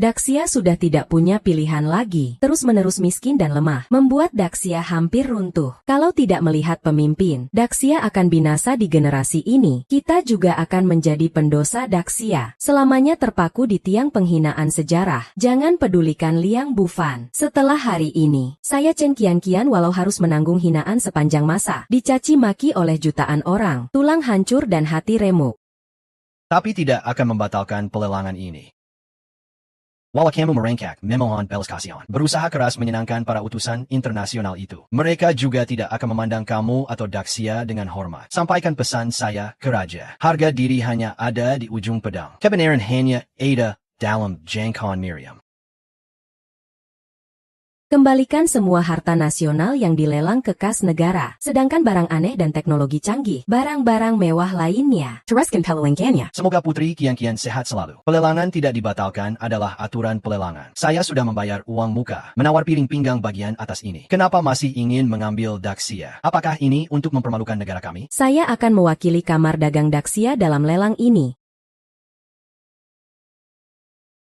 Daxia sudah tidak punya pilihan lagi. Terus-menerus miskin dan lemah, membuat Daxia hampir runtuh. Kalau tidak melihat pemimpin, Daxia akan binasa di generasi ini. Kita juga akan menjadi pendosa Daxia. Selamanya terpaku di tiang penghinaan sejarah. Jangan pedulikan Liang Bufan. Setelah hari ini, saya Chen Qianqian walau harus menanggung hinaan sepanjang masa. Dicaci maki oleh jutaan orang. Tulang hancur dan hati remuk. Tapi tidak akan membatalkan pelelangan ini. Walau kamu merengkak, memohon belas kasihan, berusaha keras menyenangkan para utusan internasional itu. Mereka juga tidak akan memandang kamu atau Daxia dengan hormat. Sampaikan pesan saya ke Raja. Harga diri hanya ada di ujung pedang. Kebenaran hanya ada dalam jangkauan Miriam. Kembalikan semua harta nasional yang dilelang ke kas negara, sedangkan barang aneh dan teknologi canggih, barang-barang mewah lainnya. Teruskan pelanggannya. Semoga Putri Qianqian sehat selalu. Pelelangan tidak dibatalkan adalah aturan pelelangan. Saya sudah membayar uang muka, menawar piring pinggang bagian atas ini. Kenapa masih ingin mengambil Daxia? Apakah ini untuk mempermalukan negara kami? Saya akan mewakili Kamar Dagang Daxia dalam lelang ini.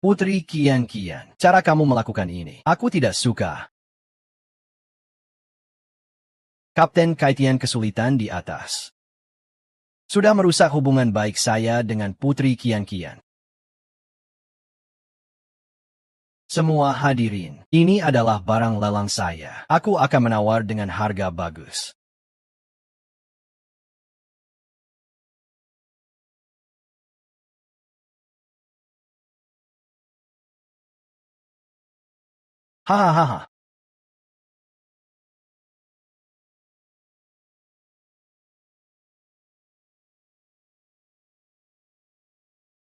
Putri Qianqian, cara kamu melakukan ini, aku tidak suka. Kapten Kaitian kesulitan di atas. Sudah merusak hubungan baik saya dengan Putri Qianqian. Semua hadirin, ini adalah barang lelang saya. Aku akan menawar dengan harga bagus. Hahaha.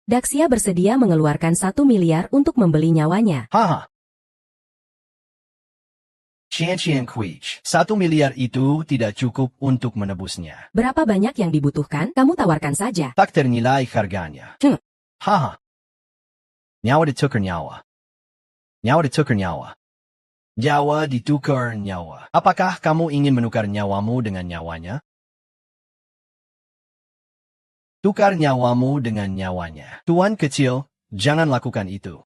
Daxia bersedia mengeluarkan 1 miliar untuk membeli nyawanya. Haha. Qianqian Quich, 1 miliar itu tidak cukup untuk menebusnya. Berapa banyak yang dibutuhkan? Kamu tawarkan saja. Tak ternilai harganya. Haha. Nyawa ditukar nyawa. Nyawa ditukar nyawa. Nyawa ditukar nyawa. Apakah kamu ingin menukar nyawamu dengan nyawanya? Tukar nyawamu dengan nyawanya. Tuan kecil, jangan lakukan itu.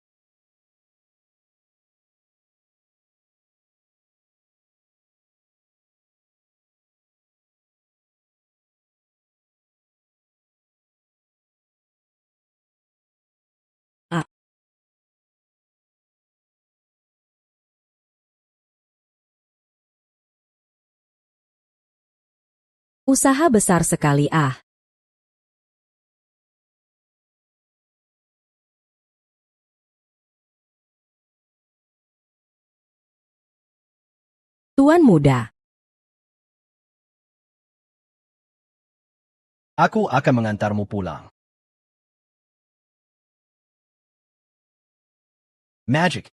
Usaha besar sekali Tuan muda. Aku akan mengantarmu pulang. Magic.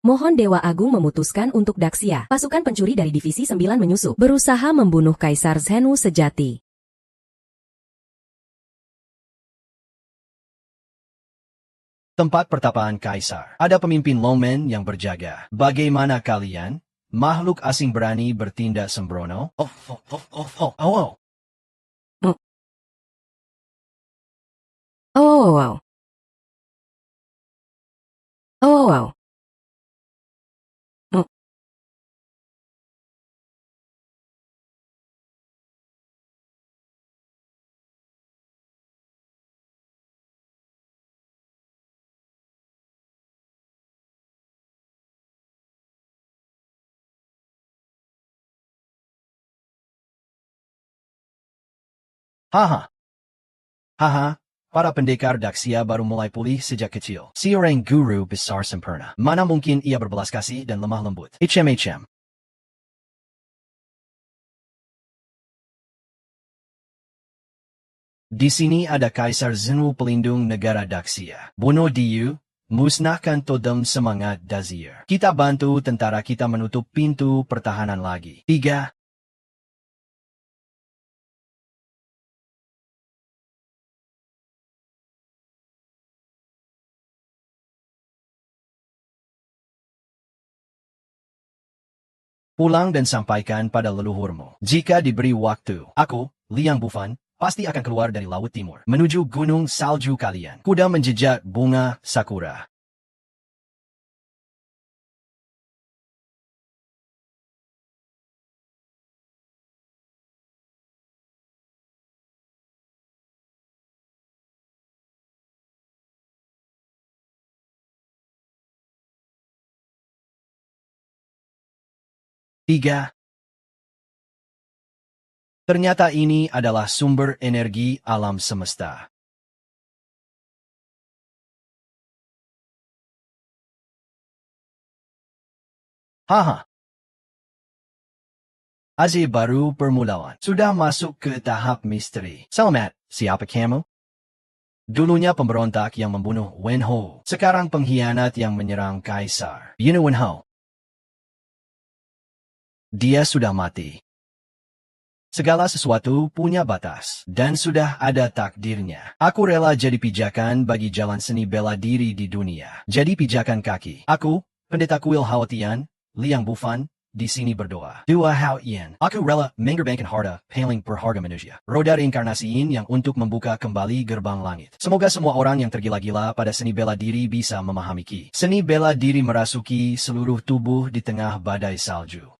Mohon Dewa Agung memutuskan untuk Daxia. Pasukan pencuri dari Divisi 9 menyusup. Berusaha membunuh Kaisar Zhenu sejati. Tempat pertapaan Kaisar. Ada pemimpin longmen yang berjaga. Bagaimana kalian? Makhluk asing berani bertindak sembrono? Oh. Oh. Haha. Haha. Para pendekar Daxia baru mulai pulih sejak kecil. Seorang guru besar sempurna. Mana mungkin ia berbelas kasih dan lemah lembut. HM. Di sini ada Kaisar Zhenwu pelindung negara Daxia. Bunuh Diu, musnahkan totem semangat Dazir. Kita bantu tentara kita menutup pintu pertahanan lagi. 3. Pulang dan sampaikan pada leluhurmu. Jika diberi waktu, aku, Liang Bufan, pasti akan keluar dari Laut Timur, menuju gunung salju kalian. Kuda menjejak bunga sakura. Tiga. Ternyata ini adalah sumber energi alam semesta. Haha. Azi baru permulaan. Sudah masuk ke tahap misteri. Selamat, siapa kamu? Dulunya pemberontak yang membunuh Wen Ho. Sekarang pengkhianat yang menyerang Kaisar. You know Wen Ho? Dia sudah mati. Segala sesuatu punya batas, dan sudah ada takdirnya. Aku rela jadi pijakan bagi jalan seni bela diri di dunia. Jadi pijakan kaki. Aku, pendeta kuil Hao Tian, Liang Bufan, di sini berdoa. Dua Hao Yen. Aku rela mengorbankan harta paling berharga manusia. Roda reinkarnasi Yin yang untuk membuka kembali gerbang langit. Semoga semua orang yang tergila-gila pada seni bela diri bisa memahami ki. Seni bela diri merasuki seluruh tubuh di tengah badai salju.